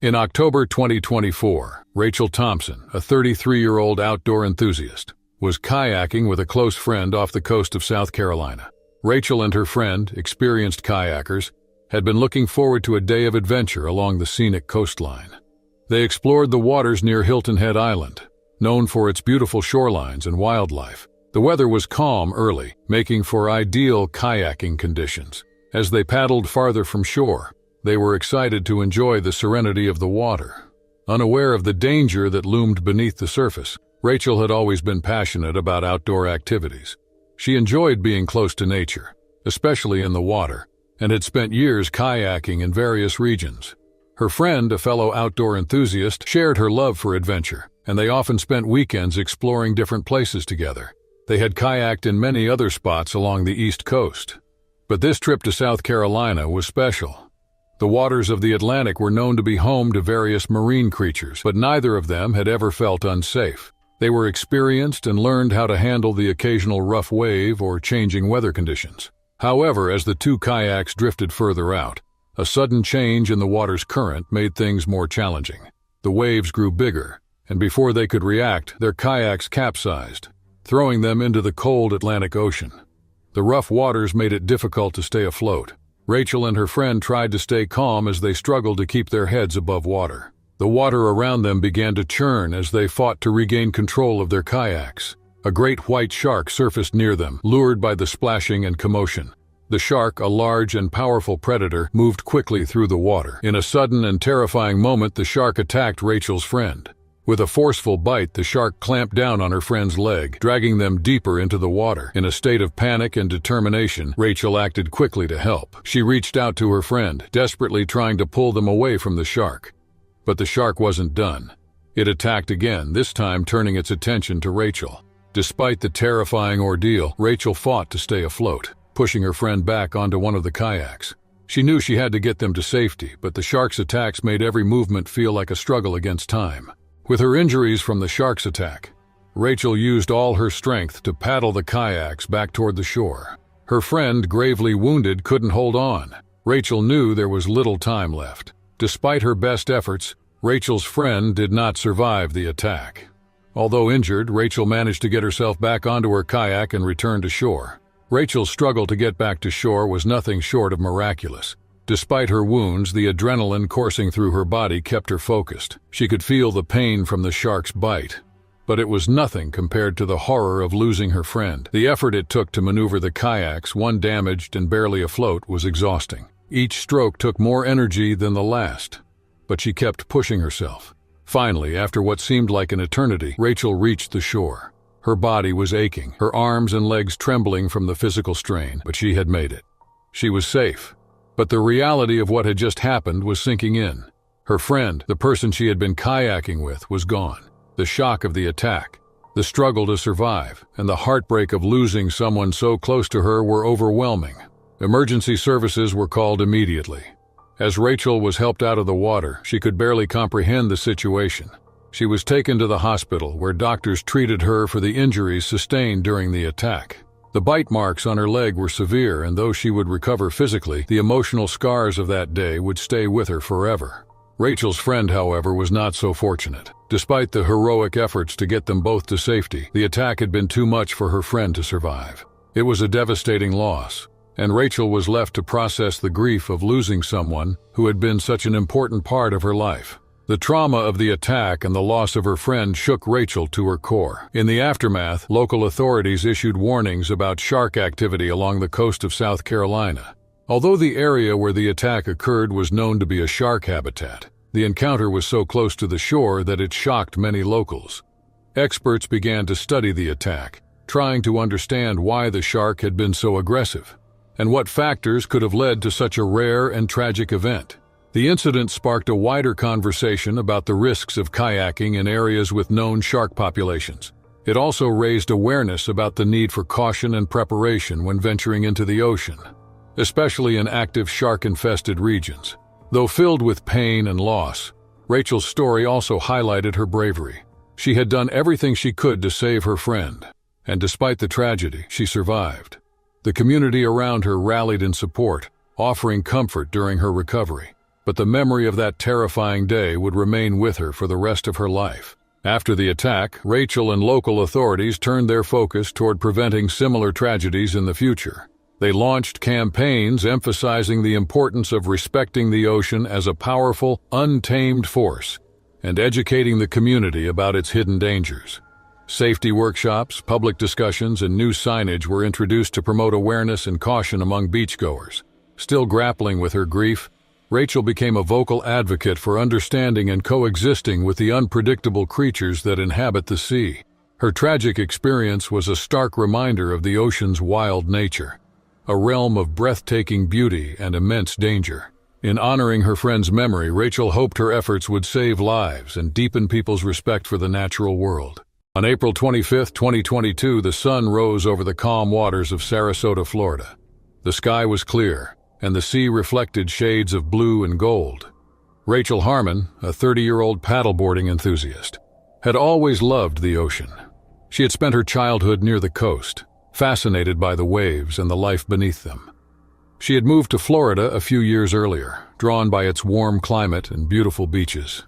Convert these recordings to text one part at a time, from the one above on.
In October 2024, Rachel Thompson, a 33-year-old outdoor enthusiast, was kayaking with a close friend off the coast of South Carolina. Rachel and her friend, experienced kayakers, had been looking forward to a day of adventure along the scenic coastline. They explored the waters near Hilton Head Island, known for its beautiful shorelines and wildlife. The weather was calm early, making for ideal kayaking conditions. As they paddled farther from shore, they were excited to enjoy the serenity of the water. Unaware of the danger that loomed beneath the surface, Rachel had always been passionate about outdoor activities. She enjoyed being close to nature, especially in the water, and had spent years kayaking in various regions. Her friend, a fellow outdoor enthusiast, shared her love for adventure, and they often spent weekends exploring different places together. They had kayaked in many other spots along the East Coast. But this trip to South Carolina was special. The waters of the Atlantic were known to be home to various marine creatures, but neither of them had ever felt unsafe. They were experienced and learned how to handle the occasional rough wave or changing weather conditions. However, as the two kayaks drifted further out, a sudden change in the water's current made things more challenging. The waves grew bigger, and before they could react, their kayaks capsized, throwing them into the cold Atlantic Ocean. The rough waters made it difficult to stay afloat. Rachel and her friend tried to stay calm as they struggled to keep their heads above water. The water around them began to churn as they fought to regain control of their kayaks. A great white shark surfaced near them, lured by the splashing and commotion. The shark, a large and powerful predator, moved quickly through the water. In a sudden and terrifying moment, the shark attacked Rachel's friend. With a forceful bite, the shark clamped down on her friend's leg, dragging them deeper into the water. In a state of panic and determination, Rachel acted quickly to help. She reached out to her friend, desperately trying to pull them away from the shark. But the shark wasn't done. It attacked again, this time turning its attention to Rachel. Despite the terrifying ordeal, Rachel fought to stay afloat, pushing her friend back onto one of the kayaks. She knew she had to get them to safety, but the shark's attacks made every movement feel like a struggle against time. With her injuries from the shark's attack, Rachel used all her strength to paddle the kayaks back toward the shore. Her friend, gravely wounded, couldn't hold on. Rachel knew there was little time left. Despite her best efforts, Rachel's friend did not survive the attack. Although injured, Rachel managed to get herself back onto her kayak and return to shore. Rachel's struggle to get back to shore was nothing short of miraculous. Despite her wounds, the adrenaline coursing through her body kept her focused. She could feel the pain from the shark's bite, but it was nothing compared to the horror of losing her friend. The effort it took to maneuver the kayaks, one damaged and barely afloat, was exhausting. Each stroke took more energy than the last, but she kept pushing herself. Finally, after what seemed like an eternity, Rachel reached the shore. Her body was aching, her arms and legs trembling from the physical strain, but she had made it. She was safe. But the reality of what had just happened was sinking in. Her friend, the person she had been kayaking with, was gone. The shock of the attack, the struggle to survive, and the heartbreak of losing someone so close to her were overwhelming. Emergency services were called immediately. As Rachel was helped out of the water, she could barely comprehend the situation. She was taken to the hospital, where doctors treated her for the injuries sustained during the attack. The bite marks on her leg were severe, and though she would recover physically, the emotional scars of that day would stay with her forever. Rachel's friend, however, was not so fortunate. Despite the heroic efforts to get them both to safety, the attack had been too much for her friend to survive. It was a devastating loss, and Rachel was left to process the grief of losing someone who had been such an important part of her life. The trauma of the attack and the loss of her friend shook Rachel to her core. In the aftermath, local authorities issued warnings about shark activity along the coast of South Carolina. Although the area where the attack occurred was known to be a shark habitat, the encounter was so close to the shore that it shocked many locals. Experts began to study the attack, trying to understand why the shark had been so aggressive, and what factors could have led to such a rare and tragic event. The incident sparked a wider conversation about the risks of kayaking in areas with known shark populations. It also raised awareness about the need for caution and preparation when venturing into the ocean, especially in active shark-infested regions. Though filled with pain and loss, Rachel's story also highlighted her bravery. She had done everything she could to save her friend, and despite the tragedy, she survived. The community around her rallied in support, offering comfort during her recovery. but the memory of that terrifying day would remain with her for the rest of her life. After the attack, Rachel and local authorities turned their focus toward preventing similar tragedies in the future. They launched campaigns emphasizing the importance of respecting the ocean as a powerful, untamed force, and educating the community about its hidden dangers. Safety workshops, public discussions, and new signage were introduced to promote awareness and caution among beachgoers. Still grappling with her grief, Rachel became a vocal advocate for understanding and coexisting with the unpredictable creatures that inhabit the sea. Her tragic experience was a stark reminder of the ocean's wild nature, a realm of breathtaking beauty and immense danger. In honoring her friend's memory, Rachel hoped her efforts would save lives and deepen people's respect for the natural world. On April 25, 2022, the sun rose over the calm waters of Sarasota, Florida. The sky was clear, and the sea reflected shades of blue and gold. Rachel Harmon, a 30-year-old paddleboarding enthusiast, had always loved the ocean. She had spent her childhood near the coast, fascinated by the waves and the life beneath them. She had moved to Florida a few years earlier, drawn by its warm climate and beautiful beaches.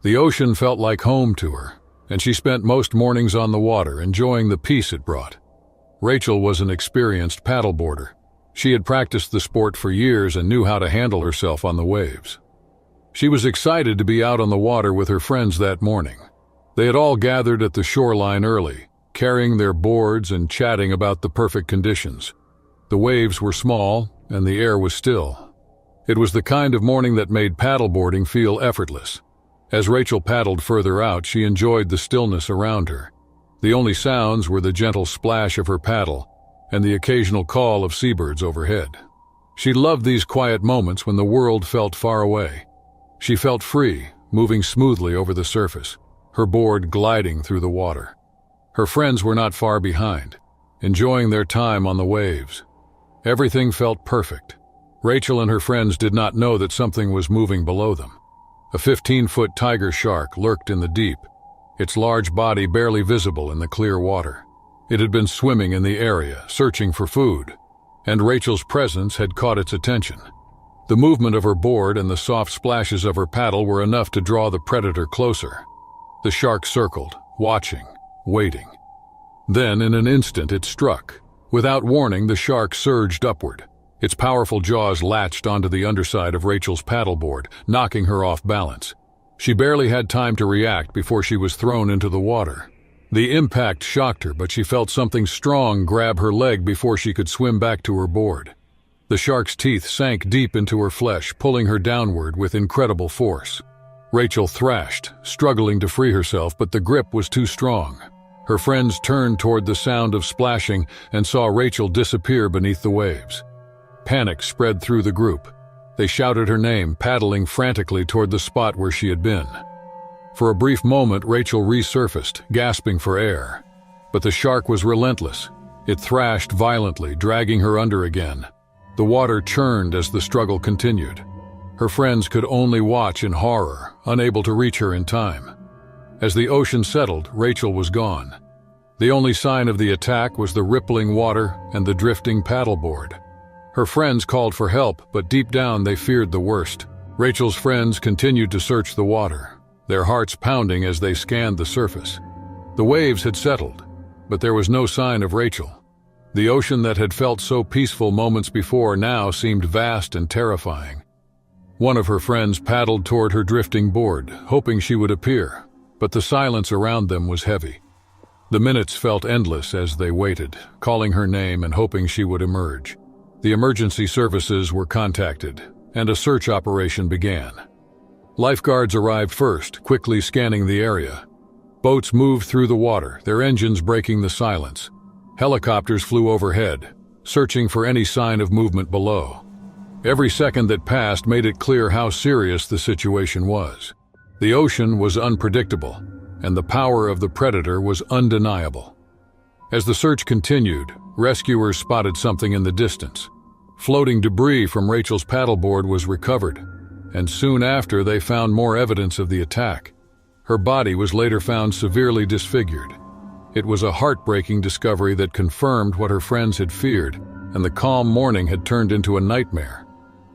The ocean felt like home to her, and she spent most mornings on the water, enjoying the peace it brought. Rachel was an experienced paddleboarder. She had practiced the sport for years and knew how to handle herself on the waves. She was excited to be out on the water with her friends that morning. They had all gathered at the shoreline early, carrying their boards and chatting about the perfect conditions. The waves were small, and the air was still. It was the kind of morning that made paddleboarding feel effortless. As Rachel paddled further out, she enjoyed the stillness around her. The only sounds were the gentle splash of her paddle and the occasional call of seabirds overhead. She loved these quiet moments when the world felt far away. She felt free, moving smoothly over the surface, her board gliding through the water. Her friends were not far behind, enjoying their time on the waves. Everything felt perfect. Rachel and her friends did not know that something was moving below them. A 15-foot tiger shark lurked in the deep, its large body barely visible in the clear water. It had been swimming in the area, searching for food, and Rachel's presence had caught its attention. The movement of her board and the soft splashes of her paddle were enough to draw the predator closer. The shark circled, watching, waiting. Then, in an instant, it struck. Without warning, the shark surged upward. Its powerful jaws latched onto the underside of Rachel's paddleboard, knocking her off balance. She barely had time to react before she was thrown into the water. The impact shocked her, but she felt something strong grab her leg before she could swim back to her board. The shark's teeth sank deep into her flesh, pulling her downward with incredible force. Rachel thrashed, struggling to free herself, but the grip was too strong. Her friends turned toward the sound of splashing and saw Rachel disappear beneath the waves. Panic spread through the group. They shouted her name, paddling frantically toward the spot where she had been. For a brief moment, Rachel resurfaced, gasping for air. But the shark was relentless. It thrashed violently, dragging her under again. The water churned as the struggle continued. Her friends could only watch in horror, unable to reach her in time. As the ocean settled, Rachel was gone. The only sign of the attack was the rippling water and the drifting paddleboard. Her friends called for help, but deep down they feared the worst. Rachel's friends continued to search the water, their hearts pounding as they scanned the surface. The waves had settled, but there was no sign of Rachel. The ocean that had felt so peaceful moments before now seemed vast and terrifying. One of her friends paddled toward her drifting board, hoping she would appear, but the silence around them was heavy. The minutes felt endless as they waited, calling her name and hoping she would emerge. The emergency services were contacted, and a search operation began. Lifeguards arrived first, quickly scanning the area. Boats moved through the water, their engines breaking the silence. Helicopters flew overhead, searching for any sign of movement below. Every second that passed made it clear how serious the situation was. The ocean was unpredictable, and the power of the predator was undeniable. As the search continued, rescuers spotted something in the distance. Floating debris from Rachel's paddleboard was recovered, and soon after they found more evidence of the attack. Her body was later found severely disfigured. It was a heartbreaking discovery that confirmed what her friends had feared, and the calm morning had turned into a nightmare.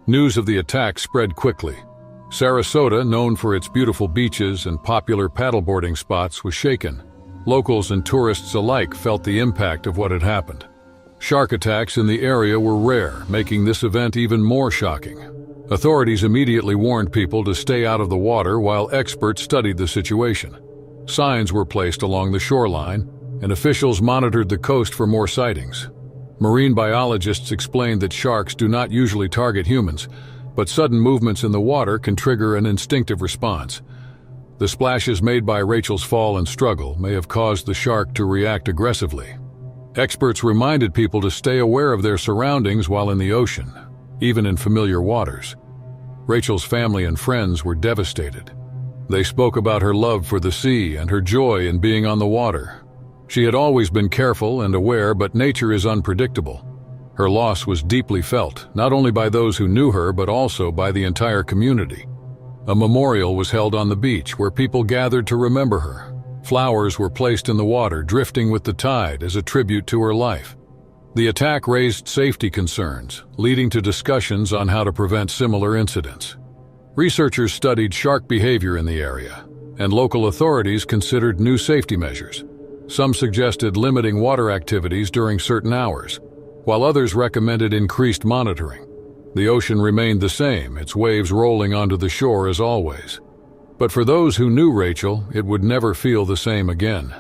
News of the attack spread quickly, Sarasota, known for its beautiful beaches and popular paddleboarding spots, was shaken. Locals and tourists alike felt the impact of what had happened. Shark attacks in the area were rare, making this event even more shocking. Authorities immediately warned people to stay out of the water while experts studied the situation. Signs were placed along the shoreline, and officials monitored the coast for more sightings. Marine biologists explained that sharks do not usually target humans, but sudden movements in the water can trigger an instinctive response. The splashes made by Rachel's fall and struggle may have caused the shark to react aggressively. Experts reminded people to stay aware of their surroundings while in the ocean, even in familiar waters. Rachel's family and friends were devastated. They spoke about her love for the sea and her joy in being on the water. She had always been careful and aware, but nature is unpredictable. Her loss was deeply felt, not only by those who knew her, but also by the entire community. A memorial was held on the beach where people gathered to remember her. Flowers were placed in the water, drifting with the tide as a tribute to her life. The attack raised safety concerns, leading to discussions on how to prevent similar incidents. Researchers studied shark behavior in the area, and local authorities considered new safety measures. Some suggested limiting water activities during certain hours, while others recommended increased monitoring. The ocean remained the same, its waves rolling onto the shore as always. But for those who knew Rachel, it would never feel the same again.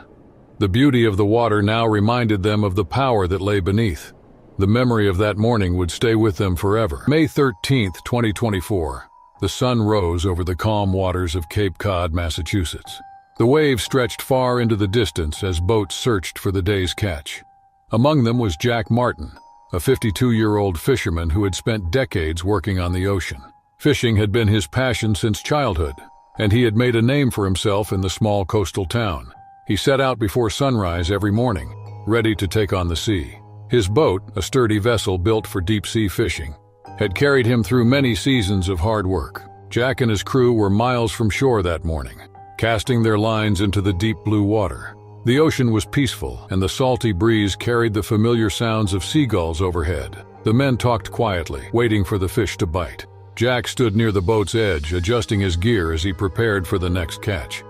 The beauty of the water now reminded them of the power that lay beneath. The memory of that morning would stay with them forever. May 13, 2024. The sun rose over the calm waters of Cape Cod, Massachusetts. The waves stretched far into the distance as boats searched for the day's catch. Among them was Jack Martin, a 52-year-old fisherman who had spent decades working on the ocean. Fishing had been his passion since childhood, and he had made a name for himself in the small coastal town. He set out before sunrise every morning, ready to take on the sea. His boat, a sturdy vessel built for deep-sea fishing, had carried him through many seasons of hard work. Jack and his crew were miles from shore that morning, casting their lines into the deep blue water. The ocean was peaceful, and the salty breeze carried the familiar sounds of seagulls overhead. The men talked quietly, waiting for the fish to bite. Jack stood near the boat's edge, adjusting his gear as he prepared for the next catch.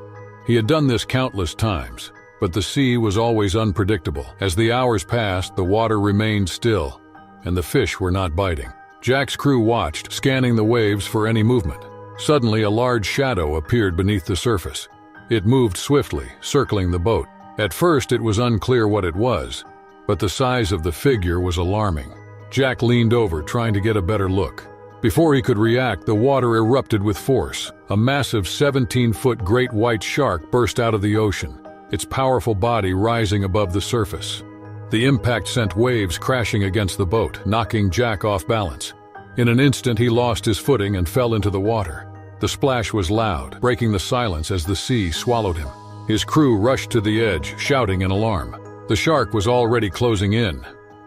He had done this countless times, but the sea was always unpredictable. As the hours passed, the water remained still, and the fish were not biting. Jack's crew watched, scanning the waves for any movement. Suddenly, a large shadow appeared beneath the surface. It moved swiftly, circling the boat. At first, it was unclear what it was, but the size of the figure was alarming. Jack leaned over, trying to get a better look. Before he could react, the water erupted with force. A massive 17-foot great white shark burst out of the ocean, its powerful body rising above the surface. The impact sent waves crashing against the boat, knocking Jack off balance. In an instant, he lost his footing and fell into the water. The splash was loud, breaking the silence as the sea swallowed him. His crew rushed to the edge, shouting in alarm. The shark was already closing in.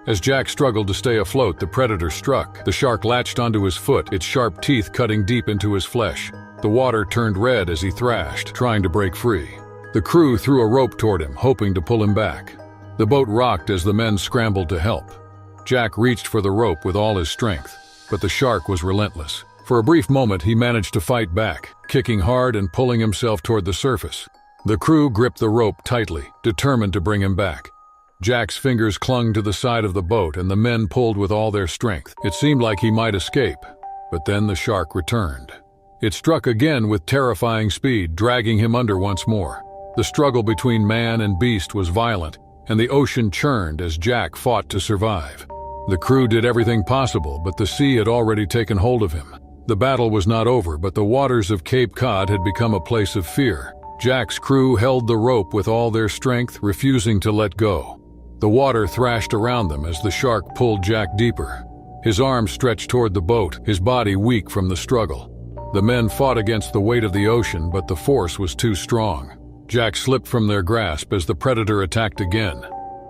As Jack struggled to stay afloat, the predator struck. The shark latched onto his foot, its sharp teeth cutting deep into his flesh. The water turned red as he thrashed, trying to break free. The crew threw a rope toward him, hoping to pull him back. The boat rocked as the men scrambled to help. Jack reached for the rope with all his strength, but the shark was relentless. For a brief moment, he managed to fight back, kicking hard and pulling himself toward the surface. The crew gripped the rope tightly, determined to bring him back. Jack's fingers clung to the side of the boat, and the men pulled with all their strength. It seemed like he might escape, but then the shark returned. It struck again with terrifying speed, dragging him under once more. The struggle between man and beast was violent, and the ocean churned as Jack fought to survive. The crew did everything possible, but the sea had already taken hold of him. The battle was not over, but the waters of Cape Cod had become a place of fear. Jack's crew held the rope with all their strength, refusing to let go. The water thrashed around them as the shark pulled Jack deeper. His arms stretched toward the boat, his body weak from the struggle. The men fought against the weight of the ocean, but the force was too strong. Jack slipped from their grasp as the predator attacked again.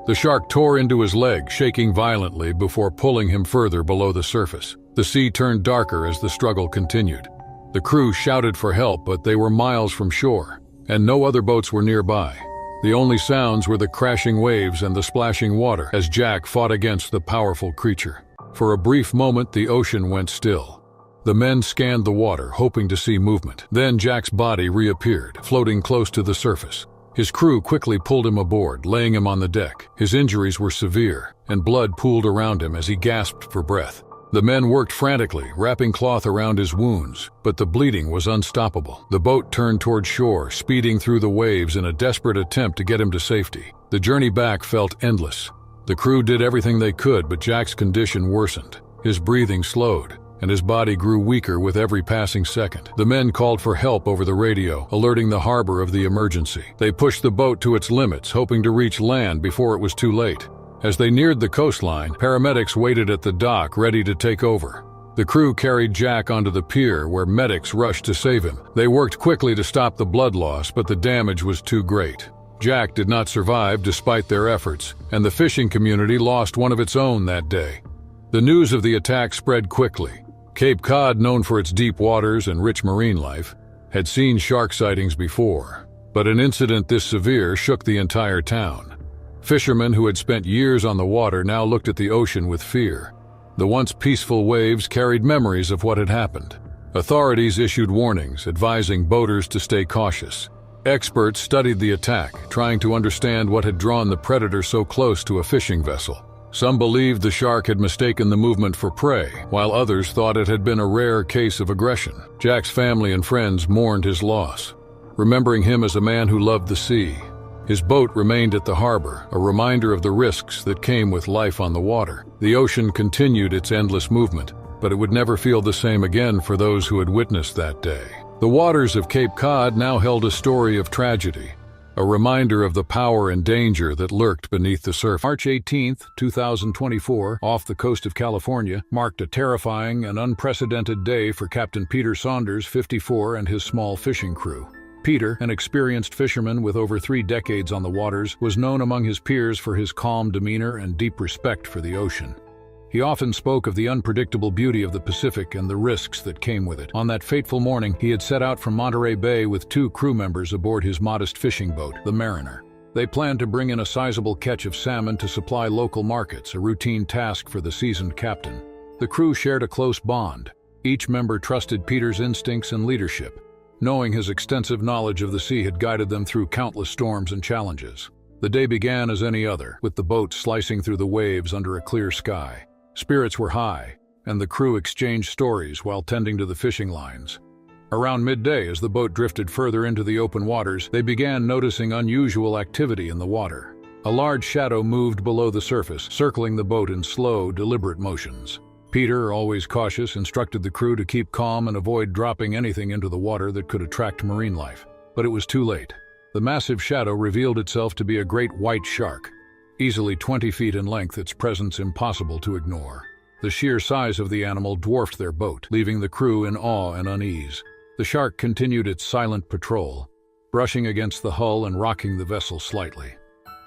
The shark tore into his leg, shaking violently before pulling him further below the surface. The sea turned darker as the struggle continued. The crew shouted for help, but they were miles from shore, and no other boats were nearby. The only sounds were the crashing waves and the splashing water as Jack fought against the powerful creature. For a brief moment, the ocean went still. The men scanned the water, hoping to see movement. Then Jack's body reappeared, floating close to the surface. His crew quickly pulled him aboard, laying him on the deck. His injuries were severe, and blood pooled around him as he gasped for breath. The men worked frantically, wrapping cloth around his wounds, but the bleeding was unstoppable. The boat turned toward shore, speeding through the waves in a desperate attempt to get him to safety. The journey back felt endless. The crew did everything they could, but Jack's condition worsened. His breathing slowed, and his body grew weaker with every passing second. The men called for help over the radio, alerting the harbor of the emergency. They pushed the boat to its limits, hoping to reach land before it was too late. As they neared the coastline, paramedics waited at the dock, ready to take over. The crew carried Jack onto the pier, where medics rushed to save him. They worked quickly to stop the blood loss, but the damage was too great. Jack did not survive despite their efforts, and the fishing community lost one of its own that day. The news of the attack spread quickly. Cape Cod, known for its deep waters and rich marine life, had seen shark sightings before, but an incident this severe shook the entire town. Fishermen who had spent years on the water now looked at the ocean with fear. The once peaceful waves carried memories of what had happened. Authorities issued warnings, advising boaters to stay cautious. Experts studied the attack, trying to understand what had drawn the predator so close to a fishing vessel. Some believed the shark had mistaken the movement for prey, while others thought it had been a rare case of aggression. Jack's family and friends mourned his loss, remembering him as a man who loved the sea. His boat remained at the harbor, a reminder of the risks that came with life on the water. The ocean continued its endless movement, but it would never feel the same again for those who had witnessed that day. The waters of Cape Cod now held a story of tragedy, a reminder of the power and danger that lurked beneath the surface. March 18, 2024, off the coast of California, marked a terrifying and unprecedented day for Captain Peter Saunders, 54, and his small fishing crew. Peter, an experienced fisherman with over 3 decades on the waters, was known among his peers for his calm demeanor and deep respect for the ocean. He often spoke of the unpredictable beauty of the Pacific and the risks that came with it. On that fateful morning, he had set out from Monterey Bay with 2 crew members aboard his modest fishing boat, the Mariner. They planned to bring in a sizable catch of salmon to supply local markets, a routine task for the seasoned captain. The crew shared a close bond. Each member trusted Peter's instincts and leadership, knowing his extensive knowledge of the sea had guided them through countless storms and challenges. The day began as any other, with the boat slicing through the waves under a clear sky. Spirits were high, and the crew exchanged stories while tending to the fishing lines. Around midday, as the boat drifted further into the open waters, they began noticing unusual activity in the water. A large shadow moved below the surface, circling the boat in slow, deliberate motions. Peter, always cautious, instructed the crew to keep calm and avoid dropping anything into the water that could attract marine life. But it was too late. The massive shadow revealed itself to be a great white shark, easily 20 feet in length, its presence impossible to ignore. The sheer size of the animal dwarfed their boat, leaving the crew in awe and unease. The shark continued its silent patrol, brushing against the hull and rocking the vessel slightly.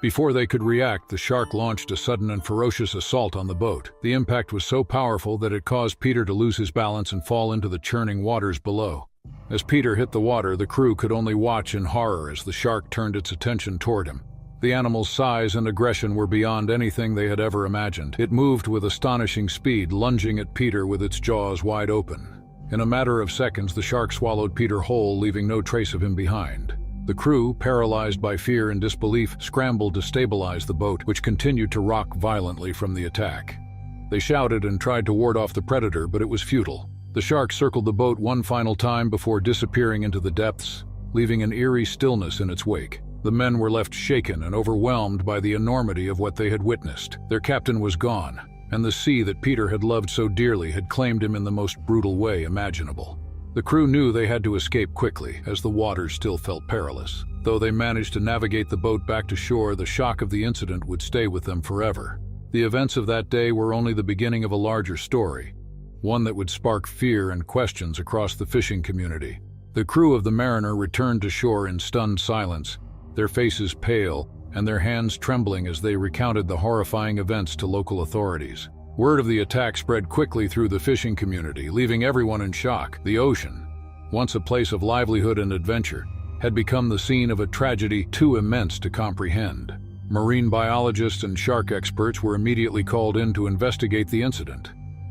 Before they could react, the shark launched a sudden and ferocious assault on the boat. The impact was so powerful that it caused Peter to lose his balance and fall into the churning waters below. As Peter hit the water, the crew could only watch in horror as the shark turned its attention toward him. The animal's size and aggression were beyond anything they had ever imagined. It moved with astonishing speed, lunging at Peter with its jaws wide open. In a matter of seconds, the shark swallowed Peter whole, leaving no trace of him behind. The crew, paralyzed by fear and disbelief, scrambled to stabilize the boat, which continued to rock violently from the attack. They shouted and tried to ward off the predator, but it was futile. The shark circled the boat one final time before disappearing into the depths, leaving an eerie stillness in its wake. The men were left shaken and overwhelmed by the enormity of what they had witnessed. Their captain was gone, and the sea that Peter had loved so dearly had claimed him in the most brutal way imaginable. The crew knew they had to escape quickly, as the waters still felt perilous. Though they managed to navigate the boat back to shore, the shock of the incident would stay with them forever. The events of that day were only the beginning of a larger story, one that would spark fear and questions across the fishing community. The crew of the Mariner returned to shore in stunned silence, their faces pale and their hands trembling as they recounted the horrifying events to local authorities. Word of the attack spread quickly through the fishing community, leaving everyone in shock. The ocean, once a place of livelihood and adventure, had become the scene of a tragedy too immense to comprehend. Marine biologists and shark experts were immediately called in to investigate the incident.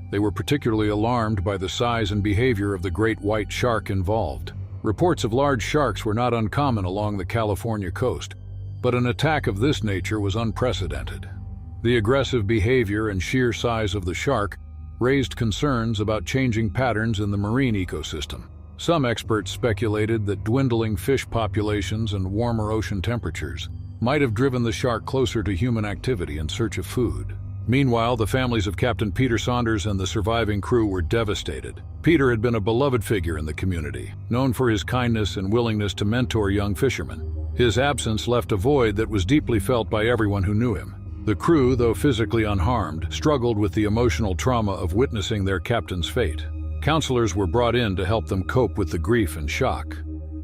They were particularly alarmed by the size and behavior of the great white shark involved. Reports of large sharks were not uncommon along the California coast, but an attack of this nature was unprecedented. The aggressive behavior and sheer size of the shark raised concerns about changing patterns in the marine ecosystem. Some experts speculated that dwindling fish populations and warmer ocean temperatures might have driven the shark closer to human activity in search of food. Meanwhile, the families of Captain Peter Saunders and the surviving crew were devastated. Peter had been a beloved figure in the community, known for his kindness and willingness to mentor young fishermen. His absence left a void that was deeply felt by everyone who knew him. The crew, though physically unharmed, struggled with the emotional trauma of witnessing their captain's fate. Counselors were brought in to help them cope with the grief and shock,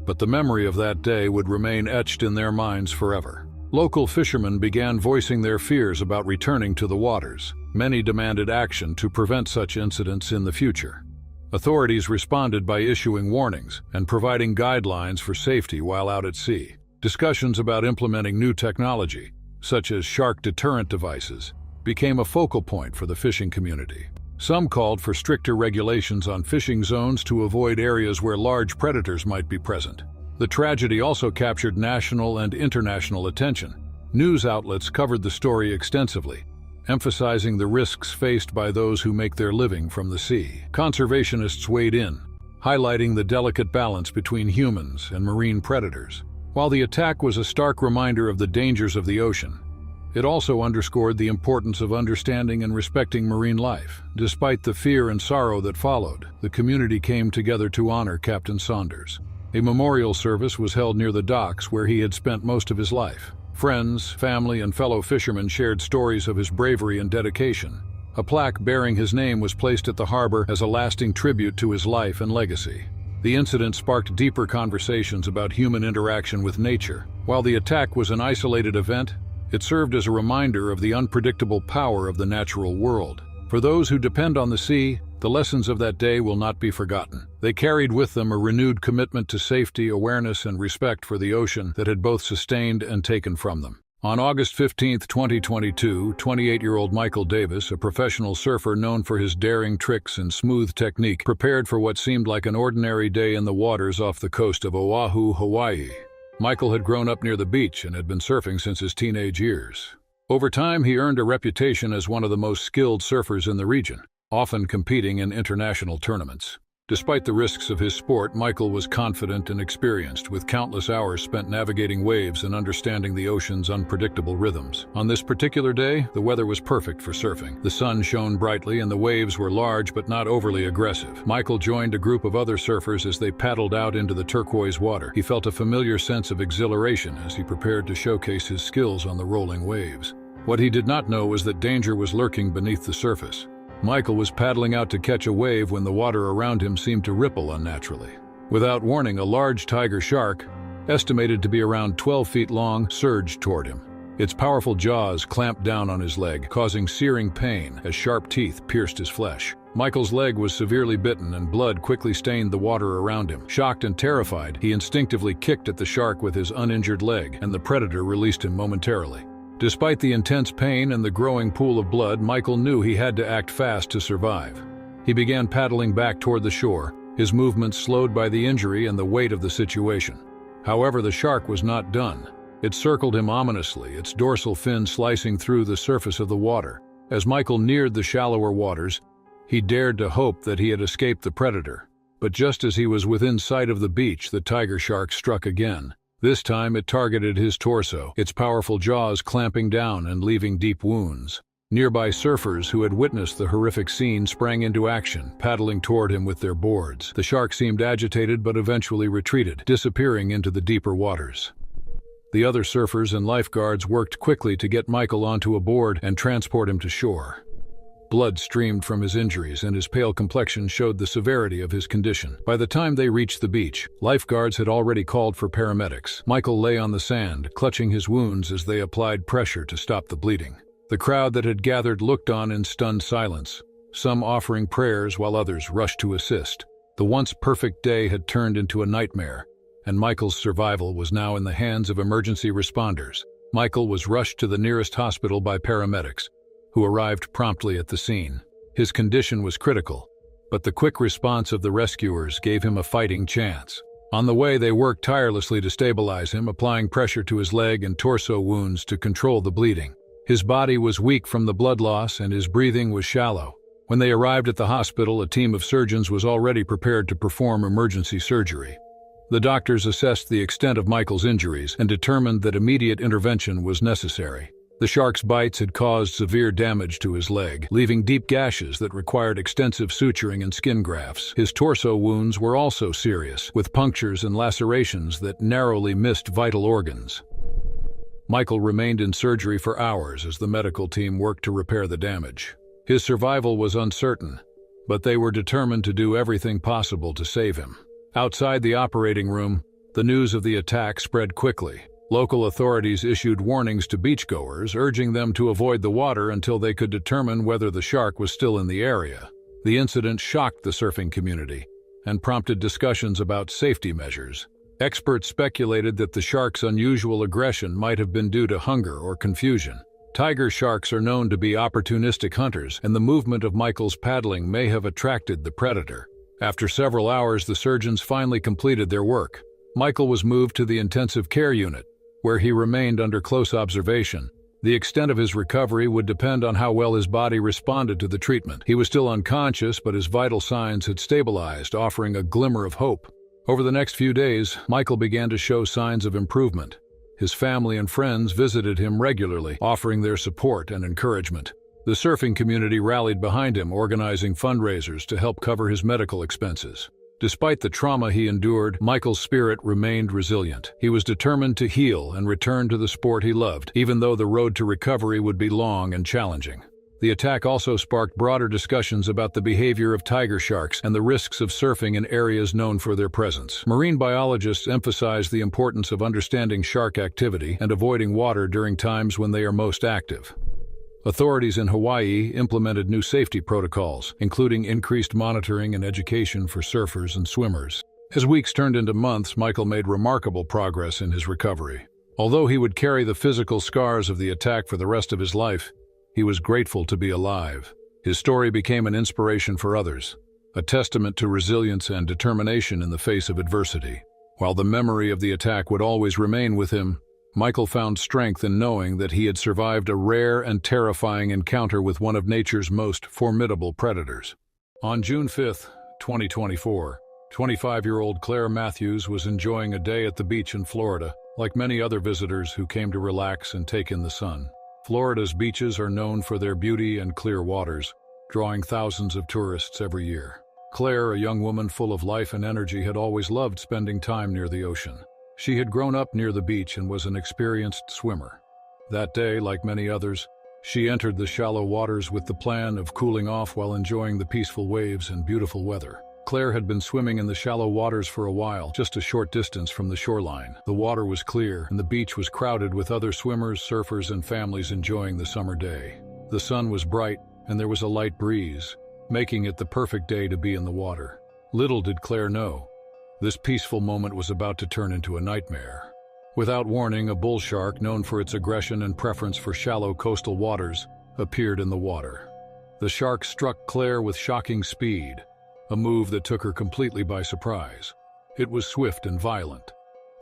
but the memory of that day would remain etched in their minds forever. Local fishermen began voicing their fears about returning to the waters. Many demanded action to prevent such incidents in the future. Authorities responded by issuing warnings and providing guidelines for safety while out at sea. Discussions about implementing new technology, such as shark deterrent devices, became a focal point for the fishing community. Some called for stricter regulations on fishing zones to avoid areas where large predators might be present. The tragedy also captured national and international attention. News outlets covered the story extensively, emphasizing the risks faced by those who make their living from the sea. Conservationists weighed in, highlighting the delicate balance between humans and marine predators. While the attack was a stark reminder of the dangers of the ocean, it also underscored the importance of understanding and respecting marine life. Despite the fear and sorrow that followed, the community came together to honor Captain Saunders. A memorial service was held near the docks where he had spent most of his life. Friends, family, and fellow fishermen shared stories of his bravery and dedication. A plaque bearing his name was placed at the harbor as a lasting tribute to his life and legacy. The incident sparked deeper conversations about human interaction with nature. While the attack was an isolated event, it served as a reminder of the unpredictable power of the natural world. For those who depend on the sea, the lessons of that day will not be forgotten. They carried with them a renewed commitment to safety, awareness, and respect for the ocean that had both sustained and taken from them. On August 15, 2022, 28-year-old Michael Davis, a professional surfer known for his daring tricks and smooth technique, prepared for what seemed like an ordinary day in the waters off the coast of Oahu, Hawaii. Michael had grown up near the beach and had been surfing since his teenage years. Over time, he earned a reputation as one of the most skilled surfers in the region, often competing in international tournaments. Despite the risks of his sport, Michael was confident and experienced, with countless hours spent navigating waves and understanding the ocean's unpredictable rhythms. On this particular day, the weather was perfect for surfing. The sun shone brightly and the waves were large but not overly aggressive. Michael joined a group of other surfers as they paddled out into the turquoise water. He felt a familiar sense of exhilaration as he prepared to showcase his skills on the rolling waves. What he did not know was that danger was lurking beneath the surface. Michael was paddling out to catch a wave when the water around him seemed to ripple unnaturally. Without warning, a large tiger shark, estimated to be around 12 feet long, surged toward him. Its powerful jaws clamped down on his leg, causing searing pain as sharp teeth pierced his flesh. Michael's leg was severely bitten and blood quickly stained the water around him. Shocked and terrified, he instinctively kicked at the shark with his uninjured leg, and the predator released him momentarily. Despite the intense pain and the growing pool of blood, Michael knew he had to act fast to survive. He began paddling back toward the shore, his movements slowed by the injury and the weight of the situation. However, the shark was not done. It circled him ominously, its dorsal fin slicing through the surface of the water. As Michael neared the shallower waters, he dared to hope that he had escaped the predator. But just as he was within sight of the beach, the tiger shark struck again. This time it targeted his torso, its powerful jaws clamping down and leaving deep wounds. Nearby surfers who had witnessed the horrific scene sprang into action, paddling toward him with their boards. The shark seemed agitated but eventually retreated, disappearing into the deeper waters. The other surfers and lifeguards worked quickly to get Michael onto a board and transport him to shore. Blood streamed from his injuries, and his pale complexion showed the severity of his condition. By the time they reached the beach, lifeguards had already called for paramedics. Michael lay on the sand, clutching his wounds as they applied pressure to stop the bleeding. The crowd that had gathered looked on in stunned silence, some offering prayers while others rushed to assist. The once perfect day had turned into a nightmare, and Michael's survival was now in the hands of emergency responders. Michael was rushed to the nearest hospital by paramedics, who arrived promptly at the scene. His condition was critical, but the quick response of the rescuers gave him a fighting chance. On the way, they worked tirelessly to stabilize him, applying pressure to his leg and torso wounds to control the bleeding. His body was weak from the blood loss and his breathing was shallow. When they arrived at the hospital, a team of surgeons was already prepared to perform emergency surgery. The doctors assessed the extent of Michael's injuries and determined that immediate intervention was necessary. The shark's bites had caused severe damage to his leg, leaving deep gashes that required extensive suturing and skin grafts. His torso wounds were also serious, with punctures and lacerations that narrowly missed vital organs. Michael remained in surgery for hours as the medical team worked to repair the damage. His survival was uncertain, but they were determined to do everything possible to save him. Outside the operating room, the news of the attack spread quickly. Local authorities issued warnings to beachgoers, urging them to avoid the water until they could determine whether the shark was still in the area. The incident shocked the surfing community and prompted discussions about safety measures. Experts speculated that the shark's unusual aggression might have been due to hunger or confusion. Tiger sharks are known to be opportunistic hunters, and the movement of Michael's paddling may have attracted the predator. After several hours, the surgeons finally completed their work. Michael was moved to the intensive care unit, where he remained under close observation. The extent of his recovery would depend on how well his body responded to the treatment. He was still unconscious, but his vital signs had stabilized, offering a glimmer of hope. Over the next few days, Michael began to show signs of improvement. His family and friends visited him regularly, offering their support and encouragement. The surfing community rallied behind him, organizing fundraisers to help cover his medical expenses. Despite the trauma he endured, Michael's spirit remained resilient. He was determined to heal and return to the sport he loved, even though the road to recovery would be long and challenging. The attack also sparked broader discussions about the behavior of tiger sharks and the risks of surfing in areas known for their presence. Marine biologists emphasized the importance of understanding shark activity and avoiding water during times when they are most active. Authorities in Hawaii implemented new safety protocols, including increased monitoring and education for surfers and swimmers. As weeks turned into months, Michael made remarkable progress in his recovery. Although he would carry the physical scars of the attack for the rest of his life, he was grateful to be alive. His story became an inspiration for others, a testament to resilience and determination in the face of adversity. While the memory of the attack would always remain with him, Michael found strength in knowing that he had survived a rare and terrifying encounter with one of nature's most formidable predators. On June 5, 2024, 25-year-old Claire Matthews was enjoying a day at the beach in Florida, like many other visitors who came to relax and take in the sun. Florida's beaches are known for their beauty and clear waters, drawing thousands of tourists every year. Claire, a young woman full of life and energy, had always loved spending time near the ocean. She had grown up near the beach and was an experienced swimmer. That day, like many others, she entered the shallow waters with the plan of cooling off while enjoying the peaceful waves and beautiful weather. Claire had been swimming in the shallow waters for a while, just a short distance from the shoreline. The water was clear, and the beach was crowded with other swimmers, surfers, and families enjoying the summer day. The sun was bright, and there was a light breeze, making it the perfect day to be in the water. Little did Claire know, this peaceful moment was about to turn into a nightmare. Without warning, a bull shark, known for its aggression and preference for shallow coastal waters, appeared in the water. The shark struck Claire with shocking speed, a move that took her completely by surprise. It was swift and violent.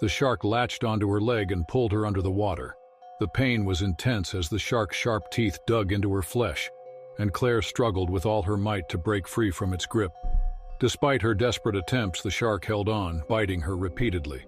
The shark latched onto her leg and pulled her under the water. The pain was intense as the shark's sharp teeth dug into her flesh, and Claire struggled with all her might to break free from its grip. Despite her desperate attempts, the shark held on, biting her repeatedly.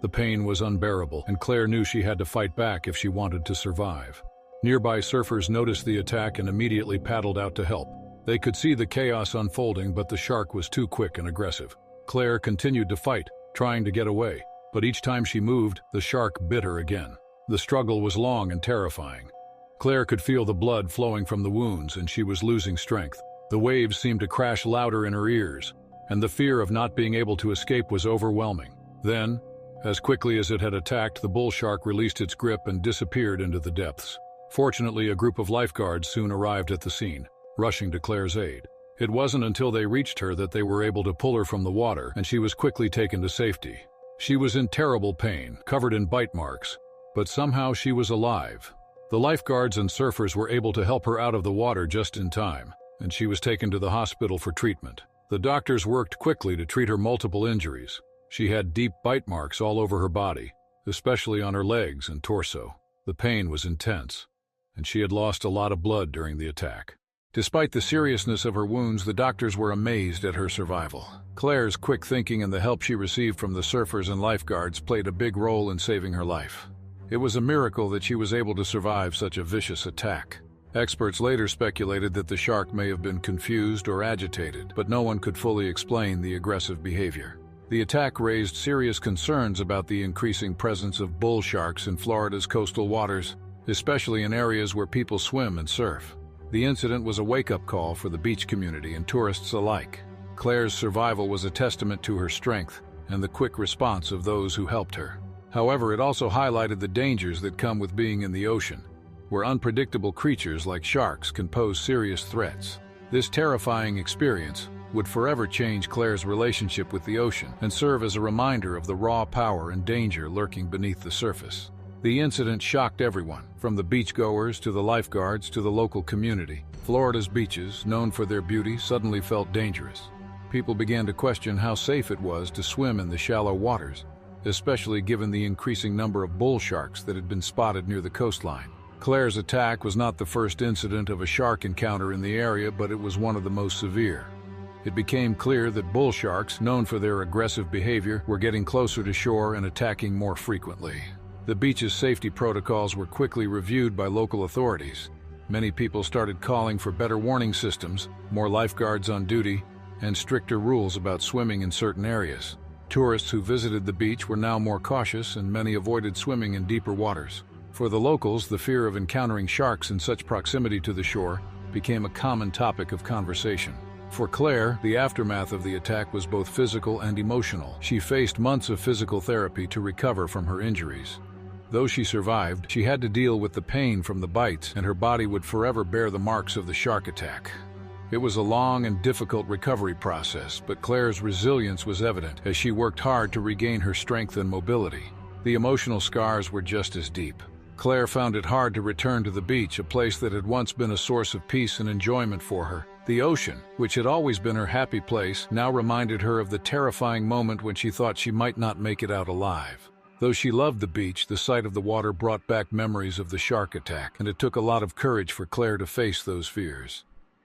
The pain was unbearable, and Claire knew she had to fight back if she wanted to survive. Nearby surfers noticed the attack and immediately paddled out to help. They could see the chaos unfolding, but the shark was too quick and aggressive. Claire continued to fight, trying to get away, but each time she moved, the shark bit her again. The struggle was long and terrifying. Claire could feel the blood flowing from the wounds, and she was losing strength. The waves seemed to crash louder in her ears, and the fear of not being able to escape was overwhelming. Then, as quickly as it had attacked, the bull shark released its grip and disappeared into the depths. Fortunately, a group of lifeguards soon arrived at the scene, rushing to Claire's aid. It wasn't until they reached her that they were able to pull her from the water, and she was quickly taken to safety. She was in terrible pain, covered in bite marks, but somehow she was alive. The lifeguards and surfers were able to help her out of the water just in time. and she was taken to the hospital for treatment. The doctors worked quickly to treat her multiple injuries. She had deep bite marks all over her body, especially on her legs and torso. The pain was intense, and she had lost a lot of blood during the attack. Despite the seriousness of her wounds, the doctors were amazed at her survival. Claire's quick thinking and the help she received from the surfers and lifeguards played a big role in saving her life. It was a miracle that she was able to survive such a vicious attack. Experts later speculated that the shark may have been confused or agitated, but no one could fully explain the aggressive behavior. The attack raised serious concerns about the increasing presence of bull sharks in Florida's coastal waters, especially in areas where people swim and surf. The incident was a wake-up call for the beach community and tourists alike. Claire's survival was a testament to her strength and the quick response of those who helped her. However, it also highlighted the dangers that come with being in the ocean, where unpredictable creatures like sharks can pose serious threats. This terrifying experience would forever change Claire's relationship with the ocean and serve as a reminder of the raw power and danger lurking beneath the surface. The incident shocked everyone, from the beachgoers to the lifeguards to the local community. Florida's beaches, known for their beauty, suddenly felt dangerous. People began to question how safe it was to swim in the shallow waters, especially given the increasing number of bull sharks that had been spotted near the coastline. Claire's attack was not the first incident of a shark encounter in the area, but it was one of the most severe. It became clear that bull sharks, known for their aggressive behavior, were getting closer to shore and attacking more frequently. The beach's safety protocols were quickly reviewed by local authorities. Many people started calling for better warning systems, more lifeguards on duty, and stricter rules about swimming in certain areas. Tourists who visited the beach were now more cautious, and many avoided swimming in deeper waters. For the locals, the fear of encountering sharks in such proximity to the shore became a common topic of conversation. For Claire, the aftermath of the attack was both physical and emotional. She faced months of physical therapy to recover from her injuries. Though she survived, she had to deal with the pain from the bites, and her body would forever bear the marks of the shark attack. It was a long and difficult recovery process, but Claire's resilience was evident as she worked hard to regain her strength and mobility. The emotional scars were just as deep. Claire found it hard to return to the beach, a place that had once been a source of peace and enjoyment for her. The ocean, which had always been her happy place, now reminded her of the terrifying moment when she thought she might not make it out alive. Though she loved the beach, the sight of the water brought back memories of the shark attack, and it took a lot of courage for Claire to face those fears.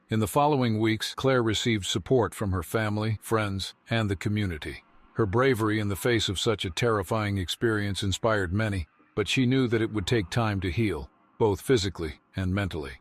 In the following weeks, Claire received support from her family, friends, and the community. Her bravery in the face of such a terrifying experience inspired many, but she knew that it would take time to heal, both physically and mentally.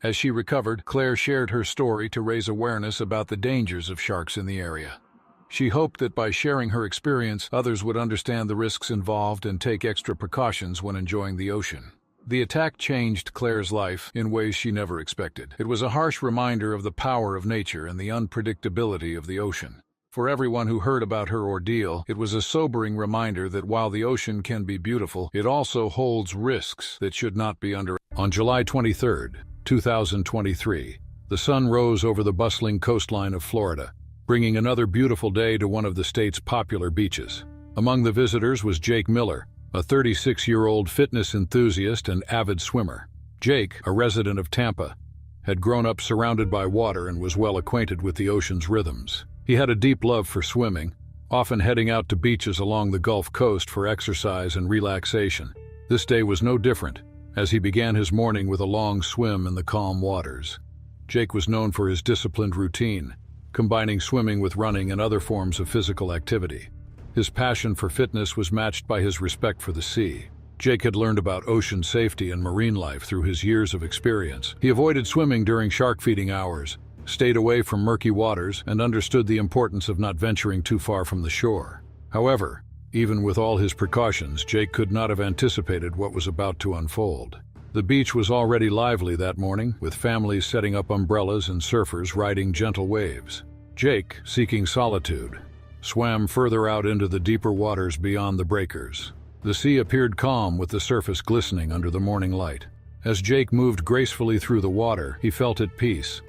As she recovered, Claire shared her story to raise awareness about the dangers of sharks in the area. She hoped that by sharing her experience, others would understand the risks involved and take extra precautions when enjoying the ocean. The attack changed Claire's life in ways she never expected. It was a harsh reminder of the power of nature and the unpredictability of the ocean. For everyone who heard about her ordeal, it was a sobering reminder that while the ocean can be beautiful, it also holds risks that should not be underestimated. On July 23, 2023, the sun rose over the bustling coastline of Florida, bringing another beautiful day to one of the state's popular beaches. Among the visitors was Jake Miller, a 36-year-old fitness enthusiast and avid swimmer. Jake, a resident of Tampa, had grown up surrounded by water and was well acquainted with the ocean's rhythms. He had a deep love for swimming, often heading out to beaches along the Gulf Coast for exercise and relaxation. This day was no different, as he began his morning with a long swim in the calm waters. Jake was known for his disciplined routine, combining swimming with running and other forms of physical activity. His passion for fitness was matched by his respect for the sea. Jake had learned about ocean safety and marine life through his years of experience. He avoided swimming during shark feeding hours, stayed away from murky waters, and understood the importance of not venturing too far from the shore. However, even with all his precautions, Jake could not have anticipated what was about to unfold. The beach was already lively that morning, with families setting up umbrellas and surfers riding gentle waves. Jake, seeking solitude, swam further out into the deeper waters beyond the breakers. The sea appeared calm, with the surface glistening under the morning light. As Jake moved gracefully through the water, he felt at peace,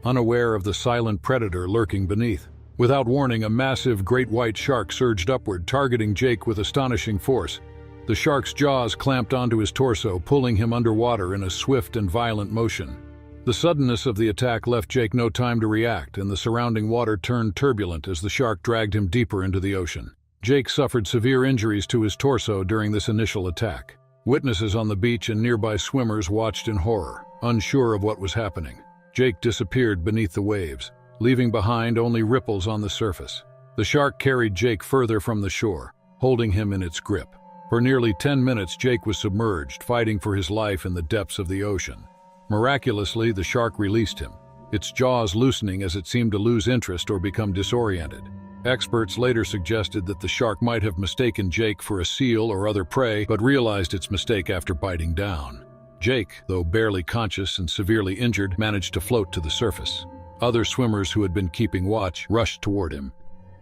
unaware of the silent predator lurking beneath. Without warning, a massive great white shark surged upward, targeting Jake with astonishing force. The shark's jaws clamped onto his torso, pulling him underwater in a swift and violent motion. The suddenness of the attack left Jake no time to react, and the surrounding water turned turbulent as the shark dragged him deeper into the ocean. Jake suffered severe injuries to his torso during this initial attack. Witnesses on the beach and nearby swimmers watched in horror, unsure of what was happening. Jake disappeared beneath the waves, leaving behind only ripples on the surface. The shark carried Jake further from the shore, holding him in its grip. For nearly 10 minutes, Jake was submerged, fighting for his life in the depths of the ocean. Miraculously, the shark released him, its jaws loosening as it seemed to lose interest or become disoriented. Experts later suggested that the shark might have mistaken Jake for a seal or other prey, but realized its mistake after biting down. Jake, though barely conscious and severely injured, managed to float to the surface. Other swimmers who had been keeping watch rushed toward him,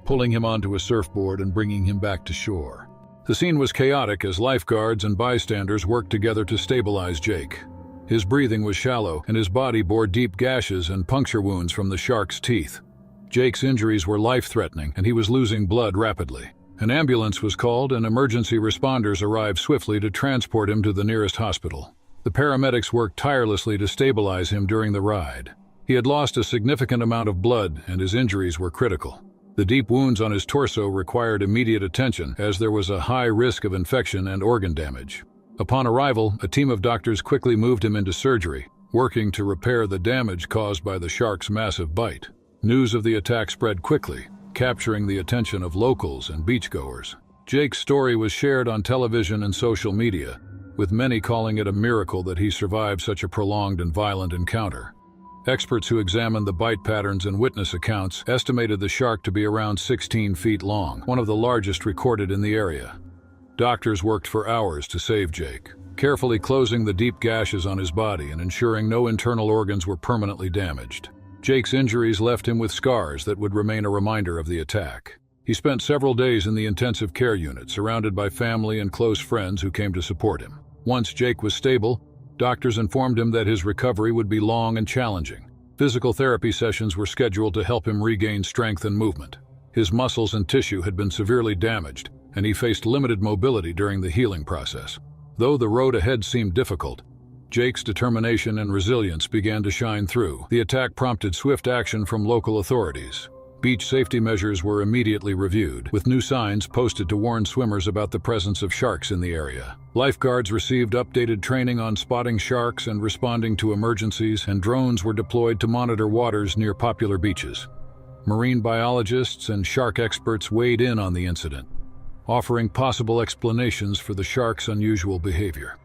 pulling him onto a surfboard and bringing him back to shore. The scene was chaotic as lifeguards and bystanders worked together to stabilize Jake. His breathing was shallow, and his body bore deep gashes and puncture wounds from the shark's teeth. Jake's injuries were life-threatening, and he was losing blood rapidly. An ambulance was called, and emergency responders arrived swiftly to transport him to the nearest hospital. The paramedics worked tirelessly to stabilize him during the ride. He had lost a significant amount of blood, and his injuries were critical. The deep wounds on his torso required immediate attention, as there was a high risk of infection and organ damage. Upon arrival, a team of doctors quickly moved him into surgery, working to repair the damage caused by the shark's massive bite. News of the attack spread quickly, capturing the attention of locals and beachgoers. Jake's story was shared on television and social media, with many calling it a miracle that he survived such a prolonged and violent encounter. Experts who examined the bite patterns and witness accounts estimated the shark to be around 16 feet long, one of the largest recorded in the area. Doctors worked for hours to save Jake, carefully closing the deep gashes on his body and ensuring no internal organs were permanently damaged. Jake's injuries left him with scars that would remain a reminder of the attack. He spent several days in the intensive care unit, surrounded by family and close friends who came to support him. Once Jake was stable, doctors informed him that his recovery would be long and challenging. Physical therapy sessions were scheduled to help him regain strength and movement. His muscles and tissue had been severely damaged, and he faced limited mobility during the healing process. Though the road ahead seemed difficult, Jake's determination and resilience began to shine through. The attack prompted swift action from local authorities. Beach safety measures were immediately reviewed, with new signs posted to warn swimmers about the presence of sharks in the area. Lifeguards received updated training on spotting sharks and responding to emergencies, and drones were deployed to monitor waters near popular beaches. Marine biologists and shark experts weighed in on the incident, offering possible explanations for the shark's unusual behavior.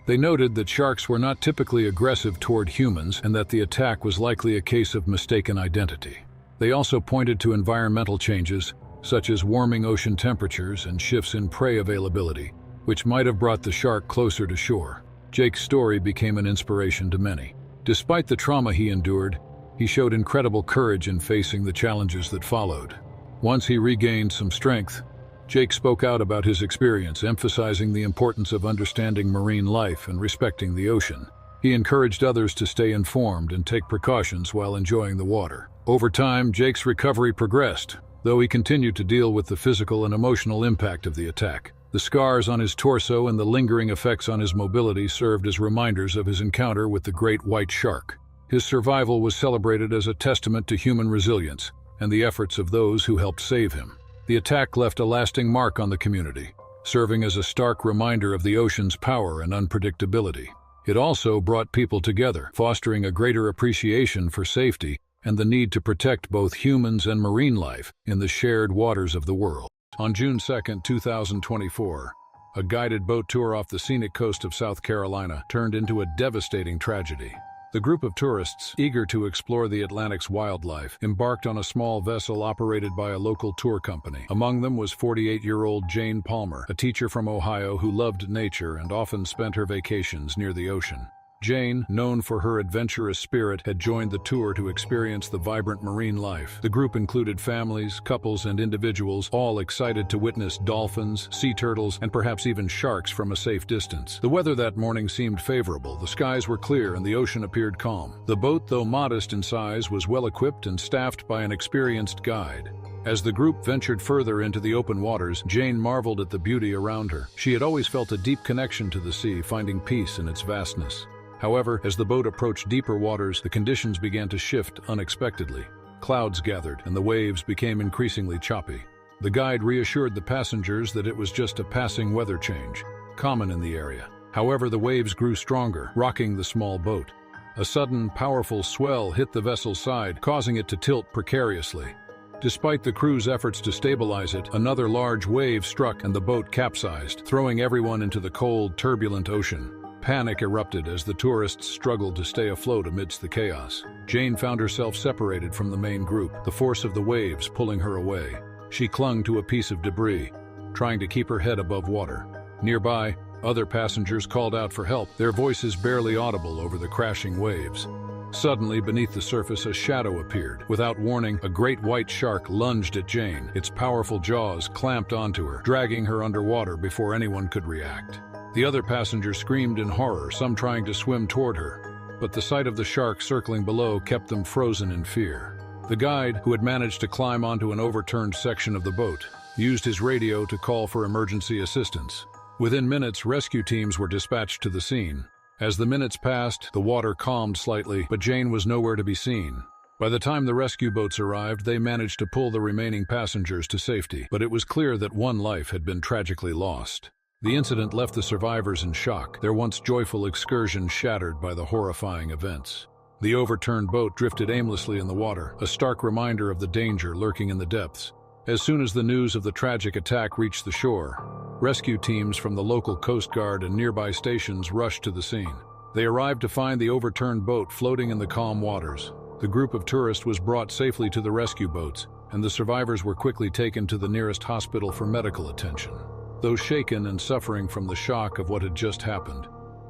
They noted that sharks were not typically aggressive toward humans and that the attack was likely a case of mistaken identity. They also pointed to environmental changes, such as warming ocean temperatures and shifts in prey availability, which might have brought the shark closer to shore. Jake's story became an inspiration to many. Despite the trauma he endured, he showed incredible courage in facing the challenges that followed. Once he regained some strength, Jake spoke out about his experience, emphasizing the importance of understanding marine life and respecting the ocean. He encouraged others to stay informed and take precautions while enjoying the water. Over time, Jake's recovery progressed, though he continued to deal with the physical and emotional impact of the attack. The scars on his torso and the lingering effects on his mobility served as reminders of his encounter with the great white shark. His survival was celebrated as a testament to human resilience and the efforts of those who helped save him. The attack left a lasting mark on the community, serving as a stark reminder of the ocean's power and unpredictability. It also brought people together, fostering a greater appreciation for safety and the need to protect both humans and marine life in the shared waters of the world. On June 2, 2024, a guided boat tour off the scenic coast of South Carolina turned into a devastating tragedy. The group of tourists, eager to explore the Atlantic's wildlife, embarked on a small vessel operated by a local tour company. Among them was 48-year-old Jane Palmer, a teacher from Ohio who loved nature and often spent her vacations near the ocean. Jane, known for her adventurous spirit, had joined the tour to experience the vibrant marine life. The group included families, couples, and individuals, all excited to witness dolphins, sea turtles, and perhaps even sharks from a safe distance. The weather that morning seemed favorable. The skies were clear and the ocean appeared calm. The boat, though modest in size, was well equipped and staffed by an experienced guide. As the group ventured further into the open waters, Jane marveled at the beauty around her. She had always felt a deep connection to the sea, finding peace in its vastness. However, as the boat approached deeper waters, the conditions began to shift unexpectedly. Clouds gathered, and the waves became increasingly choppy. The guide reassured the passengers that it was just a passing weather change, common in the area. However, the waves grew stronger, rocking the small boat. A sudden, powerful swell hit the vessel's side, causing it to tilt precariously. Despite the crew's efforts to stabilize it, another large wave struck and the boat capsized, throwing everyone into the cold, turbulent ocean. Panic erupted as the tourists struggled to stay afloat amidst the chaos. Jane found herself separated from the main group, the force of the waves pulling her away. She clung to a piece of debris, trying to keep her head above water. Nearby, other passengers called out for help, their voices barely audible over the crashing waves. Suddenly, beneath the surface, a shadow appeared. Without warning, a great white shark lunged at Jane. Its powerful jaws clamped onto her, dragging her underwater before anyone could react. The other passengers screamed in horror, some trying to swim toward her, but the sight of the shark circling below kept them frozen in fear. The guide, who had managed to climb onto an overturned section of the boat, used his radio to call for emergency assistance. Within minutes, rescue teams were dispatched to the scene. As the minutes passed, the water calmed slightly, but Jane was nowhere to be seen. By the time the rescue boats arrived, they managed to pull the remaining passengers to safety, but it was clear that one life had been tragically lost. The incident left the survivors in shock, their once joyful excursion shattered by the horrifying events. The overturned boat drifted aimlessly in the water, a stark reminder of the danger lurking in the depths. As soon as the news of the tragic attack reached the shore, rescue teams from the local Coast Guard and nearby stations rushed to the scene. They arrived to find the overturned boat floating in the calm waters. The group of tourists was brought safely to the rescue boats, and the survivors were quickly taken to the nearest hospital for medical attention. Though shaken and suffering from the shock of what had just happened,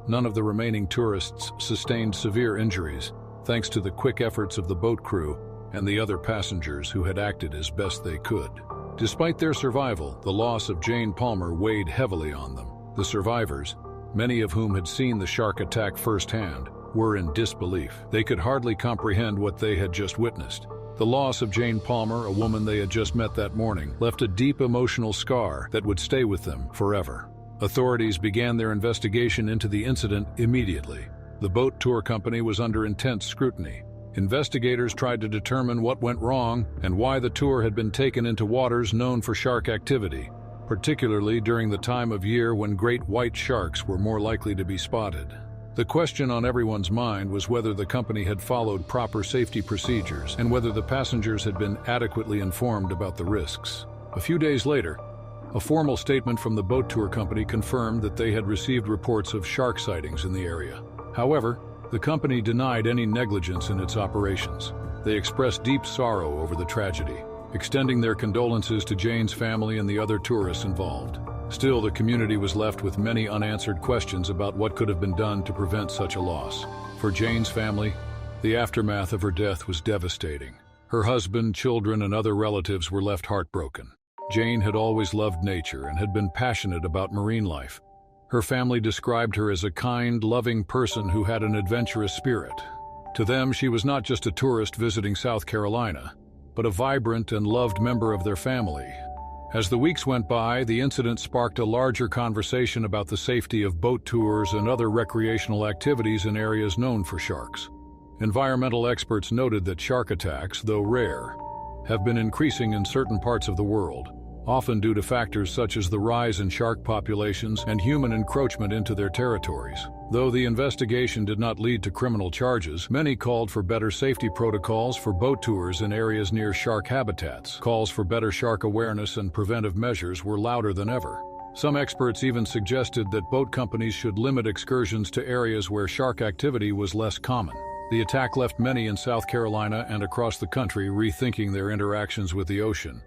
none of the remaining tourists sustained severe injuries, thanks to the quick efforts of the boat crew and the other passengers who had acted as best they could. Despite their survival, the loss of Jane Palmer weighed heavily on them. The survivors, many of whom had seen the shark attack firsthand, were in disbelief. They could hardly comprehend what they had just witnessed. The loss of Jane Palmer, a woman they had just met that morning, left a deep emotional scar that would stay with them forever. Authorities began their investigation into the incident immediately. The boat tour company was under intense scrutiny. Investigators tried to determine what went wrong and why the tour had been taken into waters known for shark activity, particularly during the time of year when great white sharks were more likely to be spotted. The question on everyone's mind was whether the company had followed proper safety procedures and whether the passengers had been adequately informed about the risks. A few days later, a formal statement from the boat tour company confirmed that they had received reports of shark sightings in the area. However, the company denied any negligence in its operations. They expressed deep sorrow over the tragedy, extending their condolences to Jane's family and the other tourists involved. Still, the community was left with many unanswered questions about what could have been done to prevent such a loss. For Jane's family, the aftermath of her death was devastating. Her husband, children, and other relatives were left heartbroken. Jane had always loved nature and had been passionate about marine life. Her family described her as a kind, loving person who had an adventurous spirit. To them, she was not just a tourist visiting South Carolina, but a vibrant and loved member of their family. As the weeks went by, the incident sparked a larger conversation about the safety of boat tours and other recreational activities in areas known for sharks. Environmental experts noted that shark attacks, though rare, have been increasing in certain parts of the world, often due to factors such as the rise in shark populations and human encroachment into their territories. Though the investigation did not lead to criminal charges, many called for better safety protocols for boat tours in areas near shark habitats. Calls for better shark awareness and preventive measures were louder than ever. Some experts even suggested that boat companies should limit excursions to areas where shark activity was less common. The attack left many in South Carolina and across the country rethinking their interactions with the ocean,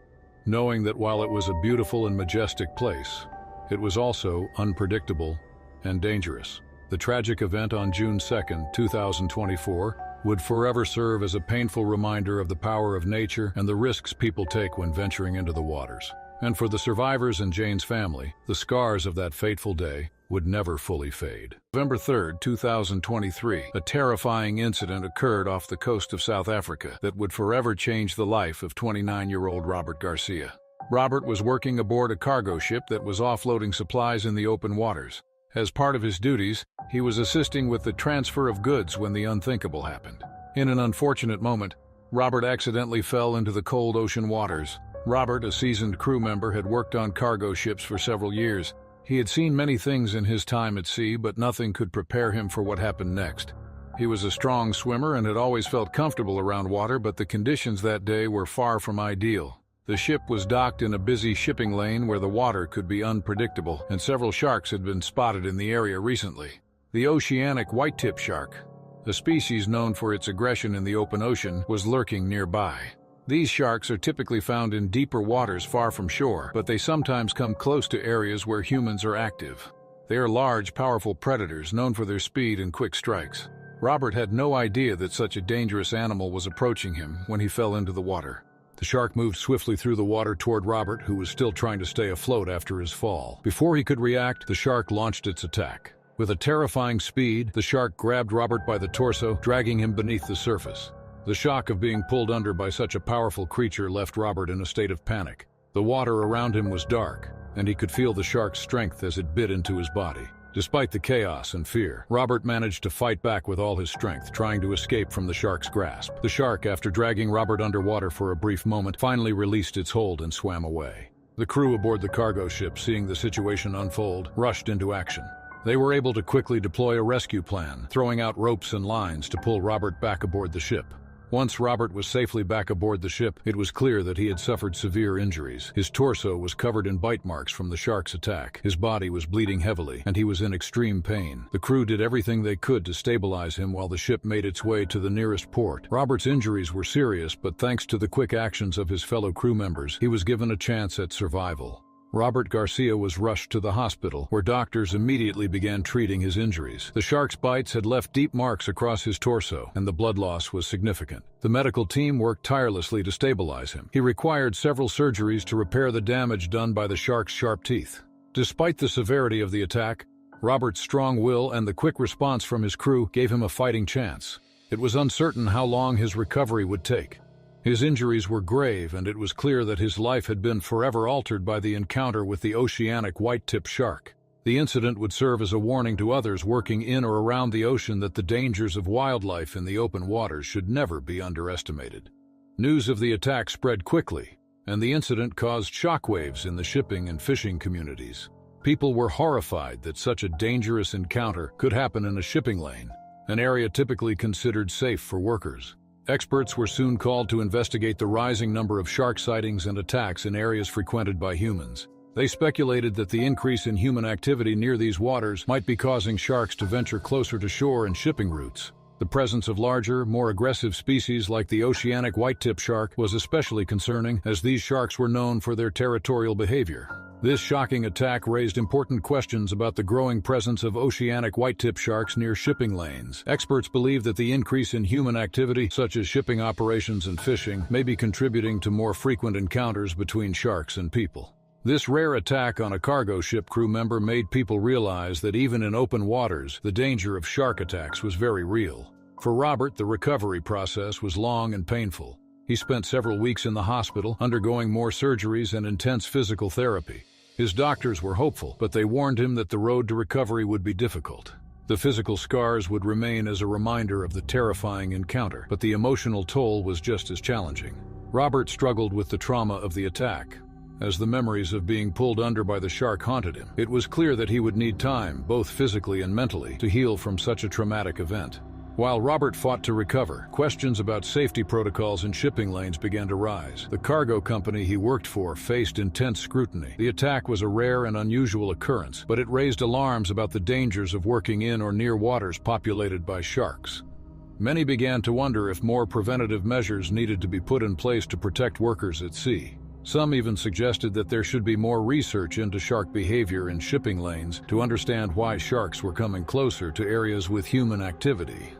knowing that while it was a beautiful and majestic place, it was also unpredictable and dangerous. The tragic event on June 2, 2024, would forever serve as a painful reminder of the power of nature and the risks people take when venturing into the waters. And for the survivors and Jane's family, the scars of that fateful day would never fully fade. November 3, 2023, a terrifying incident occurred off the coast of South Africa that would forever change the life of 29-year-old Robert Garcia. Robert was working aboard a cargo ship that was offloading supplies in the open waters. As part of his duties, He was assisting with the transfer of goods when the unthinkable happened. In an unfortunate moment, Robert accidentally fell into the cold ocean waters. Robert, a seasoned crew member, had worked on cargo ships for several years. He had seen many things in his time at sea, but nothing could prepare him for what happened next. He was a strong swimmer and had always felt comfortable around water, but the conditions that day were far from ideal. The ship was docked in a busy shipping lane where the water could be unpredictable, and several sharks had been spotted in the area recently. The oceanic white-tip shark, a species known for its aggression in the open ocean, was lurking nearby. These sharks are typically found in deeper waters far from shore, but they sometimes come close to areas where humans are active. They are large, powerful predators known for their speed and quick strikes. Robert had no idea that such a dangerous animal was approaching him when he fell into the water. The shark moved swiftly through the water toward Robert, who was still trying to stay afloat after his fall. Before he could react, the shark launched its attack. With a terrifying speed, the shark grabbed Robert by the torso, dragging him beneath the surface. The shock of being pulled under by such a powerful creature left Robert in a state of panic. The water around him was dark, and he could feel the shark's strength as it bit into his body. Despite the chaos and fear, Robert managed to fight back with all his strength, trying to escape from the shark's grasp. The shark, after dragging Robert underwater for a brief moment, finally released its hold and swam away. The crew aboard the cargo ship, seeing the situation unfold, rushed into action. They were able to quickly deploy a rescue plan, throwing out ropes and lines to pull Robert back aboard the ship. Once Robert was safely back aboard the ship, it was clear that he had suffered severe injuries. His torso was covered in bite marks from the shark's attack. His body was bleeding heavily, and he was in extreme pain. The crew did everything they could to stabilize him while the ship made its way to the nearest port. Robert's injuries were serious, but thanks to the quick actions of his fellow crew members, he was given a chance at survival. Robert Garcia was rushed to the hospital, where doctors immediately began treating his injuries. The shark's bites had left deep marks across his torso, and the blood loss was significant. The medical team worked tirelessly to stabilize him. He required several surgeries to repair the damage done by the shark's sharp teeth. Despite the severity of the attack, Robert's strong will and the quick response from his crew gave him a fighting chance. It was uncertain how long his recovery would take. His injuries were grave, and it was clear that his life had been forever altered by the encounter with the oceanic white-tip shark. The incident would serve as a warning to others working in or around the ocean that the dangers of wildlife in the open waters should never be underestimated. News of the attack spread quickly, and the incident caused shockwaves in the shipping and fishing communities. People were horrified that such a dangerous encounter could happen in a shipping lane, an area typically considered safe for workers. Experts were soon called to investigate the rising number of shark sightings and attacks in areas frequented by humans. They speculated that the increase in human activity near these waters might be causing sharks to venture closer to shore and shipping routes. The presence of larger, more aggressive species like the oceanic white-tip shark was especially concerning, as these sharks were known for their territorial behavior. This shocking attack raised important questions about the growing presence of oceanic white-tip sharks near shipping lanes. Experts believe that the increase in human activity, such as shipping operations and fishing, may be contributing to more frequent encounters between sharks and people. This rare attack on a cargo ship crew member made people realize that even in open waters, the danger of shark attacks was very real. For Robert, the recovery process was long and painful. He spent several weeks in the hospital, undergoing more surgeries and intense physical therapy. His doctors were hopeful, but they warned him that the road to recovery would be difficult. The physical scars would remain as a reminder of the terrifying encounter, but the emotional toll was just as challenging. Robert struggled with the trauma of the attack. As the memories of being pulled under by the shark haunted him, it was clear that he would need time, both physically and mentally, to heal from such a traumatic event. While Robert fought to recover, questions about safety protocols in shipping lanes began to rise. The cargo company he worked for faced intense scrutiny. The attack was a rare and unusual occurrence, but it raised alarms about the dangers of working in or near waters populated by sharks. Many began to wonder if more preventative measures needed to be put in place to protect workers at sea. Some even suggested that there should be more research into shark behavior in shipping lanes to understand why sharks were coming closer to areas with human activity.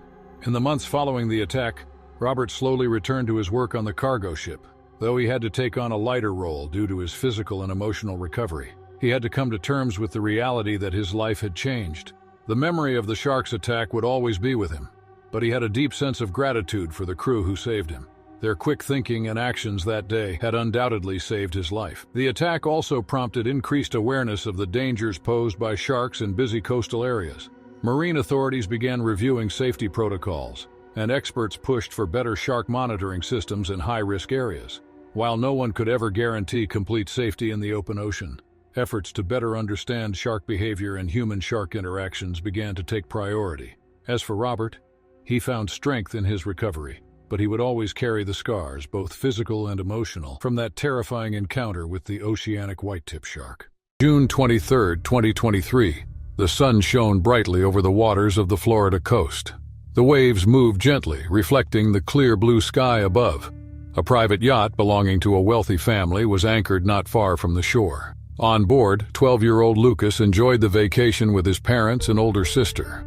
In the months following the attack, Robert slowly returned to his work on the cargo ship, though he had to take on a lighter role due to his physical and emotional recovery. He had to come to terms with the reality that his life had changed. The memory of the shark's attack would always be with him, but he had a deep sense of gratitude for the crew who saved him. Their quick thinking and actions that day had undoubtedly saved his life. The attack also prompted increased awareness of the dangers posed by sharks in busy coastal areas. Marine authorities began reviewing safety protocols, and experts pushed for better shark monitoring systems in high-risk areas. While no one could ever guarantee complete safety in the open ocean, efforts to better understand shark behavior and human-shark interactions began to take priority. As for Robert, he found strength in his recovery, but he would always carry the scars, both physical and emotional, from that terrifying encounter with the oceanic white-tip shark. June 23, 2023. The sun shone brightly over the waters of the Florida coast. The waves moved gently, reflecting the clear blue sky above. A private yacht belonging to a wealthy family was anchored not far from the shore. On board, 12-year-old Lucas enjoyed the vacation with his parents and older sister.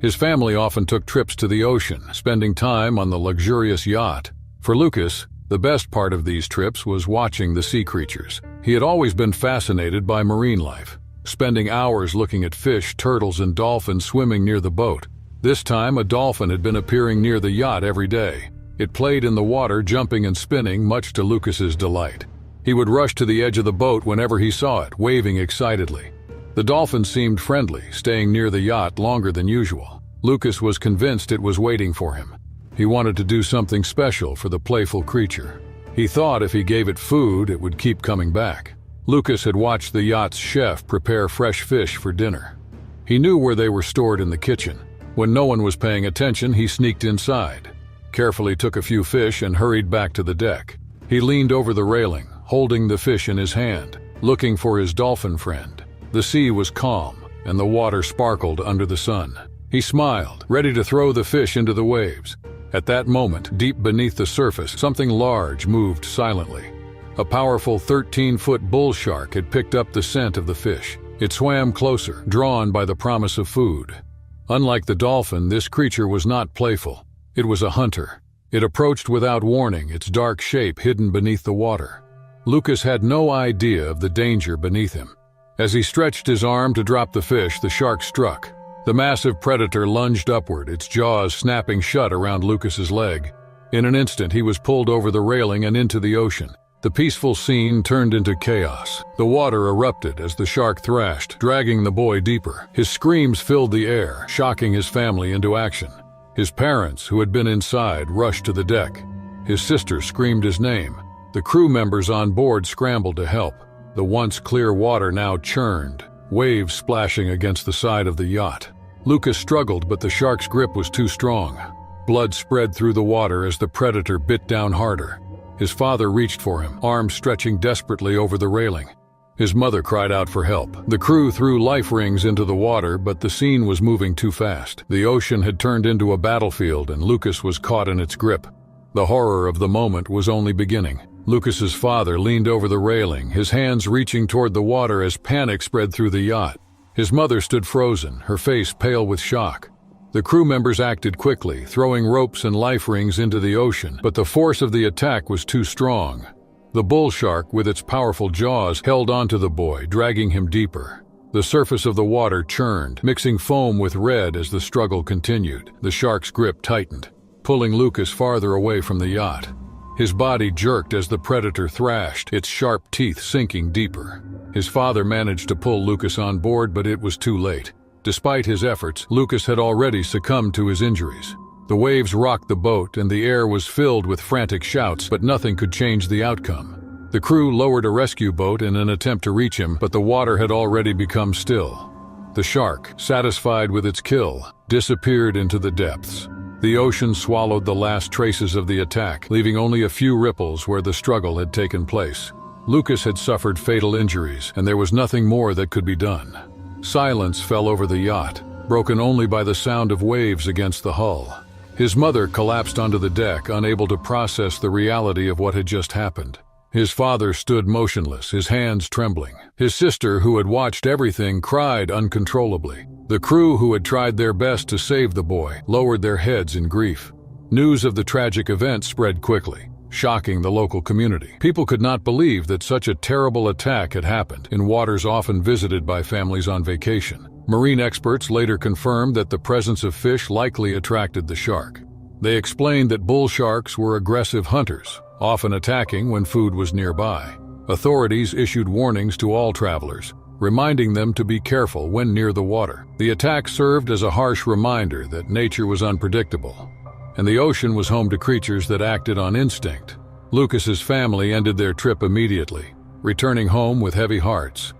His family often took trips to the ocean, spending time on the luxurious yacht. For Lucas, the best part of these trips was watching the sea creatures. He had always been fascinated by marine life, spending hours looking at fish, turtles, and dolphins swimming near the boat. This time, a dolphin had been appearing near the yacht every day. It played in the water, jumping and spinning, much to Lucas's delight. He would rush to the edge of the boat whenever he saw it, waving excitedly. The dolphin seemed friendly, staying near the yacht longer than usual. Lucas was convinced it was waiting for him. He wanted to do something special for the playful creature. He thought if he gave it food, it would keep coming back. Lucas had watched the yacht's chef prepare fresh fish for dinner. He knew where they were stored in the kitchen. When no one was paying attention, he sneaked inside, carefully took a few fish, and hurried back to the deck. He leaned over the railing, holding the fish in his hand, looking for his dolphin friend. The sea was calm, and the water sparkled under the sun. He smiled, ready to throw the fish into the waves. At that moment, deep beneath the surface, something large moved silently. A powerful 13-foot bull shark had picked up the scent of the fish. It swam closer, drawn by the promise of food. Unlike the dolphin, this creature was not playful. It was a hunter. It approached without warning, its dark shape hidden beneath the water. Lucas had no idea of the danger beneath him. As he stretched his arm to drop the fish, the shark struck. The massive predator lunged upward, its jaws snapping shut around Lucas's leg. In an instant, he was pulled over the railing and into the ocean. The peaceful scene turned into chaos. The water erupted as the shark thrashed, dragging the boy deeper. His screams filled the air, shocking his family into action. His parents, who had been inside, rushed to the deck. His sister screamed his name. The crew members on board scrambled to help. The once clear water now churned, waves splashing against the side of the yacht. Lucas struggled, but the shark's grip was too strong. Blood spread through the water as the predator bit down harder. His father reached for him, arms stretching desperately over the railing. His mother cried out for help. The crew threw life rings into the water, but the scene was moving too fast. The ocean had turned into a battlefield, and Lucas was caught in its grip. The horror of the moment was only beginning. Lucas's father leaned over the railing, his hands reaching toward the water as panic spread through the yacht. His mother stood frozen, her face pale with shock. The crew members acted quickly, throwing ropes and life rings into the ocean, but the force of the attack was too strong. The bull shark, with its powerful jaws, held onto the boy, dragging him deeper. The surface of the water churned, mixing foam with red as the struggle continued. The shark's grip tightened, pulling Lucas farther away from the yacht. His body jerked as the predator thrashed, its sharp teeth sinking deeper. His father managed to pull Lucas on board, but it was too late. Despite his efforts, Lucas had already succumbed to his injuries. The waves rocked the boat, and the air was filled with frantic shouts, but nothing could change the outcome. The crew lowered a rescue boat in an attempt to reach him, but the water had already become still. The shark, satisfied with its kill, disappeared into the depths. The ocean swallowed the last traces of the attack, leaving only a few ripples where the struggle had taken place. Lucas had suffered fatal injuries, and there was nothing more that could be done. Silence fell over the yacht, broken only by the sound of waves against the hull. His mother collapsed onto the deck, unable to process the reality of what had just happened. His father stood motionless, his hands trembling. His sister, who had watched everything, cried uncontrollably. The crew, who had tried their best to save the boy, lowered their heads in grief. News of the tragic event spread quickly, shocking the local community. People could not believe that such a terrible attack had happened in waters often visited by families on vacation. Marine experts later confirmed that the presence of fish likely attracted the shark. They explained that bull sharks were aggressive hunters, often attacking when food was nearby. Authorities issued warnings to all travelers, reminding them to be careful when near the water. The attack served as a harsh reminder that nature was unpredictable, and the ocean was home to creatures that acted on instinct. Lucas's family ended their trip immediately, returning home with heavy hearts.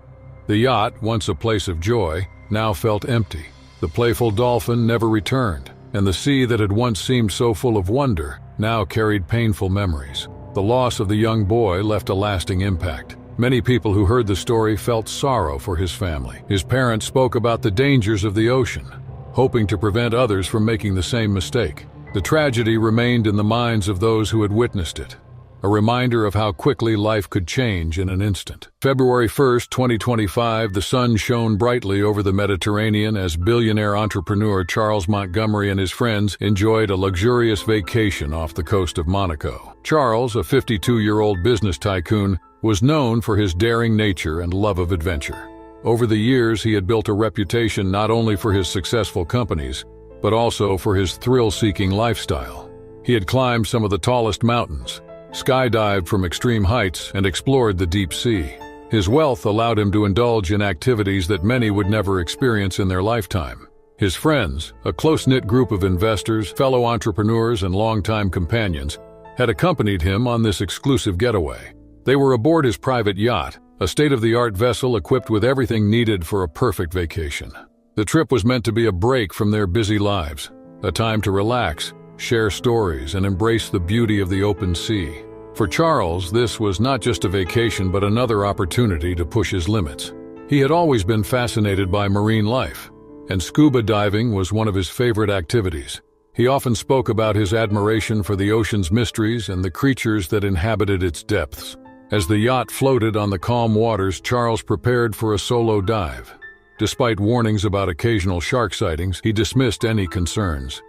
The yacht, once a place of joy, now felt empty. The playful dolphin never returned, and the sea that had once seemed so full of wonder now carried painful memories. The loss of the young boy left a lasting impact. Many people who heard the story felt sorrow for his family. His parents spoke about the dangers of the ocean, hoping to prevent others from making the same mistake. The tragedy remained in the minds of those who had witnessed it, a reminder of how quickly life could change in an instant. February 1st, 2025, the sun shone brightly over the Mediterranean as billionaire entrepreneur Charles Montgomery and his friends enjoyed a luxurious vacation off the coast of Monaco. Charles, a 52-year-old business tycoon, was known for his daring nature and love of adventure. Over the years, he had built a reputation not only for his successful companies, but also for his thrill-seeking lifestyle. He had climbed some of the tallest mountains, skydived from extreme heights, and explored the deep sea. His wealth allowed him to indulge in activities that many would never experience in their lifetime. His friends, a close-knit group of investors, fellow entrepreneurs, and longtime companions, had accompanied him on this exclusive getaway. They were aboard his private yacht, a state-of-the-art vessel equipped with everything needed for a perfect vacation. The trip was meant to be a break from their busy lives, a time to relax, share stories, and embrace the beauty of the open sea. For Charles, this was not just a vacation but another opportunity to push his limits. He had always been fascinated by marine life, and scuba diving was one of his favorite activities. He often spoke about his admiration for the ocean's mysteries and the creatures that inhabited its depths. As the yacht floated on the calm waters, Charles prepared for a solo dive. Despite warnings about occasional shark sightings, he dismissed any concerns.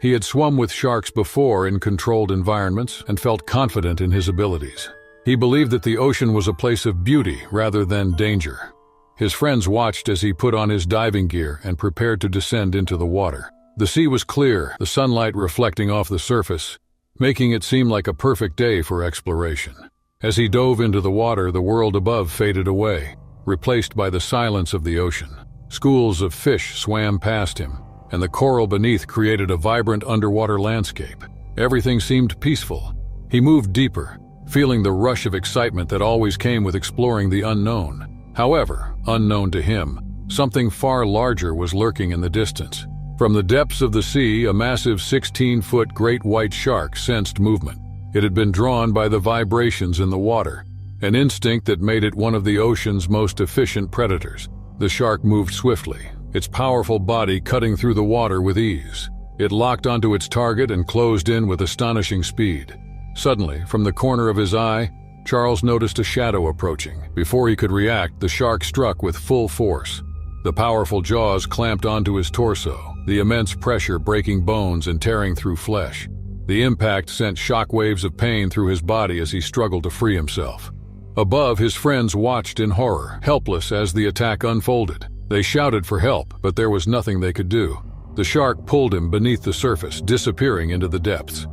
He had swum with sharks before in controlled environments and felt confident in his abilities. He believed that the ocean was a place of beauty rather than danger. His friends watched as he put on his diving gear and prepared to descend into the water. The sea was clear, the sunlight reflecting off the surface, making it seem like a perfect day for exploration. As he dove into the water, the world above faded away, replaced by the silence of the ocean. Schools of fish swam past him, and the coral beneath created a vibrant underwater landscape. Everything seemed peaceful. He moved deeper, feeling the rush of excitement that always came with exploring the unknown. However, unknown to him, something far larger was lurking in the distance. From the depths of the sea, a massive 16-foot great white shark sensed movement. It had been drawn by the vibrations in the water, an instinct that made it one of the ocean's most efficient predators. The shark moved swiftly, its powerful body cutting through the water with ease. It locked onto its target and closed in with astonishing speed. Suddenly, from the corner of his eye, Charles noticed a shadow approaching. Before he could react, the shark struck with full force. The powerful jaws clamped onto his torso, the immense pressure breaking bones and tearing through flesh. The impact sent shockwaves of pain through his body as he struggled to free himself. Above, his friends watched in horror, helpless as the attack unfolded. They shouted for help, but there was nothing they could do. The shark pulled him beneath the surface, disappearing into the depths.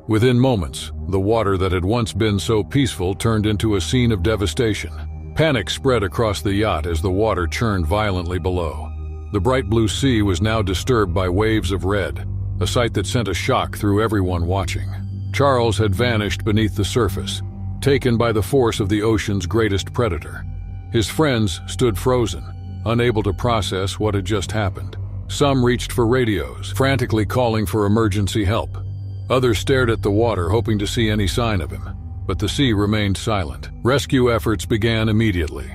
Within moments, the water that had once been so peaceful turned into a scene of devastation. Panic spread across the yacht as the water churned violently below. The bright blue sea was now disturbed by waves of red, a sight that sent a shock through everyone watching. Charles had vanished beneath the surface, taken by the force of the ocean's greatest predator. His friends stood frozen, unable to process what had just happened. Some reached for radios, frantically calling for emergency help. Others stared at the water, hoping to see any sign of him. But the sea remained silent. Rescue efforts began immediately.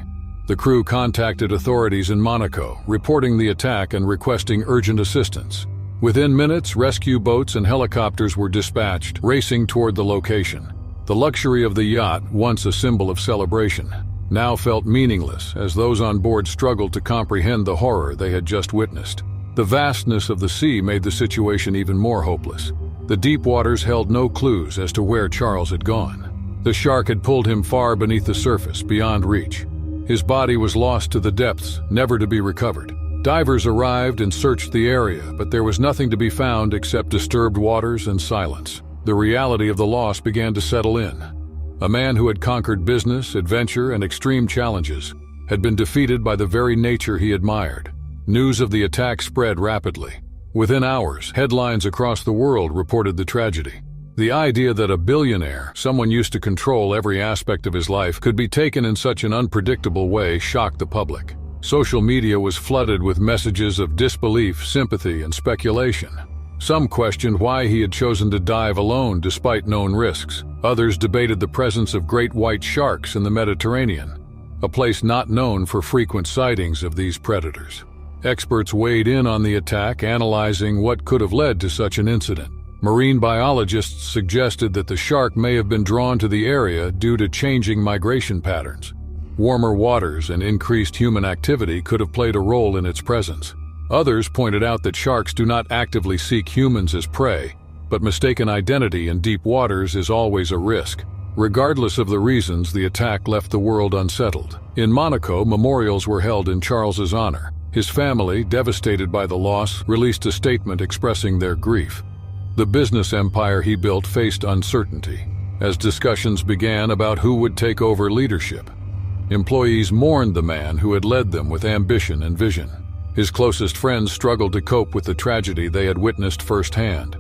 The crew contacted authorities in Monaco, reporting the attack and requesting urgent assistance. Within minutes, rescue boats and helicopters were dispatched, racing toward the location. The luxury of the yacht, once a symbol of celebration, now felt meaningless as those on board struggled to comprehend the horror they had just witnessed. The vastness of the sea made the situation even more hopeless. The deep waters held no clues as to where Charles had gone. The shark had pulled him far beneath the surface, beyond reach. His body was lost to the depths, never to be recovered. Divers arrived and searched the area, but there was nothing to be found except disturbed waters and silence. The reality of the loss began to settle in. A man who had conquered business, adventure, and extreme challenges had been defeated by the very nature he admired. News of the attack spread rapidly. Within hours, headlines across the world reported the tragedy. The idea that a billionaire, someone used to control every aspect of his life, could be taken in such an unpredictable way shocked the public. Social media was flooded with messages of disbelief, sympathy, and speculation. Some questioned why he had chosen to dive alone despite known risks. Others debated the presence of great white sharks in the Mediterranean, a place not known for frequent sightings of these predators. Experts weighed in on the attack, analyzing what could have led to such an incident. Marine biologists suggested that the shark may have been drawn to the area due to changing migration patterns. Warmer waters and increased human activity could have played a role in its presence. Others pointed out that sharks do not actively seek humans as prey, but mistaken identity in deep waters is always a risk. Regardless of the reasons, the attack left the world unsettled. In Monaco, memorials were held in Charles's honor. His family, devastated by the loss, released a statement expressing their grief. The business empire he built faced uncertainty, as discussions began about who would take over leadership. Employees mourned the man who had led them with ambition and vision. His closest friends struggled to cope with the tragedy they had witnessed firsthand.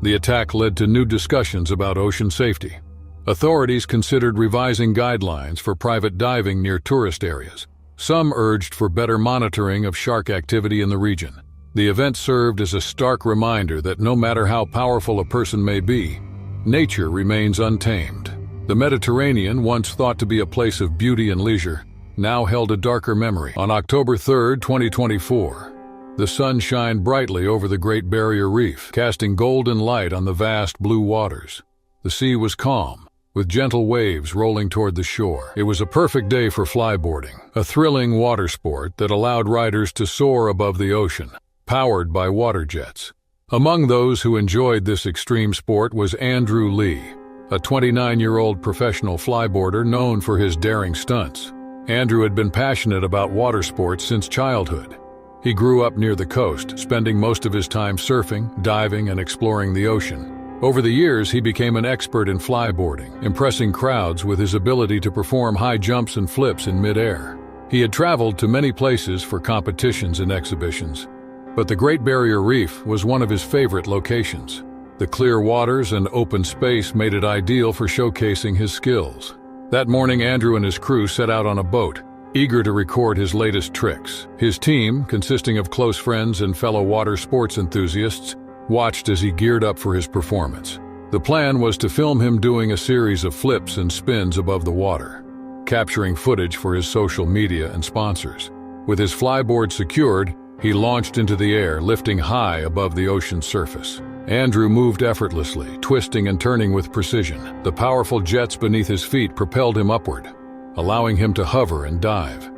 The attack led to new discussions about ocean safety. Authorities considered revising guidelines for private diving near tourist areas. Some urged for better monitoring of shark activity in the region. The event served as a stark reminder that no matter how powerful a person may be, nature remains untamed. The Mediterranean, once thought to be a place of beauty and leisure, now held a darker memory. On October 3, 2024, the sun shined brightly over the Great Barrier Reef, casting golden light on the vast blue waters. The sea was calm, with gentle waves rolling toward the shore. It was a perfect day for flyboarding, a thrilling water sport that allowed riders to soar above the ocean, powered by water jets. Among those who enjoyed this extreme sport was Andrew Lee, a 29-year-old professional flyboarder known for his daring stunts. Andrew had been passionate about water sports since childhood. He grew up near the coast, spending most of his time surfing, diving, and exploring the ocean. Over the years, he became an expert in flyboarding, impressing crowds with his ability to perform high jumps and flips in midair. He had traveled to many places for competitions and exhibitions, but the Great Barrier Reef was one of his favorite locations. The clear waters and open space made it ideal for showcasing his skills. That morning, Andrew and his crew set out on a boat, eager to record his latest tricks. His team, consisting of close friends and fellow water sports enthusiasts, watched as he geared up for his performance. The plan was to film him doing a series of flips and spins above the water, capturing footage for his social media and sponsors. With his flyboard secured, he launched into the air, lifting high above the ocean's surface. Andrew moved effortlessly, twisting and turning with precision. The powerful jets beneath his feet propelled him upward, allowing him to hover and dive.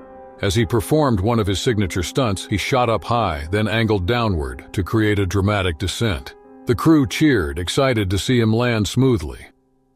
As he performed one of his signature stunts, he shot up high, then angled downward to create a dramatic descent. The crew cheered, excited to see him land smoothly.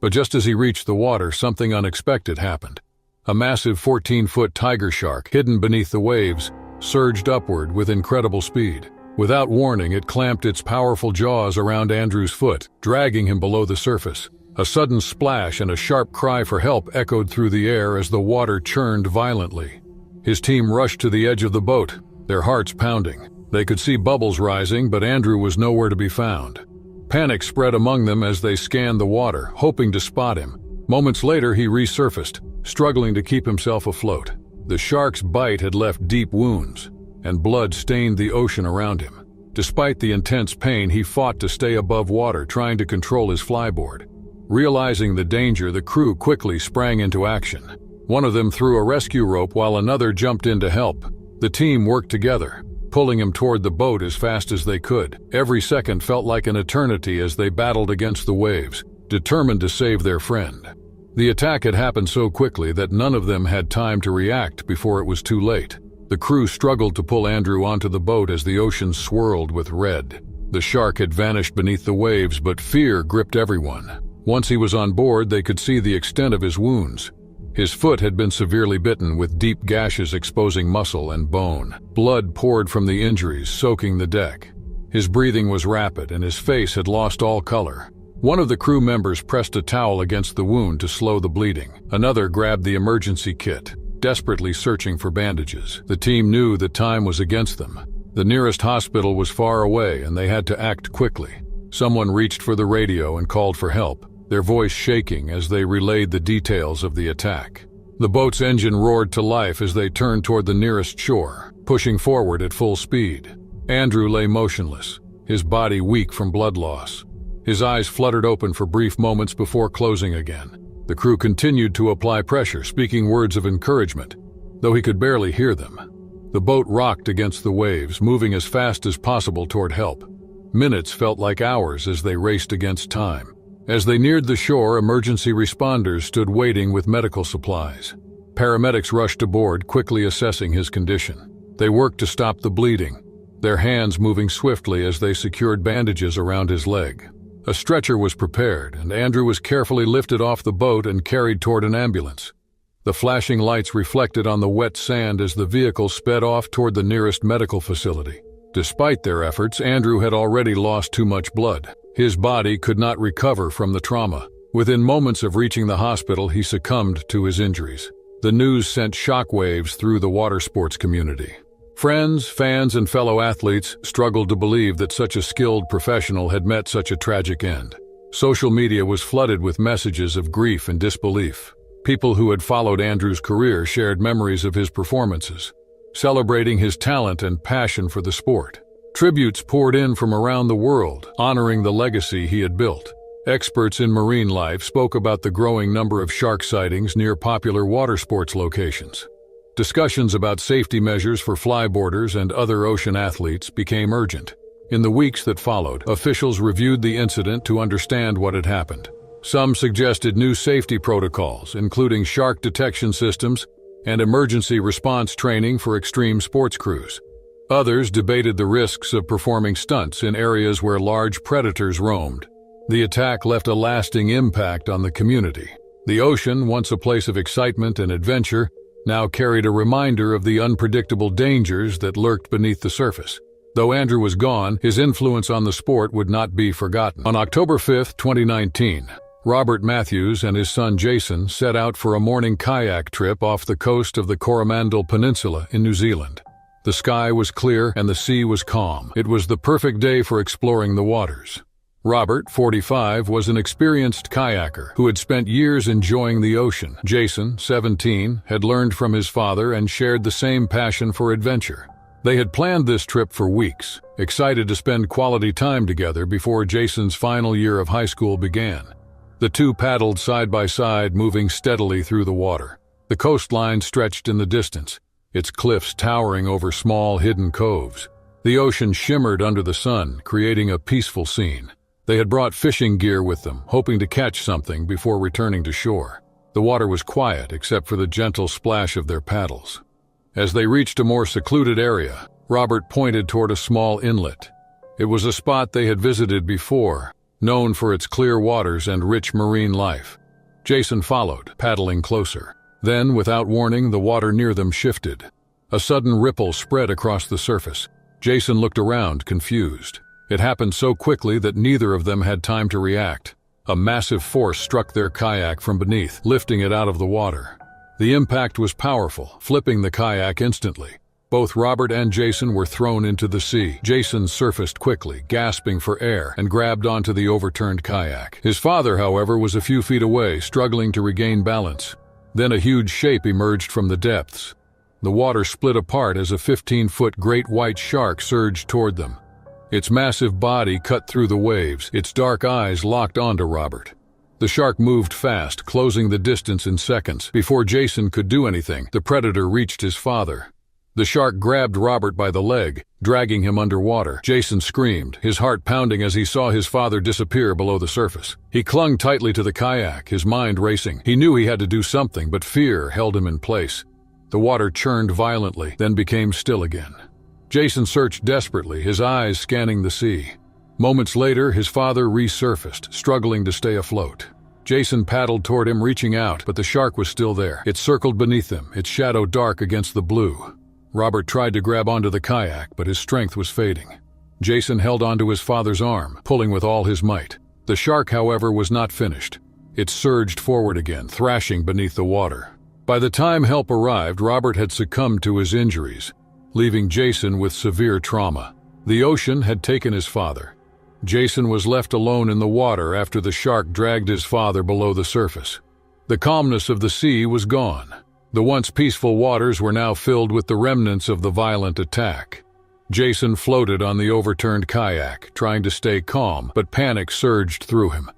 But just as he reached the water, something unexpected happened. A massive 14-foot tiger shark, hidden beneath the waves, surged upward with incredible speed. Without warning, it clamped its powerful jaws around Andrew's foot, dragging him below the surface. A sudden splash and a sharp cry for help echoed through the air as the water churned violently. His team rushed to the edge of the boat, their hearts pounding. They could see bubbles rising, but Andrew was nowhere to be found. Panic spread among them as they scanned the water, hoping to spot him. Moments later, he resurfaced, struggling to keep himself afloat. The shark's bite had left deep wounds, and blood stained the ocean around him. Despite the intense pain, he fought to stay above water, trying to control his flyboard. Realizing the danger, the crew quickly sprang into action. One of them threw a rescue rope while another jumped in to help. The team worked together, pulling him toward the boat as fast as they could. Every second felt like an eternity as they battled against the waves, determined to save their friend. The attack had happened so quickly that none of them had time to react before it was too late. The crew struggled to pull Andrew onto the boat as the ocean swirled with red. The shark had vanished beneath the waves, but fear gripped everyone. Once he was on board, they could see the extent of his wounds. His foot had been severely bitten, with deep gashes exposing muscle and bone. Blood poured from the injuries, soaking the deck. His breathing was rapid, and his face had lost all color. One of the crew members pressed a towel against the wound to slow the bleeding. Another grabbed the emergency kit, desperately searching for bandages. The team knew that time was against them. The nearest hospital was far away and they had to act quickly. Someone reached for the radio and called for help, their voice shaking as they relayed the details of the attack. The boat's engine roared to life as they turned toward the nearest shore, pushing forward at full speed. Andrew lay motionless, his body weak from blood loss. His eyes fluttered open for brief moments before closing again. The crew continued to apply pressure, speaking words of encouragement, though he could barely hear them. The boat rocked against the waves, moving as fast as possible toward help. Minutes felt like hours as they raced against time. As they neared the shore, emergency responders stood waiting with medical supplies. Paramedics rushed aboard, quickly assessing his condition. They worked to stop the bleeding, their hands moving swiftly as they secured bandages around his leg. A stretcher was prepared, and Andrew was carefully lifted off the boat and carried toward an ambulance. The flashing lights reflected on the wet sand as the vehicle sped off toward the nearest medical facility. Despite their efforts, Andrew had already lost too much blood. His body could not recover from the trauma. Within moments of reaching the hospital, he succumbed to his injuries. The news sent shockwaves through the water sports community. Friends, fans, and fellow athletes struggled to believe that such a skilled professional had met such a tragic end. Social media was flooded with messages of grief and disbelief. People who had followed Andrew's career shared memories of his performances, celebrating his talent and passion for the sport. Tributes poured in from around the world, honoring the legacy he had built. Experts in marine life spoke about the growing number of shark sightings near popular water sports locations. Discussions about safety measures for flyboarders and other ocean athletes became urgent. In the weeks that followed, officials reviewed the incident to understand what had happened. Some suggested new safety protocols, including shark detection systems and emergency response training for extreme sports crews. Others debated the risks of performing stunts in areas where large predators roamed. The attack left a lasting impact on the community. The ocean, once a place of excitement and adventure, now carried a reminder of the unpredictable dangers that lurked beneath the surface. Though Andrew was gone, his influence on the sport would not be forgotten. On October 5, 2019, Robert Matthews and his son Jason set out for a morning kayak trip off the coast of the Coromandel Peninsula in New Zealand. The sky was clear and the sea was calm. It was the perfect day for exploring the waters. Robert, 45, was an experienced kayaker who had spent years enjoying the ocean. Jason, 17, had learned from his father and shared the same passion for adventure. They had planned this trip for weeks, excited to spend quality time together before Jason's final year of high school began. The two paddled side by side, moving steadily through the water. The coastline stretched in the distance, its cliffs towering over small hidden coves. The ocean shimmered under the sun, creating a peaceful scene. They had brought fishing gear with them, hoping to catch something before returning to shore. The water was quiet except for the gentle splash of their paddles. As they reached a more secluded area, Robert pointed toward a small inlet. It was a spot they had visited before, known for its clear waters and rich marine life. Jason followed, paddling closer. Then, without warning, the water near them shifted. A sudden ripple spread across the surface. Jason looked around, confused. It happened so quickly that neither of them had time to react. A massive force struck their kayak from beneath, lifting it out of the water. The impact was powerful, flipping the kayak instantly. Both Robert and Jason were thrown into the sea. Jason surfaced quickly, gasping for air, and grabbed onto the overturned kayak. His father, however, was a few feet away, struggling to regain balance. Then a huge shape emerged from the depths. The water split apart as a 15-foot great white shark surged toward them. Its massive body cut through the waves, its dark eyes locked onto Robert. The shark moved fast, closing the distance in seconds. Before Jason could do anything, the predator reached his father. The shark grabbed Robert by the leg, dragging him underwater. Jason screamed, his heart pounding as he saw his father disappear below the surface. He clung tightly to the kayak, his mind racing. He knew he had to do something, but fear held him in place. The water churned violently, then became still again. Jason searched desperately, his eyes scanning the sea. Moments later, his father resurfaced, struggling to stay afloat. Jason paddled toward him, reaching out, but the shark was still there. It circled beneath them, its shadow dark against the blue. Robert tried to grab onto the kayak, but his strength was fading. Jason held onto his father's arm, pulling with all his might. The shark, however, was not finished. It surged forward again, thrashing beneath the water. By the time help arrived, Robert had succumbed to his injuries, leaving Jason with severe trauma. The ocean had taken his father. Jason was left alone in the water after the shark dragged his father below the surface. The calmness of the sea was gone. The once peaceful waters were now filled with the remnants of the violent attack. Jason floated on the overturned kayak, trying to stay calm, but panic surged through him.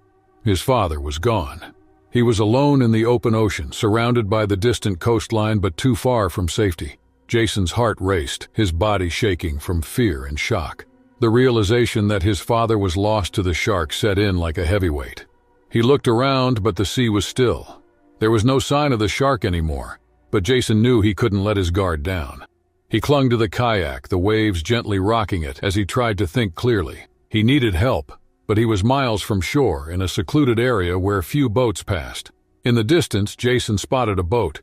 His father was gone. He was alone in the open ocean, surrounded by the distant coastline but too far from safety. Jason's heart raced, his body shaking from fear and shock. The realization that his father was lost to the shark set in like a heavyweight. He looked around, but the sea was still. There was no sign of the shark anymore, but Jason knew he couldn't let his guard down. He clung to the kayak, the waves gently rocking it as he tried to think clearly. He needed help, but he was miles from shore in a secluded area where few boats passed. In the distance, Jason spotted a boat.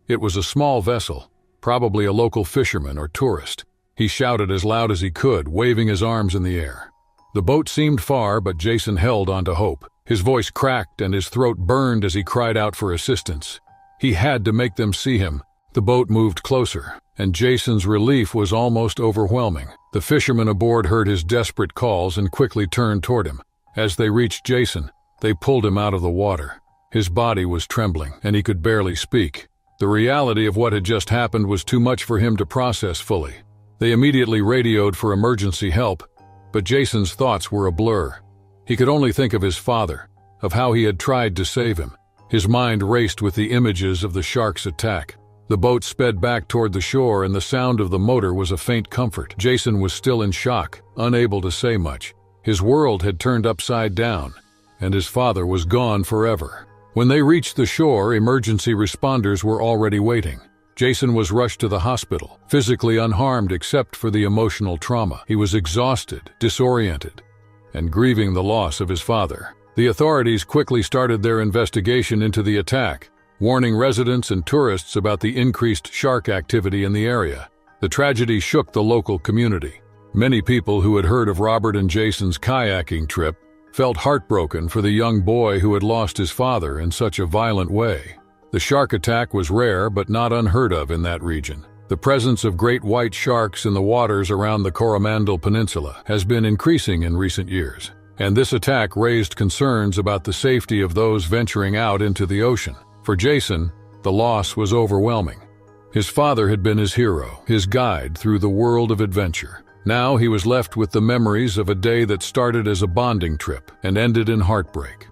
It was a small vessel, probably a local fisherman or tourist. He shouted as loud as he could, waving his arms in the air. The boat seemed far, but Jason held on to hope. His voice cracked and his throat burned as he cried out for assistance. He had to make them see him. The boat moved closer, and Jason's relief was almost overwhelming. The fishermen aboard heard his desperate calls and quickly turned toward him. As they reached Jason, they pulled him out of the water. His body was trembling, and he could barely speak. The reality of what had just happened was too much for him to process fully. They immediately radioed for emergency help, but Jason's thoughts were a blur. He could only think of his father, of how he had tried to save him. His mind raced with the images of the shark's attack. The boat sped back toward the shore, and the sound of the motor was a faint comfort. Jason was still in shock, unable to say much. His world had turned upside down, and his father was gone forever. When they reached the shore, emergency responders were already waiting. Jason was rushed to the hospital, physically unharmed except for the emotional trauma. He was exhausted, disoriented, and grieving the loss of his father. The authorities quickly started their investigation into the attack, warning residents and tourists about the increased shark activity in the area. The tragedy shook the local community. Many people who had heard of Robert and Jason's kayaking trip felt heartbroken for the young boy who had lost his father in such a violent way. The shark attack was rare but not unheard of in that region. The presence of great white sharks in the waters around the Coromandel Peninsula has been increasing in recent years, and this attack raised concerns about the safety of those venturing out into the ocean. For Jason, the loss was overwhelming. His father had been his hero, his guide through the world of adventure. Now he was left with the memories of a day that started as a bonding trip and ended in heartbreak.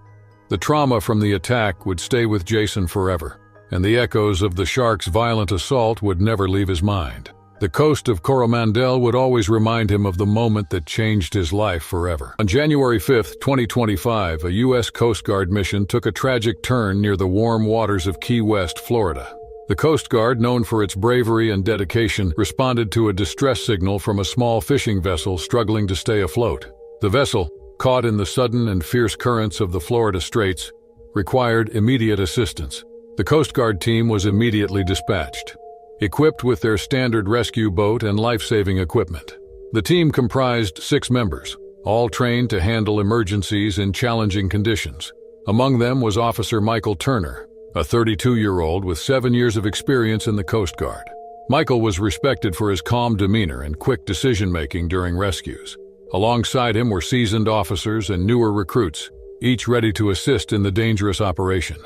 The trauma from the attack would stay with Jason forever, and the echoes of the shark's violent assault would never leave his mind. The coast of Coromandel would always remind him of the moment that changed his life forever. On January 5, 2025, a U.S. Coast Guard mission took a tragic turn near the warm waters of Key West, Florida. The Coast Guard, known for its bravery and dedication, responded to a distress signal from a small fishing vessel struggling to stay afloat. The vessel, caught in the sudden and fierce currents of the Florida Straits, required immediate assistance. The Coast Guard team was immediately dispatched, equipped with their standard rescue boat and life-saving equipment. The team comprised 6 members, all trained to handle emergencies in challenging conditions. Among them was Officer Michael Turner, a 32-year-old with 7 years of experience in the Coast Guard. Michael was respected for his calm demeanor and quick decision-making during rescues. Alongside him were seasoned officers and newer recruits, each ready to assist in the dangerous operation.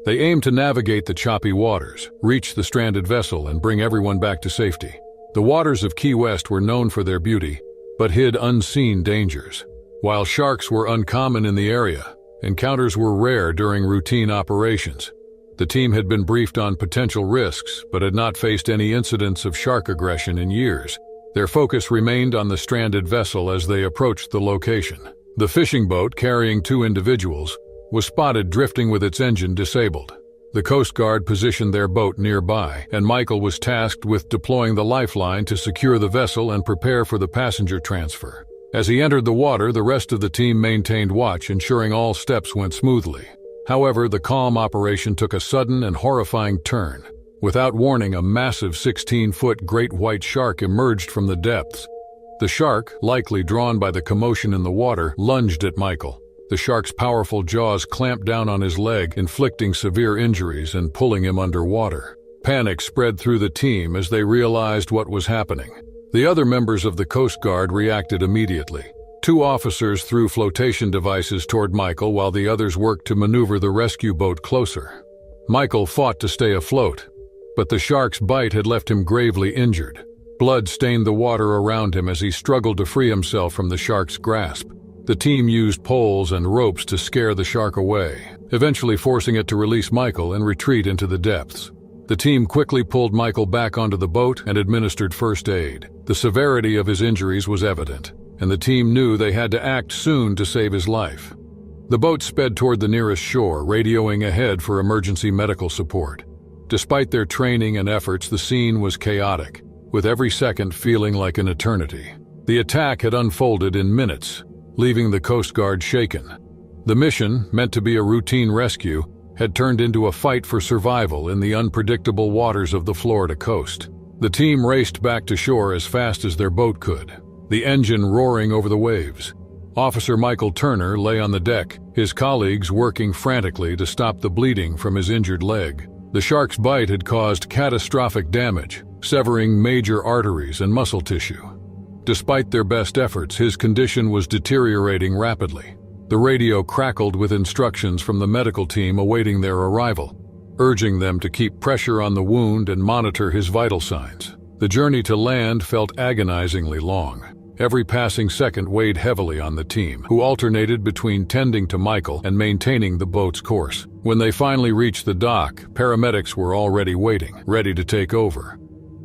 They aimed to navigate the choppy waters, reach the stranded vessel, and bring everyone back to safety. The waters of Key West were known for their beauty, but hid unseen dangers. While sharks were uncommon in the area, encounters were rare during routine operations. The team had been briefed on potential risks, but had not faced any incidents of shark aggression in years. Their focus remained on the stranded vessel as they approached the location. The fishing boat, carrying 2 individuals, was spotted drifting with its engine disabled. The Coast Guard positioned their boat nearby, and Michael was tasked with deploying the lifeline to secure the vessel and prepare for the passenger transfer. As he entered the water, the rest of the team maintained watch, ensuring all steps went smoothly. However, the calm operation took a sudden and horrifying turn. Without warning, a massive 16-foot great white shark emerged from the depths. The shark, likely drawn by the commotion in the water, lunged at Michael. The shark's powerful jaws clamped down on his leg, inflicting severe injuries and pulling him underwater. Panic spread through the team as they realized what was happening. The other members of the Coast Guard reacted immediately. 2 officers threw flotation devices toward Michael while the others worked to maneuver the rescue boat closer. Michael fought to stay afloat, but the shark's bite had left him gravely injured. Blood stained the water around him as he struggled to free himself from the shark's grasp. The team used poles and ropes to scare the shark away, eventually forcing it to release Michael and retreat into the depths. The team quickly pulled Michael back onto the boat and administered first aid. The severity of his injuries was evident, and the team knew they had to act soon to save his life. The boat sped toward the nearest shore, radioing ahead for emergency medical support. Despite their training and efforts, the scene was chaotic, with every second feeling like an eternity. The attack had unfolded in minutes, leaving the Coast Guard shaken. The mission, meant to be a routine rescue, had turned into a fight for survival in the unpredictable waters of the Florida coast. The team raced back to shore as fast as their boat could, the engine roaring over the waves. Officer Michael Turner lay on the deck, his colleagues working frantically to stop the bleeding from his injured leg. The shark's bite had caused catastrophic damage, severing major arteries and muscle tissue. Despite their best efforts, his condition was deteriorating rapidly. The radio crackled with instructions from the medical team awaiting their arrival, urging them to keep pressure on the wound and monitor his vital signs. The journey to land felt agonizingly long. Every passing second weighed heavily on the team, who alternated between tending to Michael and maintaining the boat's course. When they finally reached the dock, paramedics were already waiting, ready to take over.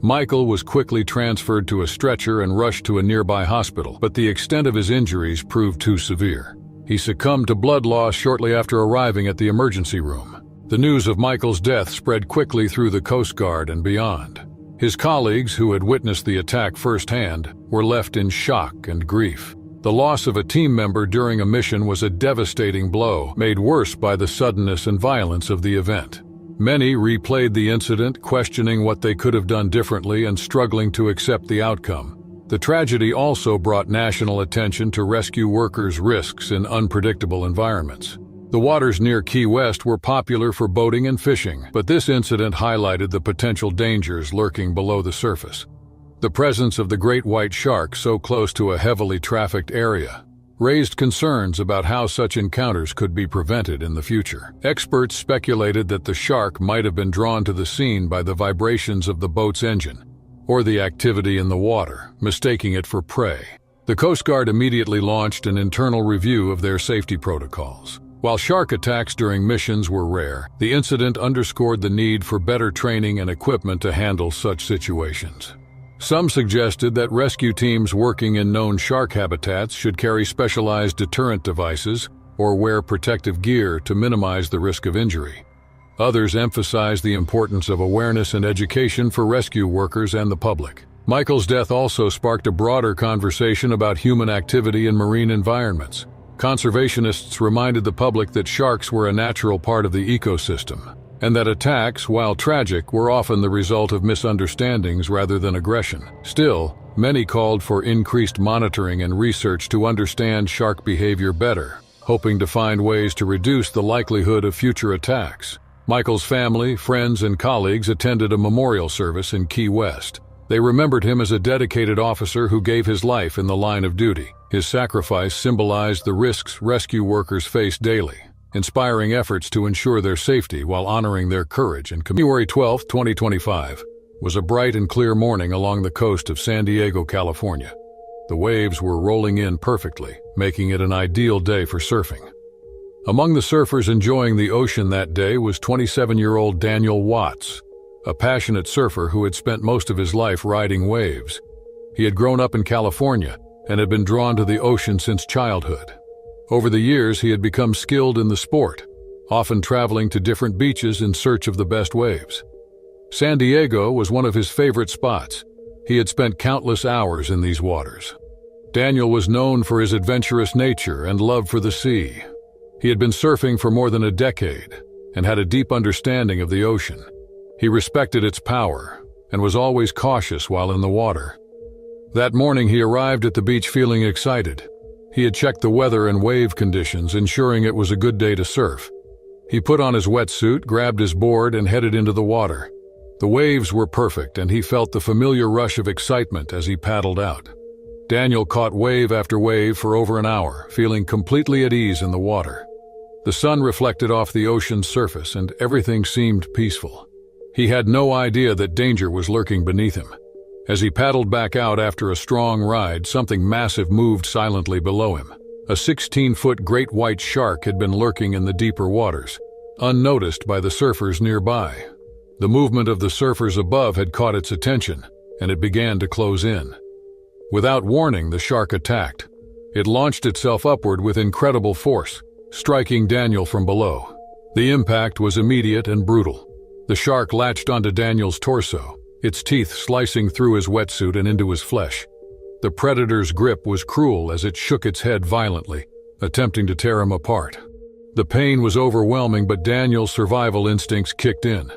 Michael was quickly transferred to a stretcher and rushed to a nearby hospital, but the extent of his injuries proved too severe. He succumbed to blood loss shortly after arriving at the emergency room. The news of Michael's death spread quickly through the Coast Guard and beyond. His colleagues, who had witnessed the attack firsthand, were left in shock and grief. The loss of a team member during a mission was a devastating blow, made worse by the suddenness and violence of the event. Many replayed the incident, questioning what they could have done differently and struggling to accept the outcome. The tragedy also brought national attention to rescue workers' risks in unpredictable environments. The waters near Key West were popular for boating and fishing, but this incident highlighted the potential dangers lurking below the surface. The presence of the great white shark so close to a heavily trafficked area raised concerns about how such encounters could be prevented in the future. Experts speculated that the shark might have been drawn to the scene by the vibrations of the boat's engine, or the activity in the water, mistaking it for prey. The Coast Guard immediately launched an internal review of their safety protocols. While shark attacks during missions were rare, the incident underscored the need for better training and equipment to handle such situations. Some suggested that rescue teams working in known shark habitats should carry specialized deterrent devices or wear protective gear to minimize the risk of injury. Others emphasized the importance of awareness and education for rescue workers and the public. Michael's death also sparked a broader conversation about human activity in marine environments. Conservationists reminded the public that sharks were a natural part of the ecosystem, and that attacks, while tragic, were often the result of misunderstandings rather than aggression. Still, many called for increased monitoring and research to understand shark behavior better, hoping to find ways to reduce the likelihood of future attacks. Michael's family, friends, and colleagues attended a memorial service in Key West. They remembered him as a dedicated officer who gave his life in the line of duty. His sacrifice symbolized the risks rescue workers face daily, inspiring efforts to ensure their safety while honoring their courage and commitment. January 12, 2025, was a bright and clear morning along the coast of San Diego, California. The waves were rolling in perfectly, making it an ideal day for surfing. Among the surfers enjoying the ocean that day was 27-year-old Daniel Watts, a passionate surfer who had spent most of his life riding waves. He had grown up in California and had been drawn to the ocean since childhood. Over the years, he had become skilled in the sport, often traveling to different beaches in search of the best waves. San Diego was one of his favorite spots. He had spent countless hours in these waters. Daniel was known for his adventurous nature and love for the sea. He had been surfing for more than a decade and had a deep understanding of the ocean. He respected its power and was always cautious while in the water. That morning, he arrived at the beach feeling excited. He had checked the weather and wave conditions, ensuring it was a good day to surf. He put on his wetsuit, grabbed his board, and headed into the water. The waves were perfect, and he felt the familiar rush of excitement as he paddled out. Daniel caught wave after wave for over an hour, feeling completely at ease in the water. The sun reflected off the ocean's surface, and everything seemed peaceful. He had no idea that danger was lurking beneath him. As he paddled back out after a strong ride, something massive moved silently below him. A 16-foot great white shark had been lurking in the deeper waters, unnoticed by the surfers nearby. The movement of the surfers above had caught its attention, and it began to close in. Without warning, the shark attacked. It launched itself upward with incredible force, striking Daniel from below. The impact was immediate and brutal. The shark latched onto Daniel's torso, its teeth slicing through his wetsuit and into his flesh. The predator's grip was cruel as it shook its head violently, attempting to tear him apart. The pain was overwhelming, but Daniel's survival instincts kicked in.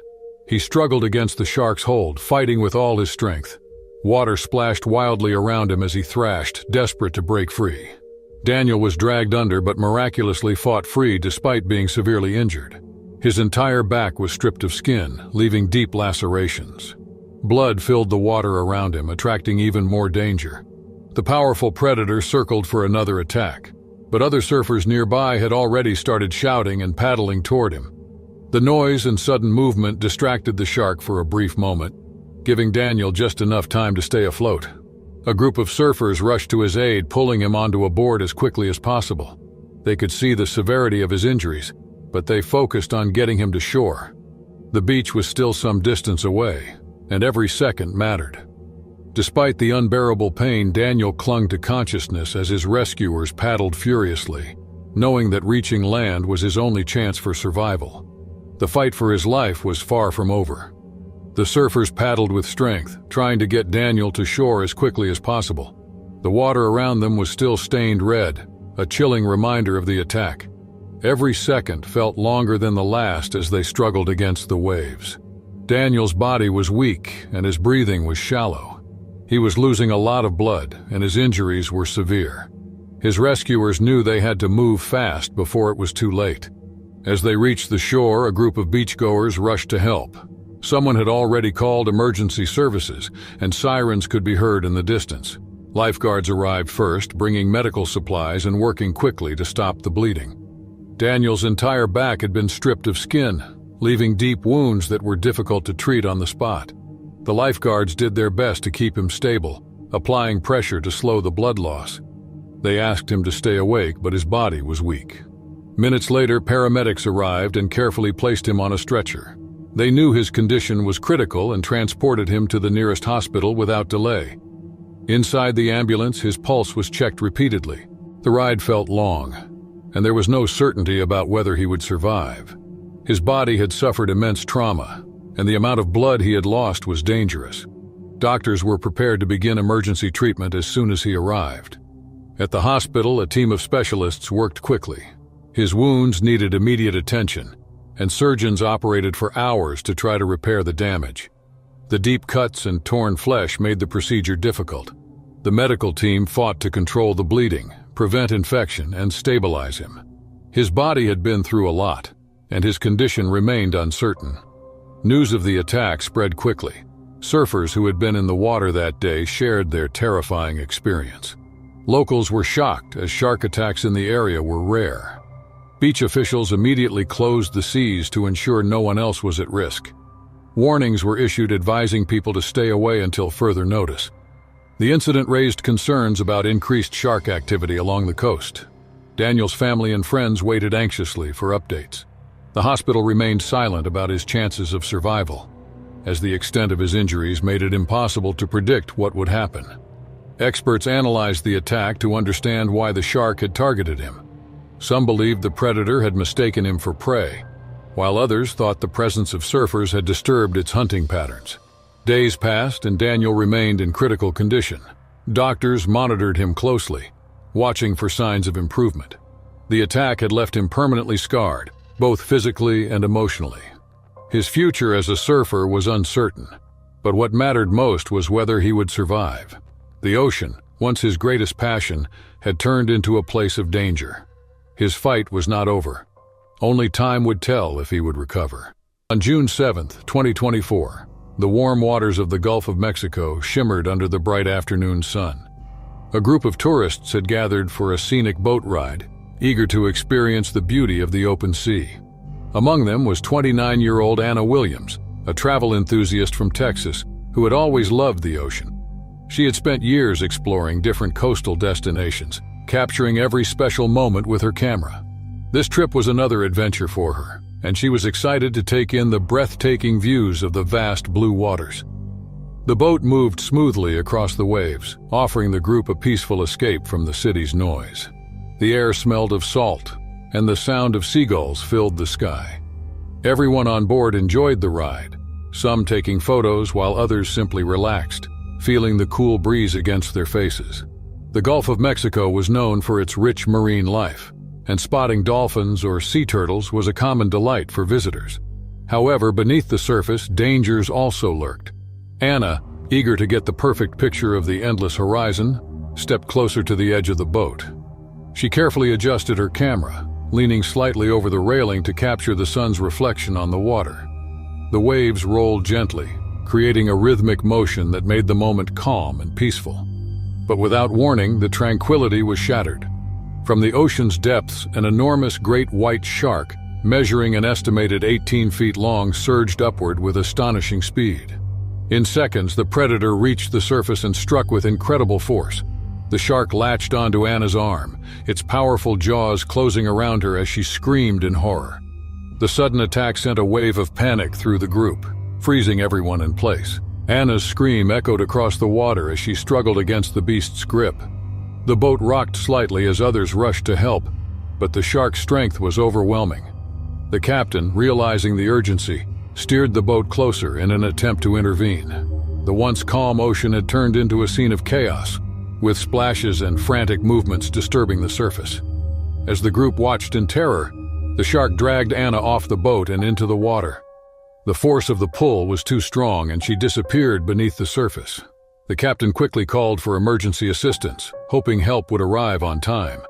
He struggled against the shark's hold, fighting with all his strength. Water splashed wildly around him as he thrashed, desperate to break free. Daniel was dragged under but miraculously fought free despite being severely injured. His entire back was stripped of skin, leaving deep lacerations. Blood filled the water around him, attracting even more danger. The powerful predator circled for another attack, but other surfers nearby had already started shouting and paddling toward him. The noise and sudden movement distracted the shark for a brief moment, giving Daniel just enough time to stay afloat. A group of surfers rushed to his aid, pulling him onto a board as quickly as possible. They could see the severity of his injuries, but they focused on getting him to shore. The beach was still some distance away, and every second mattered. Despite the unbearable pain, Daniel clung to consciousness as his rescuers paddled furiously, knowing that reaching land was his only chance for survival. The fight for his life was far from over. The surfers paddled with strength, trying to get Daniel to shore as quickly as possible. The water around them was still stained red, a chilling reminder of the attack. Every second felt longer than the last as they struggled against the waves. Daniel's body was weak and his breathing was shallow. He was losing a lot of blood and his injuries were severe. His rescuers knew they had to move fast before it was too late. As they reached the shore, a group of beachgoers rushed to help. Someone had already called emergency services, and sirens could be heard in the distance. Lifeguards arrived first, bringing medical supplies and working quickly to stop the bleeding. Daniel's entire back had been stripped of skin, leaving deep wounds that were difficult to treat on the spot. The lifeguards did their best to keep him stable, applying pressure to slow the blood loss. They asked him to stay awake, but his body was weak. Minutes later, paramedics arrived and carefully placed him on a stretcher. They knew his condition was critical and transported him to the nearest hospital without delay. Inside the ambulance, his pulse was checked repeatedly. The ride felt long, and there was no certainty about whether he would survive. His body had suffered immense trauma, and the amount of blood he had lost was dangerous. Doctors were prepared to begin emergency treatment as soon as he arrived. At the hospital, a team of specialists worked quickly. His wounds needed immediate attention, and surgeons operated for hours to try to repair the damage. The deep cuts and torn flesh made the procedure difficult. The medical team fought to control the bleeding, prevent infection, and stabilize him. His body had been through a lot, and his condition remained uncertain. News of the attack spread quickly. Surfers who had been in the water that day shared their terrifying experience. Locals were shocked as shark attacks in the area were rare. Beach officials immediately closed the seas to ensure no one else was at risk. Warnings were issued advising people to stay away until further notice. The incident raised concerns about increased shark activity along the coast. Daniel's family and friends waited anxiously for updates. The hospital remained silent about his chances of survival, as the extent of his injuries made it impossible to predict what would happen. Experts analyzed the attack to understand why the shark had targeted him. Some believed the predator had mistaken him for prey, while others thought the presence of surfers had disturbed its hunting patterns. Days passed and Daniel remained in critical condition. Doctors monitored him closely, watching for signs of improvement. The attack had left him permanently scarred, both physically and emotionally. His future as a surfer was uncertain, but what mattered most was whether he would survive. The ocean, once his greatest passion, had turned into a place of danger. His fight was not over. Only time would tell if he would recover. On June 7, 2024, the warm waters of the Gulf of Mexico shimmered under the bright afternoon sun. A group of tourists had gathered for a scenic boat ride, eager to experience the beauty of the open sea. Among them was 29-year-old Anna Williams, a travel enthusiast from Texas who had always loved the ocean. She had spent years exploring different coastal destinations, capturing every special moment with her camera. This trip was another adventure for her, and she was excited to take in the breathtaking views of the vast blue waters. The boat moved smoothly across the waves, offering the group a peaceful escape from the city's noise. The air smelled of salt, and the sound of seagulls filled the sky. Everyone on board enjoyed the ride, some taking photos while others simply relaxed, feeling the cool breeze against their faces. The Gulf of Mexico was known for its rich marine life, and spotting dolphins or sea turtles was a common delight for visitors. However, beneath the surface, dangers also lurked. Anna, eager to get the perfect picture of the endless horizon, stepped closer to the edge of the boat. She carefully adjusted her camera, leaning slightly over the railing to capture the sun's reflection on the water. The waves rolled gently, creating a rhythmic motion that made the moment calm and peaceful. But without warning, the tranquility was shattered. From the ocean's depths, an enormous great white shark, measuring an estimated 18 feet long, surged upward with astonishing speed. In seconds, the predator reached the surface and struck with incredible force. The shark latched onto Anna's arm, its powerful jaws closing around her as she screamed in horror. The sudden attack sent a wave of panic through the group, freezing everyone in place. Anna's scream echoed across the water as she struggled against the beast's grip. The boat rocked slightly as others rushed to help, but the shark's strength was overwhelming. The captain, realizing the urgency, steered the boat closer in an attempt to intervene. The once calm ocean had turned into a scene of chaos, with splashes and frantic movements disturbing the surface. As the group watched in terror, the shark dragged Anna off the boat and into the water. The force of the pull was too strong and she disappeared beneath the surface. The captain quickly called for emergency assistance, hoping help would arrive on time.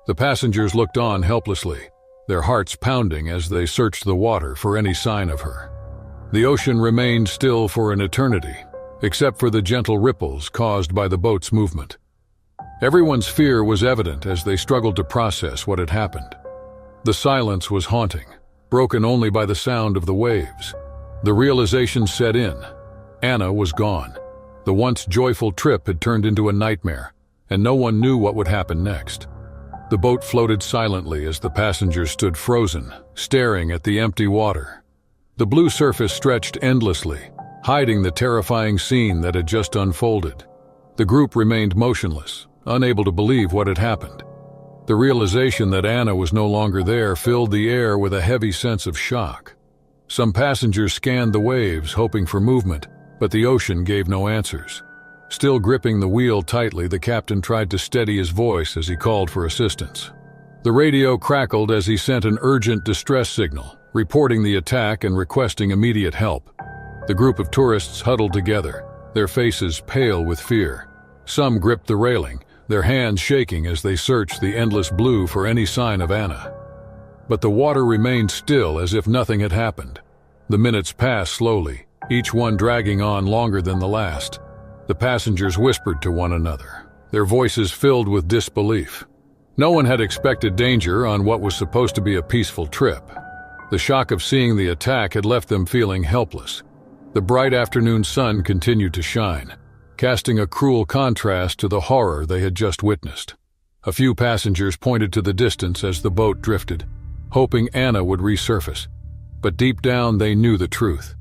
The passengers looked on helplessly, their hearts pounding as they searched the water for any sign of her. The ocean remained still for an eternity, except for the gentle ripples caused by the boat's movement. Everyone's fear was evident as they struggled to process what had happened. The silence was haunting, broken only by the sound of the waves. The realization set in. Anna was gone. The once joyful trip had turned into a nightmare, and no one knew what would happen next. The boat floated silently as the passengers stood frozen, staring at the empty water. The blue surface stretched endlessly, hiding the terrifying scene that had just unfolded. The group remained motionless, unable to believe what had happened. The realization that Anna was no longer there filled the air with a heavy sense of shock. Some passengers scanned the waves, hoping for movement, but the ocean gave no answers. Still gripping the wheel tightly, the captain tried to steady his voice as he called for assistance. The radio crackled as he sent an urgent distress signal, reporting the attack and requesting immediate help. The group of tourists huddled together, their faces pale with fear. Some gripped the railing, their hands shaking as they searched the endless blue for any sign of Anna. But the water remained still as if nothing had happened. The minutes passed slowly, each one dragging on longer than the last. The passengers whispered to one another, their voices filled with disbelief. No one had expected danger on what was supposed to be a peaceful trip. The shock of seeing the attack had left them feeling helpless. The bright afternoon sun continued to shine, casting a cruel contrast to the horror they had just witnessed. A few passengers pointed to the distance as the boat drifted, hoping Anna would resurface. But deep down they knew the truth.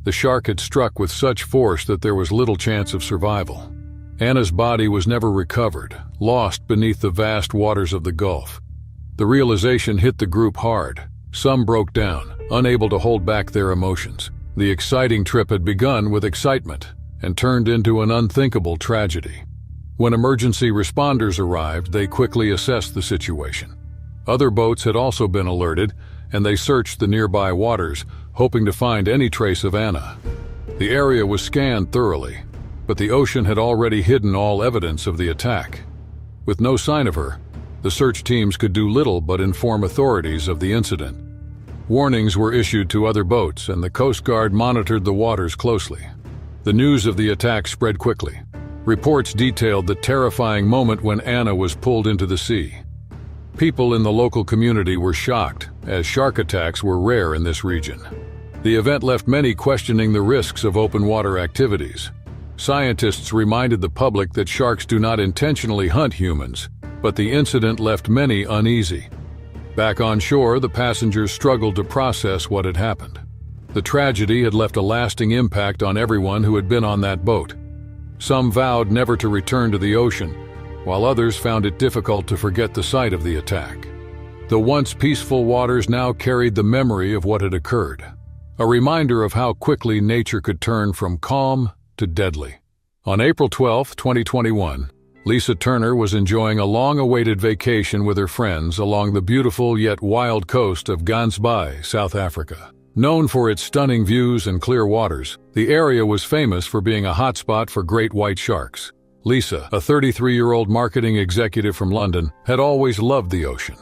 The shark had struck with such force that there was little chance of survival. Anna's body was never recovered, lost beneath the vast waters of the Gulf. The realization hit the group hard. Some broke down, unable to hold back their emotions. The exciting trip had begun with excitement and turned into an unthinkable tragedy. When emergency responders arrived, they quickly assessed the situation. Other boats had also been alerted, and they searched the nearby waters, hoping to find any trace of Anna. The area was scanned thoroughly, but the ocean had already hidden all evidence of the attack. With no sign of her, the search teams could do little but inform authorities of the incident. Warnings were issued to other boats, and the Coast Guard monitored the waters closely. The news of the attack spread quickly. Reports detailed the terrifying moment when Anna was pulled into the sea. People in the local community were shocked, as shark attacks were rare in this region. The event left many questioning the risks of open water activities. Scientists reminded the public that sharks do not intentionally hunt humans, but the incident left many uneasy. Back on shore, the passengers struggled to process what had happened. The tragedy had left a lasting impact on everyone who had been on that boat. Some vowed never to return to the ocean, while others found it difficult to forget the sight of the attack. The once peaceful waters now carried the memory of what had occurred, a reminder of how quickly nature could turn from calm to deadly. On April 12, 2021, Lisa Turner was enjoying a long-awaited vacation with her friends along the beautiful yet wild coast of Gansbaai, South Africa. Known for its stunning views and clear waters, the area was famous for being a hotspot for great white sharks. Lisa, a 33-year-old marketing executive from London, had always loved the ocean.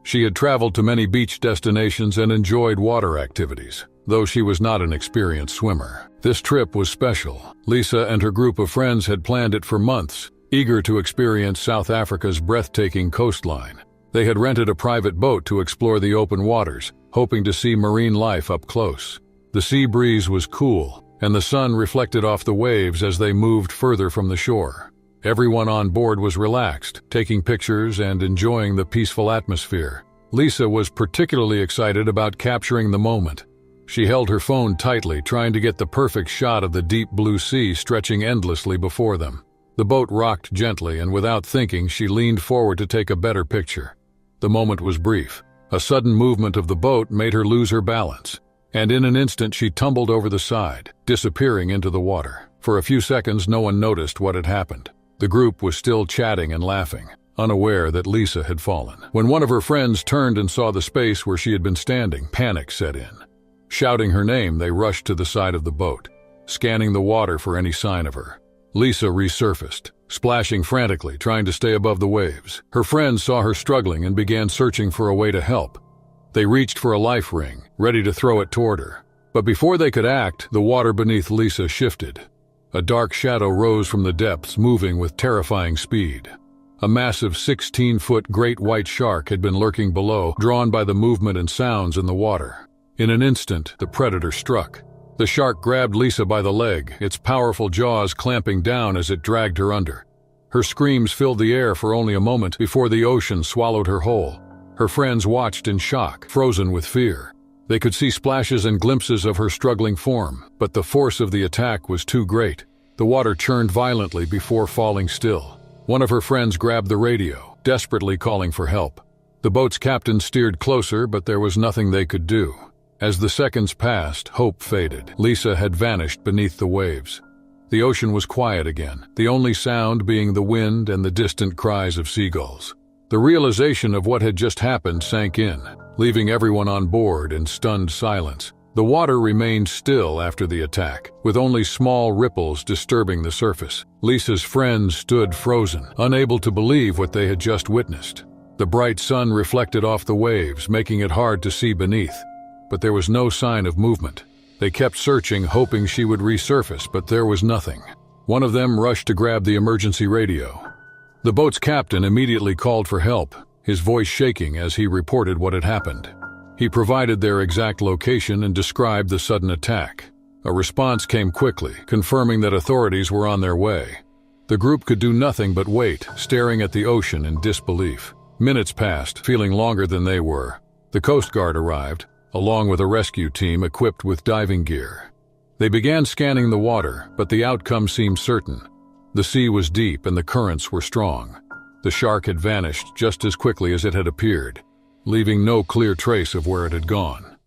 She had traveled to many beach destinations and enjoyed water activities, though she was not an experienced swimmer. This trip was special. Lisa and her group of friends had planned it for months, eager to experience South Africa's breathtaking coastline. They had rented a private boat to explore the open waters, hoping to see marine life up close. The sea breeze was cool, and the sun reflected off the waves as they moved further from the shore. Everyone on board was relaxed, taking pictures and enjoying the peaceful atmosphere. Lisa was particularly excited about capturing the moment. She held her phone tightly, trying to get the perfect shot of the deep blue sea stretching endlessly before them. The boat rocked gently, and without thinking, she leaned forward to take a better picture. The moment was brief. A sudden movement of the boat made her lose her balance, and in an instant she tumbled over the side, disappearing into the water. For a few seconds, no one noticed what had happened. The group was still chatting and laughing, unaware that Lisa had fallen. When one of her friends turned and saw the space where she had been standing, panic set in. Shouting her name, they rushed to the side of the boat, scanning the water for any sign of her. Lisa resurfaced, splashing frantically, trying to stay above the waves. Her friends saw her struggling and began searching for a way to help. They reached for a life ring, ready to throw it toward her. But before they could act, the water beneath Lisa shifted. A dark shadow rose from the depths, moving with terrifying speed. A massive 16-foot great white shark had been lurking below, drawn by the movement and sounds in the water. In an instant, the predator struck. The shark grabbed Lisa by the leg, its powerful jaws clamping down as it dragged her under. Her screams filled the air for only a moment before the ocean swallowed her whole. Her friends watched in shock, frozen with fear. They could see splashes and glimpses of her struggling form, but the force of the attack was too great. The water churned violently before falling still. One of her friends grabbed the radio, desperately calling for help. The boat's captain steered closer, but there was nothing they could do. As the seconds passed, hope faded. Lisa had vanished beneath the waves. The ocean was quiet again, the only sound being the wind and the distant cries of seagulls. The realization of what had just happened sank in, leaving everyone on board in stunned silence. The water remained still after the attack, with only small ripples disturbing the surface. Lisa's friends stood frozen, unable to believe what they had just witnessed. The bright sun reflected off the waves, making it hard to see beneath. But there was no sign of movement. They kept searching, hoping she would resurface, but there was nothing. One of them rushed to grab the emergency radio. The boat's captain immediately called for help, his voice shaking as he reported what had happened. He provided their exact location and described the sudden attack. A response came quickly, confirming that authorities were on their way. The group could do nothing but wait, staring at the ocean in disbelief. Minutes passed, feeling longer than they were. The Coast Guard arrived, along with a rescue team equipped with diving gear. They began scanning the water, but the outcome seemed certain. The sea was deep and the currents were strong. The shark had vanished just as quickly as it had appeared, leaving no clear trace of where it had gone.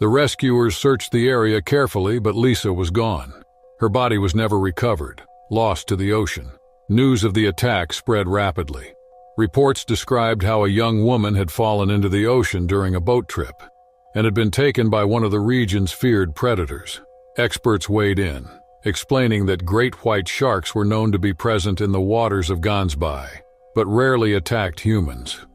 The rescuers searched the area carefully, but Lisa was gone. Her body was never recovered, lost to the ocean. News of the attack spread rapidly. Reports described how a young woman had fallen into the ocean during a boat trip and had been taken by one of the region's feared predators. Experts weighed in, explaining that great white sharks were known to be present in the waters of Gansbai, but rarely attacked humans.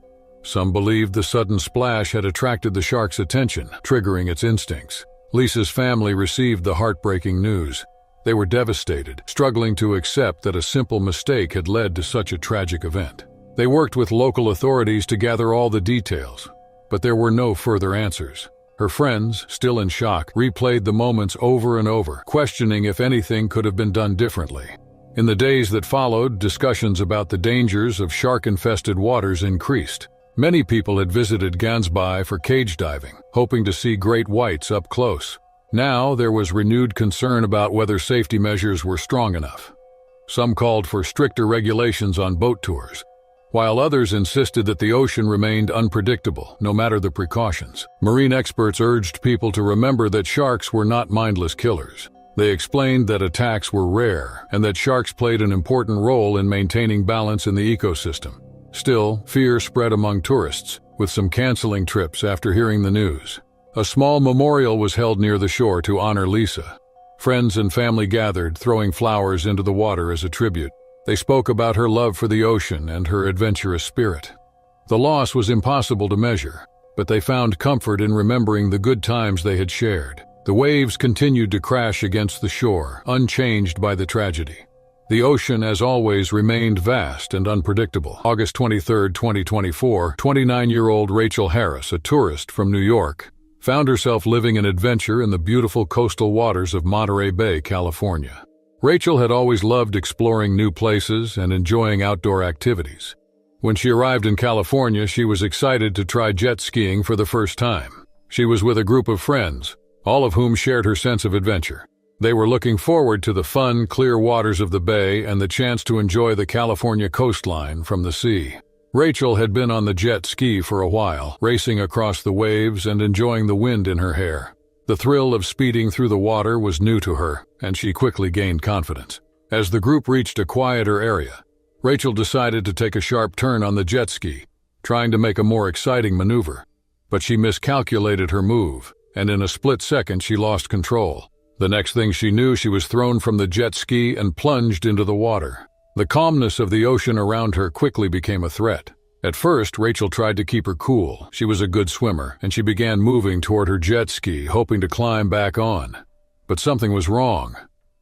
Some believed the sudden splash had attracted the shark's attention, triggering its instincts. Lisa's family received the heartbreaking news. They were devastated, struggling to accept that a simple mistake had led to such a tragic event. They worked with local authorities to gather all the details, but there were no further answers. Her friends, still in shock, replayed the moments over and over, questioning if anything could have been done differently. In the days that followed, discussions about the dangers of shark-infested waters increased. Many people had visited Gansbai for cage diving, hoping to see great whites up close. Now there was renewed concern about whether safety measures were strong enough. Some called for stricter regulations on boat tours, while others insisted that the ocean remained unpredictable, no matter the precautions. Marine experts urged people to remember that sharks were not mindless killers. They explained that attacks were rare and that sharks played an important role in maintaining balance in the ecosystem. Still, fear spread among tourists, with some canceling trips after hearing the news. A small memorial was held near the shore to honor Lisa. Friends and family gathered, throwing flowers into the water as a tribute. They spoke about her love for the ocean and her adventurous spirit. The loss was impossible to measure, but they found comfort in remembering the good times they had shared. The waves continued to crash against the shore, unchanged by the tragedy. The ocean, as always, remained vast and unpredictable. August 23, 2024, 29-year-old Rachel Harris, a tourist from New York, found herself living an adventure in the beautiful coastal waters of Monterey Bay, California. Rachel had always loved exploring new places and enjoying outdoor activities. When she arrived in California, she was excited to try jet skiing for the first time. She was with a group of friends, all of whom shared her sense of adventure. They were looking forward to the fun, clear waters of the bay and the chance to enjoy the California coastline from the sea. Rachel had been on the jet ski for a while, racing across the waves and enjoying the wind in her hair. The thrill of speeding through the water was new to her, and she quickly gained confidence. As the group reached a quieter area, Rachel decided to take a sharp turn on the jet ski, trying to make a more exciting maneuver. But she miscalculated her move, and in a split second she lost control. The next thing she knew, she was thrown from the jet ski and plunged into the water. The calmness of the ocean around her quickly became a threat. At first, Rachel tried to keep her cool. She was a good swimmer, and she began moving toward her jet ski, hoping to climb back on. But something was wrong.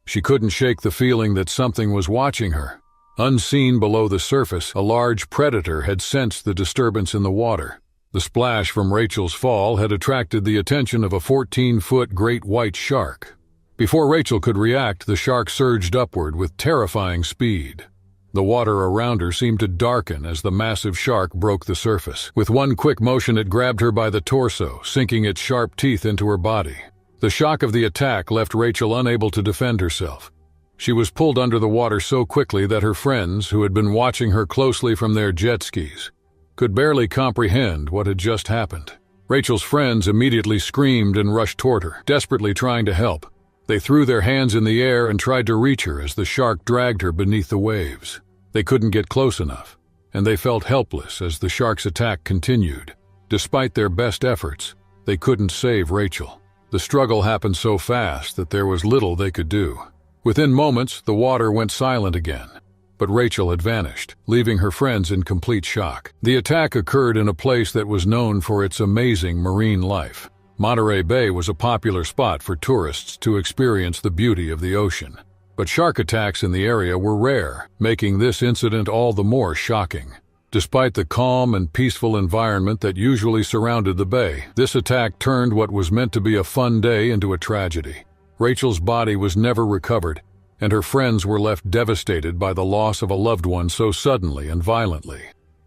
She couldn't shake the feeling that something was watching her. Unseen below the surface, a large predator had sensed the disturbance in the water. The splash from Rachel's fall had attracted the attention of a 14-foot great white shark. Before Rachel could react, the shark surged upward with terrifying speed. The water around her seemed to darken as the massive shark broke the surface. With one quick motion, it grabbed her by the torso, sinking its sharp teeth into her body. The shock of the attack left Rachel unable to defend herself. She was pulled under the water so quickly that her friends, who had been watching her closely from their jet skis, could barely comprehend what had just happened. Rachel's friends immediately screamed and rushed toward her, desperately trying to help. They threw their hands in the air and tried to reach her as the shark dragged her beneath the waves. They couldn't get close enough, and they felt helpless as the shark's attack continued. Despite their best efforts, they couldn't save Rachel. The struggle happened so fast that there was little they could do. Within moments, the water went silent again, but Rachel had vanished, leaving her friends in complete shock. The attack occurred in a place that was known for its amazing marine life. Monterey Bay was a popular spot for tourists to experience the beauty of the ocean. But shark attacks in the area were rare, making this incident all the more shocking. Despite the calm and peaceful environment that usually surrounded the bay, this attack turned what was meant to be a fun day into a tragedy. Rachel's body was never recovered, and her friends were left devastated by the loss of a loved one so suddenly and violently.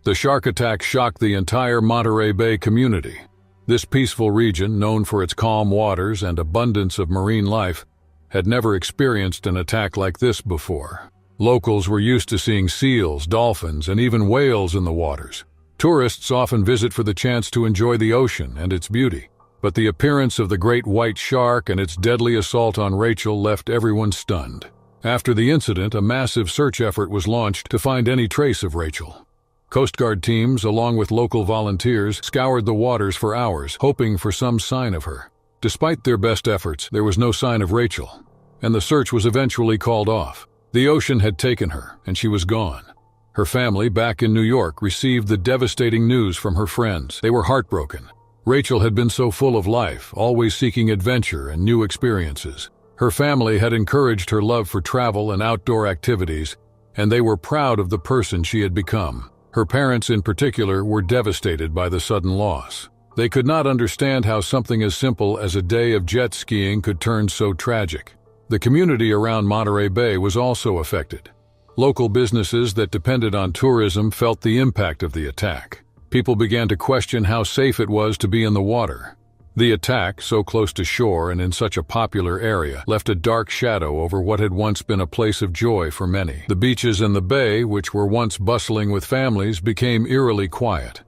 The shark attack shocked the entire Monterey Bay community. This peaceful region, known for its calm waters and abundance of marine life, had never experienced an attack like this before. Locals were used to seeing seals, dolphins, and even whales in the waters. Tourists often visit for the chance to enjoy the ocean and its beauty, but the appearance of the great white shark and its deadly assault on Rachel left everyone stunned. After the incident, a massive search effort was launched to find any trace of Rachel. Coast Guard teams, along with local volunteers, scoured the waters for hours, hoping for some sign of her. Despite their best efforts, there was no sign of Rachel. and the search was eventually called off. The ocean had taken her, and she was gone. Her family, back in New York, received the devastating news from her friends. They were heartbroken. Rachel had been so full of life, always seeking adventure and new experiences. Her family had encouraged her love for travel and outdoor activities, and they were proud of the person she had become. Her parents, in particular, were devastated by the sudden loss. They could not understand how something as simple as a day of jet skiing could turn so tragic. The community around Monterey Bay was also affected. Local businesses that depended on tourism felt the impact of the attack. People began to question how safe it was to be in the water. The attack, so close to shore and in such a popular area, left a dark shadow over what had once been a place of joy for many. The beaches and the bay, which were once bustling with families, became eerily quiet.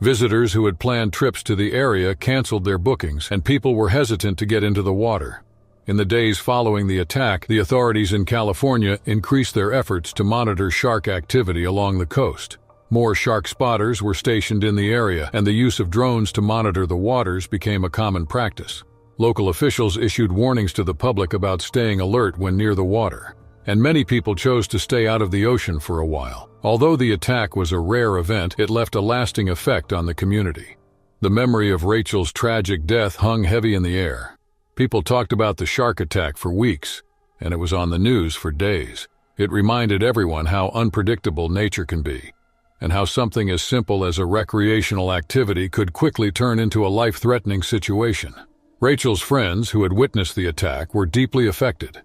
Visitors who had planned trips to the area canceled their bookings, and people were hesitant to get into the water. In the days following the attack, the authorities in California increased their efforts to monitor shark activity along the coast. More shark spotters were stationed in the area, and the use of drones to monitor the waters became a common practice. Local officials issued warnings to the public about staying alert when near the water, and many people chose to stay out of the ocean for a while. Although the attack was a rare event, it left a lasting effect on the community. The memory of Rachel's tragic death hung heavy in the air. People talked about the shark attack for weeks, and it was on the news for days. It reminded everyone how unpredictable nature can be, and how something as simple as a recreational activity could quickly turn into a life-threatening situation. Rachel's friends, who had witnessed the attack, were deeply affected.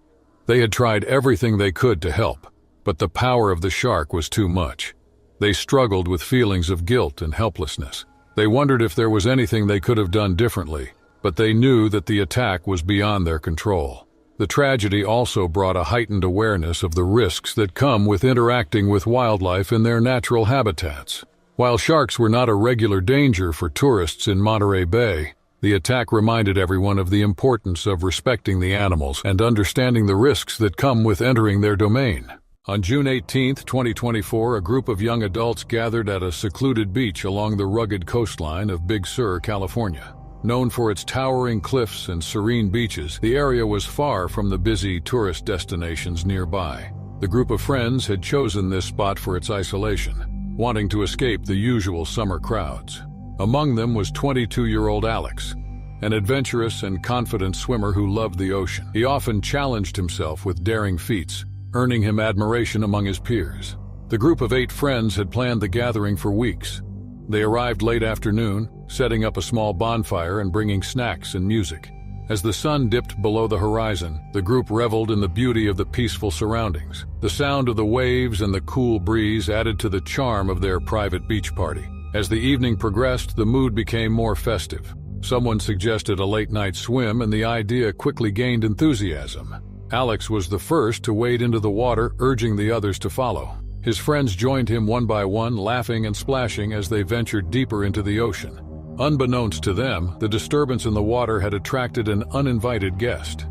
They had tried everything they could to help, but the power of the shark was too much. They struggled with feelings of guilt and helplessness. They wondered if there was anything they could have done differently, but they knew that the attack was beyond their control. The tragedy also brought a heightened awareness of the risks that come with interacting with wildlife in their natural habitats. While sharks were not a regular danger for tourists in Monterey Bay, the attack reminded everyone of the importance of respecting the animals and understanding the risks that come with entering their domain. On June 18, 2024, a group of young adults gathered at a secluded beach along the rugged coastline of Big Sur, California. Known for its towering cliffs and serene beaches, the area was far from the busy tourist destinations nearby. The group of friends had chosen this spot for its isolation, wanting to escape the usual summer crowds. Among them was 22-year-old Alex, an adventurous and confident swimmer who loved the ocean. He often challenged himself with daring feats, earning him admiration among his peers. The group of 8 friends had planned the gathering for weeks. They arrived late afternoon, setting up a small bonfire and bringing snacks and music. As the sun dipped below the horizon, the group reveled in the beauty of the peaceful surroundings. The sound of the waves and the cool breeze added to the charm of their private beach party. As the evening progressed, the mood became more festive. Someone suggested a late-night swim, and the idea quickly gained enthusiasm. Alex was the first to wade into the water, urging the others to follow. His friends joined him one by one, laughing and splashing as they ventured deeper into the ocean. Unbeknownst to them, the disturbance in the water had attracted an uninvited guest.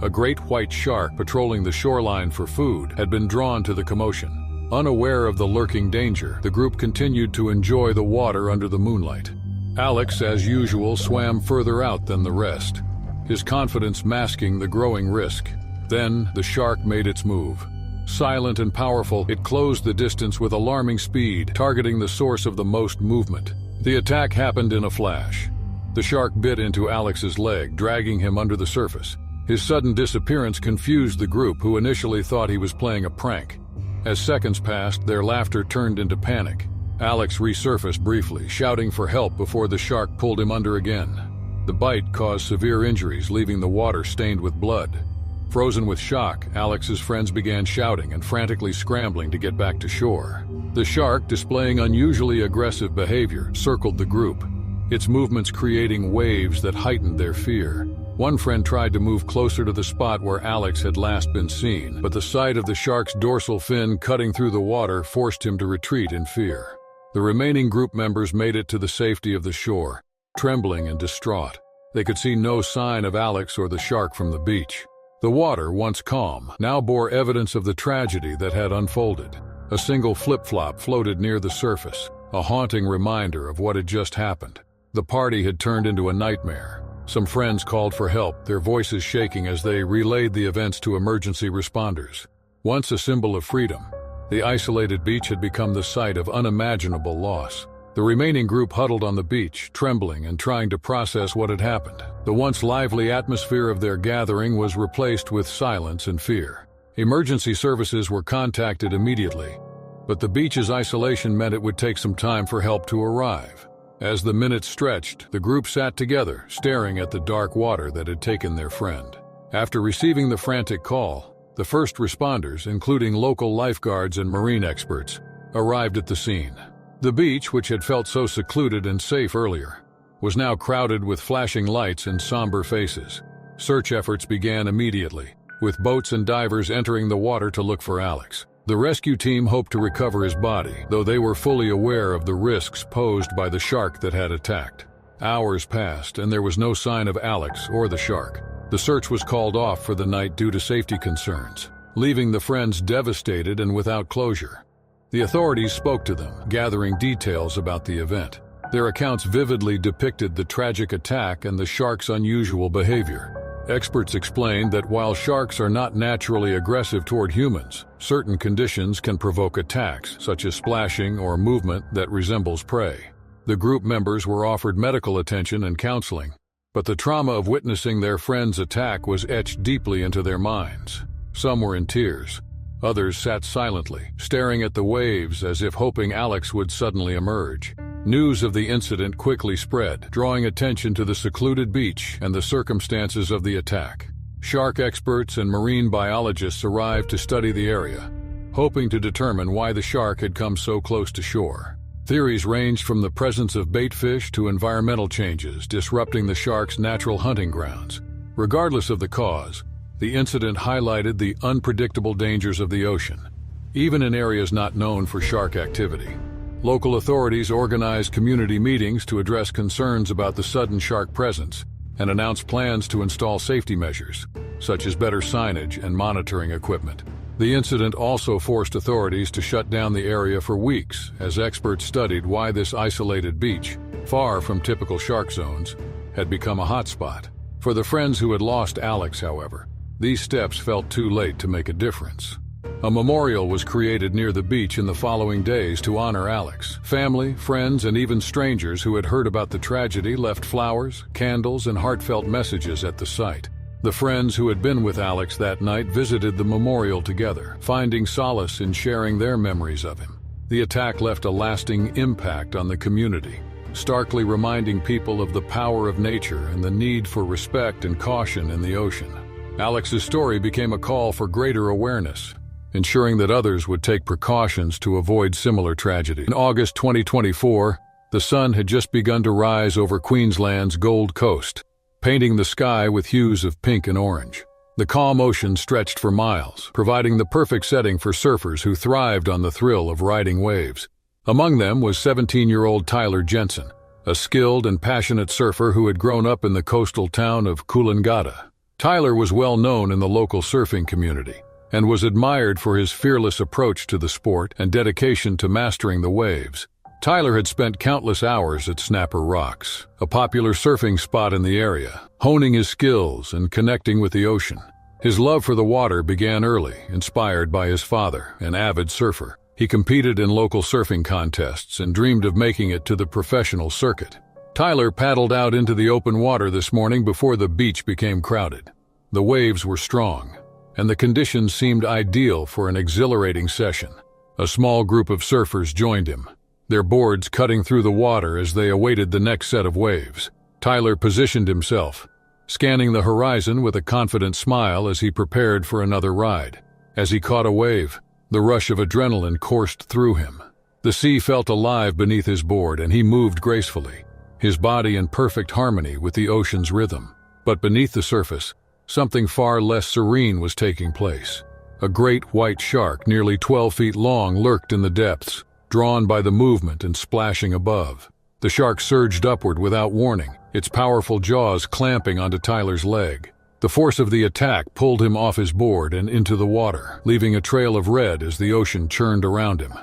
A great white shark patrolling the shoreline for food had been drawn to the commotion. Unaware of the lurking danger, the group continued to enjoy the water under the moonlight. Alex, as usual, swam further out than the rest, his confidence masking the growing risk. Then, the shark made its move. Silent and powerful, it closed the distance with alarming speed, targeting the source of the most movement. The attack happened in a flash. The shark bit into Alex's leg, dragging him under the surface. His sudden disappearance confused the group, who initially thought he was playing a prank. As seconds passed, their laughter turned into panic. Alex resurfaced briefly, shouting for help before the shark pulled him under again. The bite caused severe injuries, leaving the water stained with blood. Frozen with shock, Alex's friends began shouting and frantically scrambling to get back to shore. The shark, displaying unusually aggressive behavior, circled the group, its movements creating waves that heightened their fear. One friend tried to move closer to the spot where Alex had last been seen, but the sight of the shark's dorsal fin cutting through the water forced him to retreat in fear. The remaining group members made it to the safety of the shore, trembling and distraught. They could see no sign of Alex or the shark from the beach. The water, once calm, now bore evidence of the tragedy that had unfolded. A single flip-flop floated near the surface, a haunting reminder of what had just happened. The party had turned into a nightmare. Some friends called for help, their voices shaking as they relayed the events to emergency responders. Once a symbol of freedom, the isolated beach had become the site of unimaginable loss. The remaining group huddled on the beach, trembling and trying to process what had happened. The once lively atmosphere of their gathering was replaced with silence and fear. Emergency services were contacted immediately, but the beach's isolation meant it would take some time for help to arrive. As the minutes stretched, the group sat together, staring at the dark water that had taken their friend. After receiving the frantic call, the first responders, including local lifeguards and marine experts, arrived at the scene. The beach, which had felt so secluded and safe earlier, was now crowded with flashing lights and somber faces. Search efforts began immediately, with boats and divers entering the water to look for Alex. The rescue team hoped to recover his body, though they were fully aware of the risks posed by the shark that had attacked. Hours passed, and there was no sign of Alex or the shark. The search was called off for the night due to safety concerns, leaving the friends devastated and without closure. The authorities spoke to them, gathering details about the event. Their accounts vividly depicted the tragic attack and the shark's unusual behavior. Experts explained that while sharks are not naturally aggressive toward humans, certain conditions can provoke attacks, such as splashing or movement that resembles prey. The group members were offered medical attention and counseling, but the trauma of witnessing their friend's attack was etched deeply into their minds. Some were in tears. Others sat silently, staring at the waves as if hoping Alex would suddenly emerge. News of the incident quickly spread, drawing attention to the secluded beach and the circumstances of the attack. Shark experts and marine biologists arrived to study the area, hoping to determine why the shark had come so close to shore. Theories ranged from the presence of bait fish to environmental changes disrupting the shark's natural hunting grounds. Regardless of the cause, the incident highlighted the unpredictable dangers of the ocean, even in areas not known for shark activity. Local authorities organized community meetings to address concerns about the sudden shark presence and announced plans to install safety measures, such as better signage and monitoring equipment. The incident also forced authorities to shut down the area for weeks as experts studied why this isolated beach, far from typical shark zones, had become a hotspot. For the friends who had lost Alex, however, these steps felt too late to make a difference. A memorial was created near the beach in the following days to honor Alex. Family, friends, and even strangers who had heard about the tragedy left flowers, candles, and heartfelt messages at the site. The friends who had been with Alex that night visited the memorial together, finding solace in sharing their memories of him. The attack left a lasting impact on the community, starkly reminding people of the power of nature and the need for respect and caution in the ocean. Alex's story became a call for greater awareness, ensuring that others would take precautions to avoid similar tragedy. In August 2024, the sun had just begun to rise over Queensland's Gold Coast, painting the sky with hues of pink and orange. The calm ocean stretched for miles, providing the perfect setting for surfers who thrived on the thrill of riding waves. Among them was 17-year-old Tyler Jensen, a skilled and passionate surfer who had grown up in the coastal town of Coolangatta. Tyler was well known in the local surfing community and was admired for his fearless approach to the sport and dedication to mastering the waves. Tyler had spent countless hours at Snapper Rocks, a popular surfing spot in the area, honing his skills and connecting with the ocean. His love for the water began early, inspired by his father, an avid surfer. He competed in local surfing contests and dreamed of making it to the professional circuit. Tyler paddled out into the open water this morning before the beach became crowded. The waves were strong, and the conditions seemed ideal for an exhilarating session. A small group of surfers joined him, their boards cutting through the water as they awaited the next set of waves. Tyler positioned himself, scanning the horizon with a confident smile as he prepared for another ride. As he caught a wave, the rush of adrenaline coursed through him. The sea felt alive beneath his board, and he moved gracefully, his body in perfect harmony with the ocean's rhythm. But beneath the surface, something far less serene was taking place. A great white shark, nearly 12 feet long, lurked in the depths, drawn by the movement and splashing above. The shark surged upward without warning, its powerful jaws clamping onto Tyler's leg. The force of the attack pulled him off his board and into the water, leaving a trail of red as the ocean churned around him.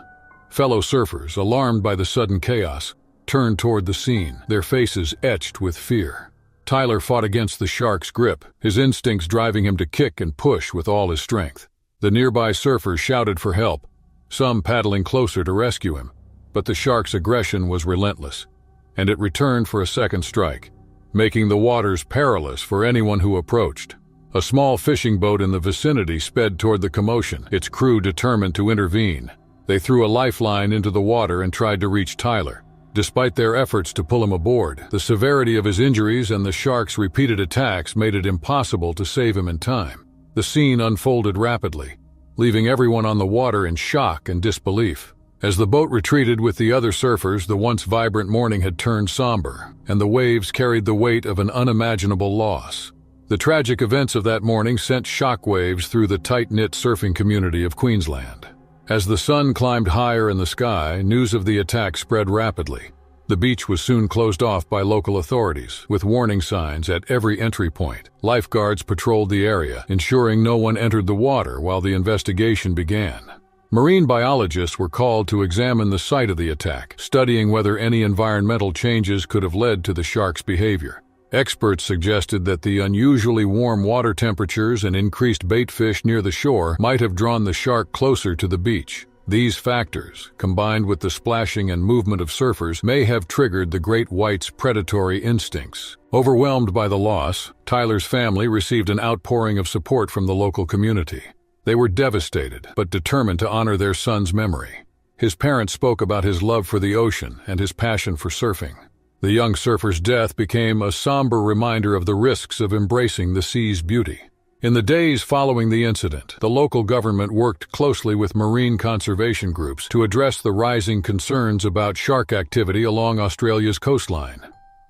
Fellow surfers, alarmed by the sudden chaos, turned toward the scene, their faces etched with fear. Tyler fought against the shark's grip, his instincts driving him to kick and push with all his strength. The nearby surfers shouted for help, some paddling closer to rescue him, but the shark's aggression was relentless, and it returned for a second strike, making the waters perilous for anyone who approached. A small fishing boat in the vicinity sped toward the commotion, its crew determined to intervene. They threw a lifeline into the water and tried to reach Tyler. Despite their efforts to pull him aboard, the severity of his injuries and the shark's repeated attacks made it impossible to save him in time. The scene unfolded rapidly, leaving everyone on the water in shock and disbelief. As the boat retreated with the other surfers, the once vibrant morning had turned somber, and the waves carried the weight of an unimaginable loss. The tragic events of that morning sent shockwaves through the tight-knit surfing community of Queensland. As the sun climbed higher in the sky, news of the attack spread rapidly. The beach was soon closed off by local authorities, with warning signs at every entry point. Lifeguards patrolled the area, ensuring no one entered the water while the investigation began. Marine biologists were called to examine the site of the attack, studying whether any environmental changes could have led to the shark's behavior. Experts suggested that the unusually warm water temperatures and increased bait fish near the shore might have drawn the shark closer to the beach. These factors, combined with the splashing and movement of surfers, may have triggered the great white's predatory instincts. Overwhelmed by the loss, Tyler's family received an outpouring of support from the local community. They were devastated, but determined to honor their son's memory. His parents spoke about his love for the ocean and his passion for surfing. The young surfer's death became a somber reminder of the risks of embracing the sea's beauty. In the days following the incident, the local government worked closely with marine conservation groups to address the rising concerns about shark activity along Australia's coastline.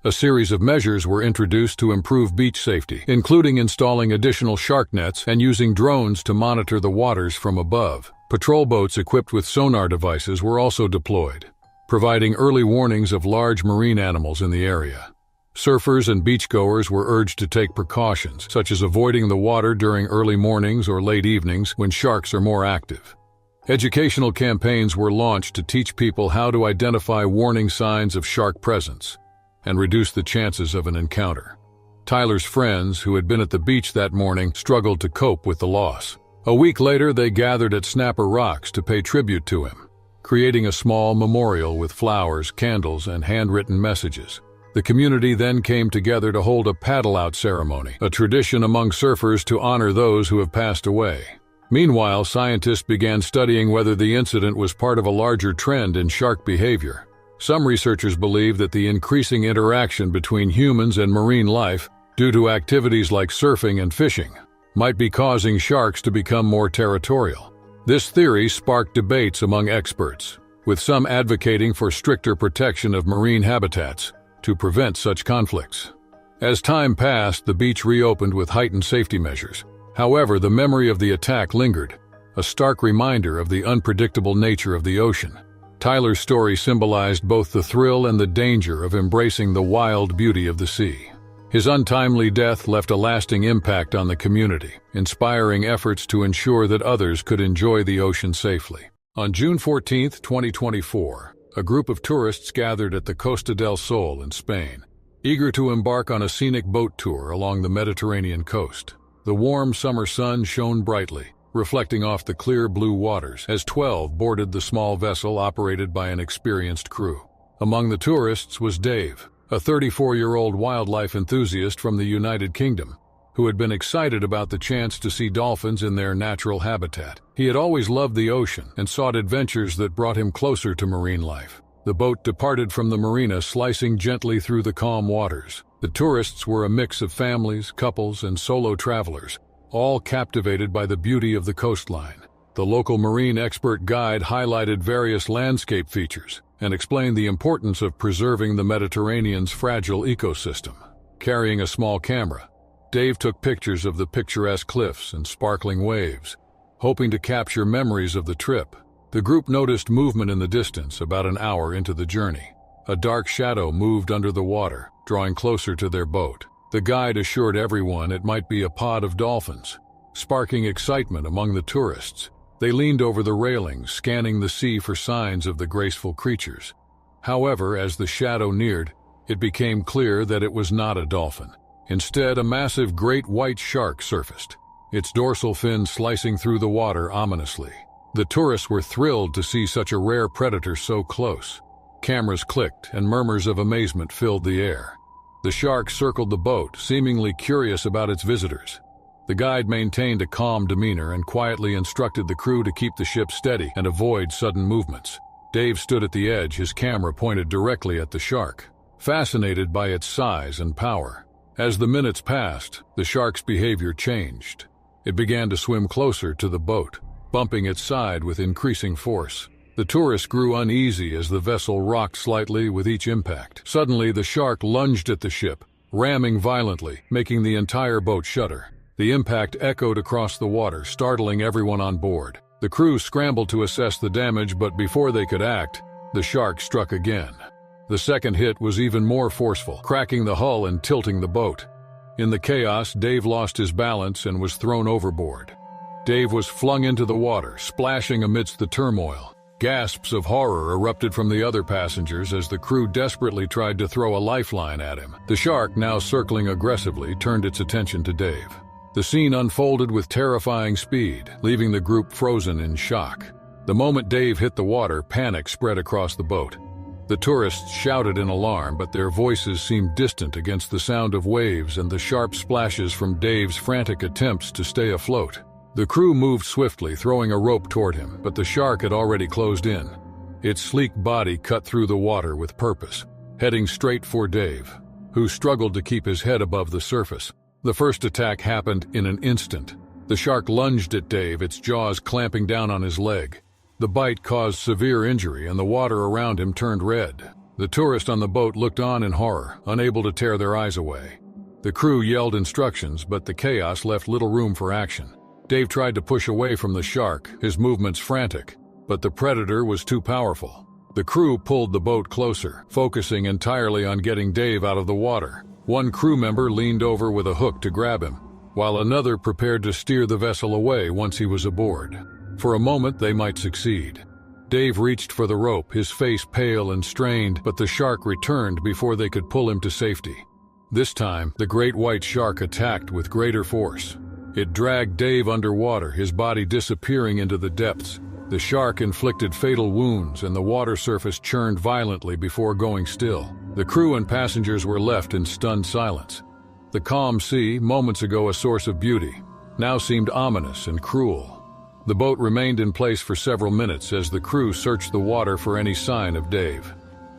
A series of measures were introduced to improve beach safety, including installing additional shark nets and using drones to monitor the waters from above. Patrol boats equipped with sonar devices were also deployed, providing early warnings of large marine animals in the area. Surfers and beachgoers were urged to take precautions, such as avoiding the water during early mornings or late evenings when sharks are more active. Educational campaigns were launched to teach people how to identify warning signs of shark presence and reduce the chances of an encounter. Tyler's friends, who had been at the beach that morning, struggled to cope with the loss. A week later, they gathered at Snapper Rocks to pay tribute to him, creating a small memorial with flowers, candles, and handwritten messages. The community then came together to hold a paddle-out ceremony, a tradition among surfers to honor those who have passed away. Meanwhile, scientists began studying whether the incident was part of a larger trend in shark behavior. Some researchers believe that the increasing interaction between humans and marine life, due to activities like surfing and fishing, might be causing sharks to become more territorial. This theory sparked debates among experts, with some advocating for stricter protection of marine habitats to prevent such conflicts. As time passed, the beach reopened with heightened safety measures. However, the memory of the attack lingered, a stark reminder of the unpredictable nature of the ocean. Tyler's story symbolized both the thrill and the danger of embracing the wild beauty of the sea. His untimely death left a lasting impact on the community, inspiring efforts to ensure that others could enjoy the ocean safely. On June 14, 2024, a group of tourists gathered at the Costa del Sol in Spain, eager to embark on a scenic boat tour along the Mediterranean coast. The warm summer sun shone brightly, reflecting off the clear blue waters as 12 boarded the small vessel operated by an experienced crew. Among the tourists was Dave, a 34-year-old wildlife enthusiast from the United Kingdom, who had been excited about the chance to see dolphins in their natural habitat. He had always loved the ocean and sought adventures that brought him closer to marine life. The boat departed from the marina, slicing gently through the calm waters. The tourists were a mix of families, couples, and solo travelers, all captivated by the beauty of the coastline. The local marine expert guide highlighted various landscape features and explained the importance of preserving the Mediterranean's fragile ecosystem. Carrying a small camera, Dave took pictures of the picturesque cliffs and sparkling waves, hoping to capture memories of the trip. The group noticed movement in the distance about an hour into the journey. A dark shadow moved under the water, drawing closer to their boat. The guide assured everyone it might be a pod of dolphins, sparking excitement among the tourists. They leaned over the railings, scanning the sea for signs of the graceful creatures. However, as the shadow neared, it became clear that it was not a dolphin. Instead, a massive great white shark surfaced, its dorsal fin slicing through the water ominously. The tourists were thrilled to see such a rare predator so close. Cameras clicked, and murmurs of amazement filled the air. The shark circled the boat, seemingly curious about its visitors. The guide maintained a calm demeanor and quietly instructed the crew to keep the ship steady and avoid sudden movements. Dave stood at the edge, his camera pointed directly at the shark, fascinated by its size and power. As the minutes passed, the shark's behavior changed. It began to swim closer to the boat, bumping its side with increasing force. The tourists grew uneasy as the vessel rocked slightly with each impact. Suddenly, the shark lunged at the ship, ramming violently, making the entire boat shudder. The impact echoed across the water, startling everyone on board. The crew scrambled to assess the damage, but before they could act, the shark struck again. The second hit was even more forceful, cracking the hull and tilting the boat. In the chaos, Dave lost his balance and was thrown overboard. Dave was flung into the water, splashing amidst the turmoil. Gasps of horror erupted from the other passengers as the crew desperately tried to throw a lifeline at him. The shark, now circling aggressively, turned its attention to Dave. The scene unfolded with terrifying speed, leaving the group frozen in shock. The moment Dave hit the water, panic spread across the boat. The tourists shouted in alarm, but their voices seemed distant against the sound of waves and the sharp splashes from Dave's frantic attempts to stay afloat. The crew moved swiftly, throwing a rope toward him, but the shark had already closed in. Its sleek body cut through the water with purpose, heading straight for Dave, who struggled to keep his head above the surface. The first attack happened in an instant. The shark lunged at Dave, its jaws clamping down on his leg. The bite caused severe injury, and the water around him turned red. The tourists on the boat looked on in horror, unable to tear their eyes away. The crew yelled instructions, but the chaos left little room for action. Dave tried to push away from the shark, his movements frantic, but the predator was too powerful. The crew pulled the boat closer, focusing entirely on getting Dave out of the water. One crew member leaned over with a hook to grab him, while another prepared to steer the vessel away once he was aboard. For a moment, they might succeed. Dave reached for the rope, his face pale and strained, but the shark returned before they could pull him to safety. This time, the great white shark attacked with greater force. It dragged Dave underwater, his body disappearing into the depths. The shark inflicted fatal wounds, and the water surface churned violently before going still. The crew and passengers were left in stunned silence. The calm sea, moments ago a source of beauty, now seemed ominous and cruel. The boat remained in place for several minutes as the crew searched the water for any sign of Dave.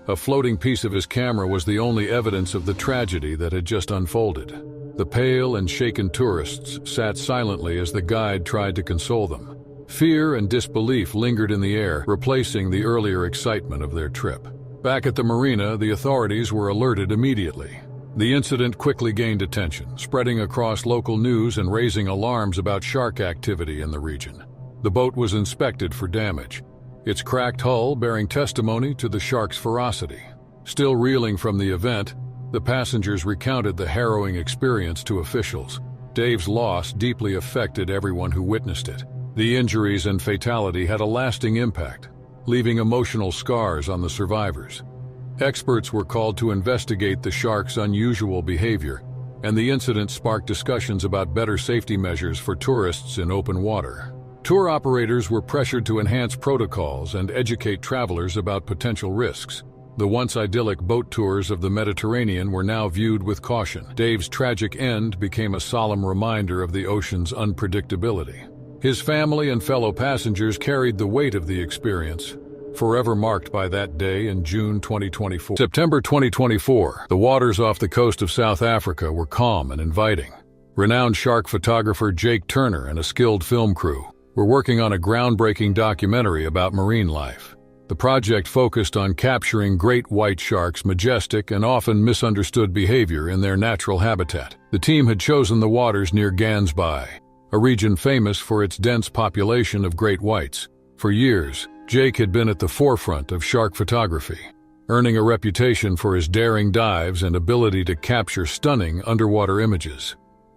A floating piece of his camera was the only evidence of the tragedy that had just unfolded. The pale and shaken tourists sat silently as the guide tried to console them. Fear and disbelief lingered in the air, replacing the earlier excitement of their trip. Back at the marina, the authorities were alerted immediately. The incident quickly gained attention, spreading across local news and raising alarms about shark activity in the region. The boat was inspected for damage, its cracked hull bearing testimony to the shark's ferocity. Still reeling from the event, the passengers recounted the harrowing experience to officials. Dave's loss deeply affected everyone who witnessed it. The injuries and fatality had a lasting impact, leaving emotional scars on the survivors. Experts were called to investigate the shark's unusual behavior, and the incident sparked discussions about better safety measures for tourists in open water. Tour operators were pressured to enhance protocols and educate travelers about potential risks. The once idyllic boat tours of the Mediterranean were now viewed with caution. Dave's tragic end became a solemn reminder of the ocean's unpredictability. His family and fellow passengers carried the weight of the experience, forever marked by that day in June 2024. September 2024, the waters off the coast of South Africa were calm and inviting. Renowned shark photographer Jake Turner and a skilled film crew were working on a groundbreaking documentary about marine life. The project focused on capturing great white sharks' majestic and often misunderstood behavior in their natural habitat. The team had chosen the waters near Gans Bay, a region famous for its dense population of great whites. For years, Jake had been at the forefront of shark photography, earning a reputation for his daring dives and ability to capture stunning underwater images.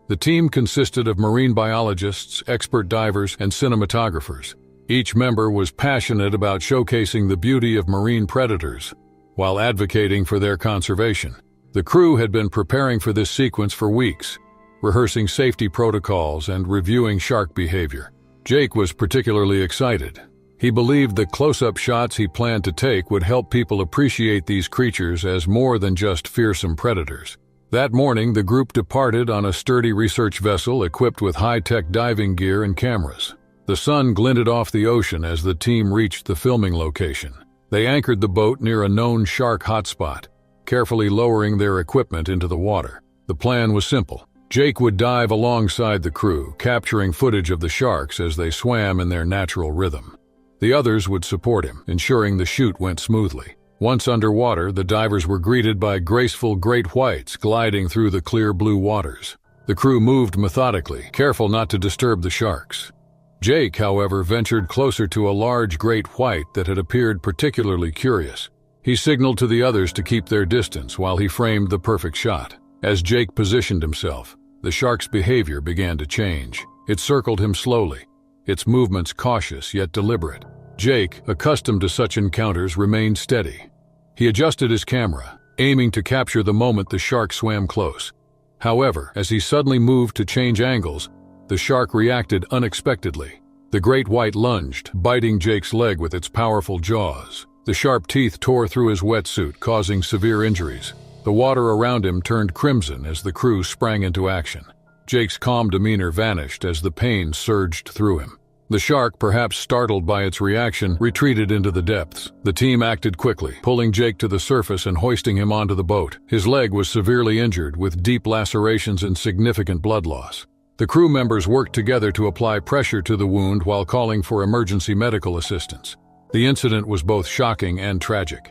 The team consisted of marine biologists, expert divers, and cinematographers. Each member was passionate about showcasing the beauty of marine predators while advocating for their conservation. The crew had been preparing for this sequence for weeks, rehearsing safety protocols and reviewing shark behavior. Jake was particularly excited. He believed the close-up shots he planned to take would help people appreciate these creatures as more than just fearsome predators. That morning, the group departed on a sturdy research vessel equipped with high-tech diving gear and cameras. The sun glinted off the ocean as the team reached the filming location. They anchored the boat near a known shark hotspot, carefully lowering their equipment into the water. The plan was simple. Jake would dive alongside the crew, capturing footage of the sharks as they swam in their natural rhythm. The others would support him, ensuring the shoot went smoothly. Once underwater, the divers were greeted by graceful great whites gliding through the clear blue waters. The crew moved methodically, careful not to disturb the sharks. Jake, however, ventured closer to a large great white that had appeared particularly curious. He signaled to the others to keep their distance while he framed the perfect shot. As Jake positioned himself, the shark's behavior began to change. It circled him slowly, its movements cautious yet deliberate. Jake, accustomed to such encounters, remained steady. He adjusted his camera, aiming to capture the moment the shark swam close. However, as he suddenly moved to change angles, the shark reacted unexpectedly. The great white lunged, biting Jake's leg with its powerful jaws. The sharp teeth tore through his wetsuit, causing severe injuries. The water around him turned crimson as the crew sprang into action. Jake's calm demeanor vanished as the pain surged through him. The shark, perhaps startled by its reaction, retreated into the depths. The team acted quickly, pulling Jake to the surface and hoisting him onto the boat. His leg was severely injured, with deep lacerations and significant blood loss. The crew members worked together to apply pressure to the wound while calling for emergency medical assistance. The incident was both shocking and tragic.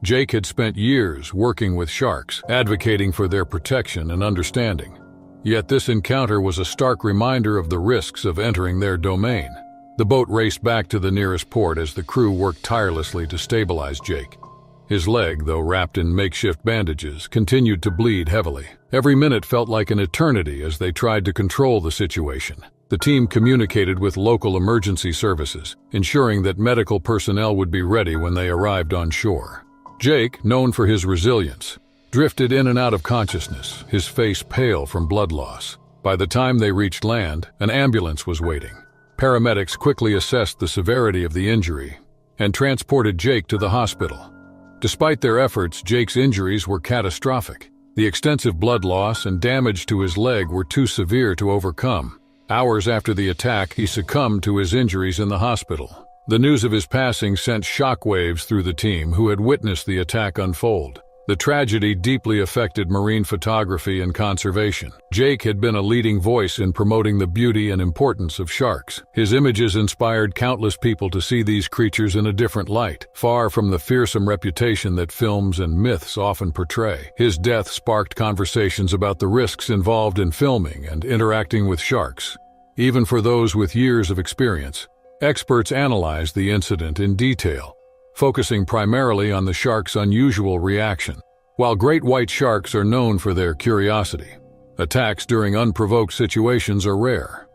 Jake had spent years working with sharks, advocating for their protection and understanding. Yet this encounter was a stark reminder of the risks of entering their domain. The boat raced back to the nearest port as the crew worked tirelessly to stabilize Jake. His leg, though wrapped in makeshift bandages, continued to bleed heavily. Every minute felt like an eternity as they tried to control the situation. The team communicated with local emergency services, ensuring that medical personnel would be ready when they arrived on shore. Jake, known for his resilience, drifted in and out of consciousness, his face pale from blood loss. By the time they reached land, an ambulance was waiting. Paramedics quickly assessed the severity of the injury and transported Jake to the hospital. Despite their efforts, Jake's injuries were catastrophic. The extensive blood loss and damage to his leg were too severe to overcome. Hours after the attack, he succumbed to his injuries in the hospital. The news of his passing sent shockwaves through the team who had witnessed the attack unfold. The tragedy deeply affected marine photography and conservation. Jake had been a leading voice in promoting the beauty and importance of sharks. His images inspired countless people to see these creatures in a different light, far from the fearsome reputation that films and myths often portray. His death sparked conversations about the risks involved in filming and interacting with sharks. Even for those with years of experience, experts analyzed the incident in detail, focusing primarily on the shark's unusual reaction. While great white sharks are known for their curiosity, attacks during unprovoked situations are rare.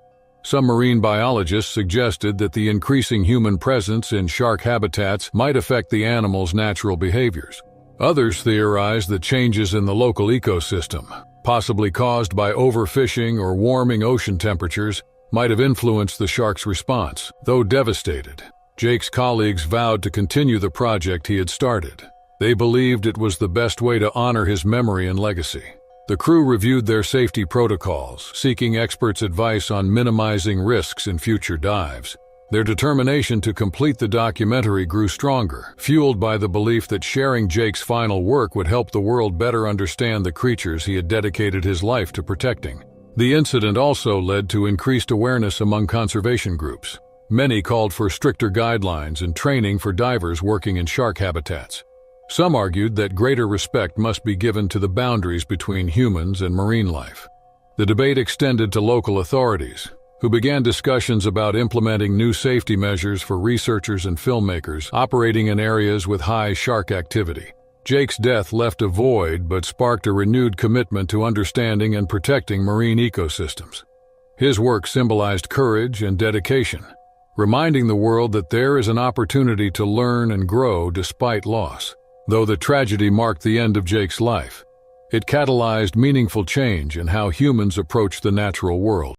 Some marine biologists suggested that the increasing human presence in shark habitats might affect the animal's natural behaviors. Others theorized that changes in the local ecosystem, possibly caused by overfishing or warming ocean temperatures, might have influenced the shark's response. Though devastated, Jake's colleagues vowed to continue the project he had started. They believed it was the best way to honor his memory and legacy. The crew reviewed their safety protocols, seeking experts' advice on minimizing risks in future dives. Their determination to complete the documentary grew stronger, fueled by the belief that sharing Jake's final work would help the world better understand the creatures he had dedicated his life to protecting. The incident also led to increased awareness among conservation groups. Many called for stricter guidelines and training for divers working in shark habitats. Some argued that greater respect must be given to the boundaries between humans and marine life. The debate extended to local authorities, who began discussions about implementing new safety measures for researchers and filmmakers operating in areas with high shark activity. Jake's death left a void but sparked a renewed commitment to understanding and protecting marine ecosystems. His work symbolized courage and dedication, reminding the world that there is an opportunity to learn and grow despite loss. Though the tragedy marked the end of Jake's life, It catalyzed meaningful change in how humans approach the natural world.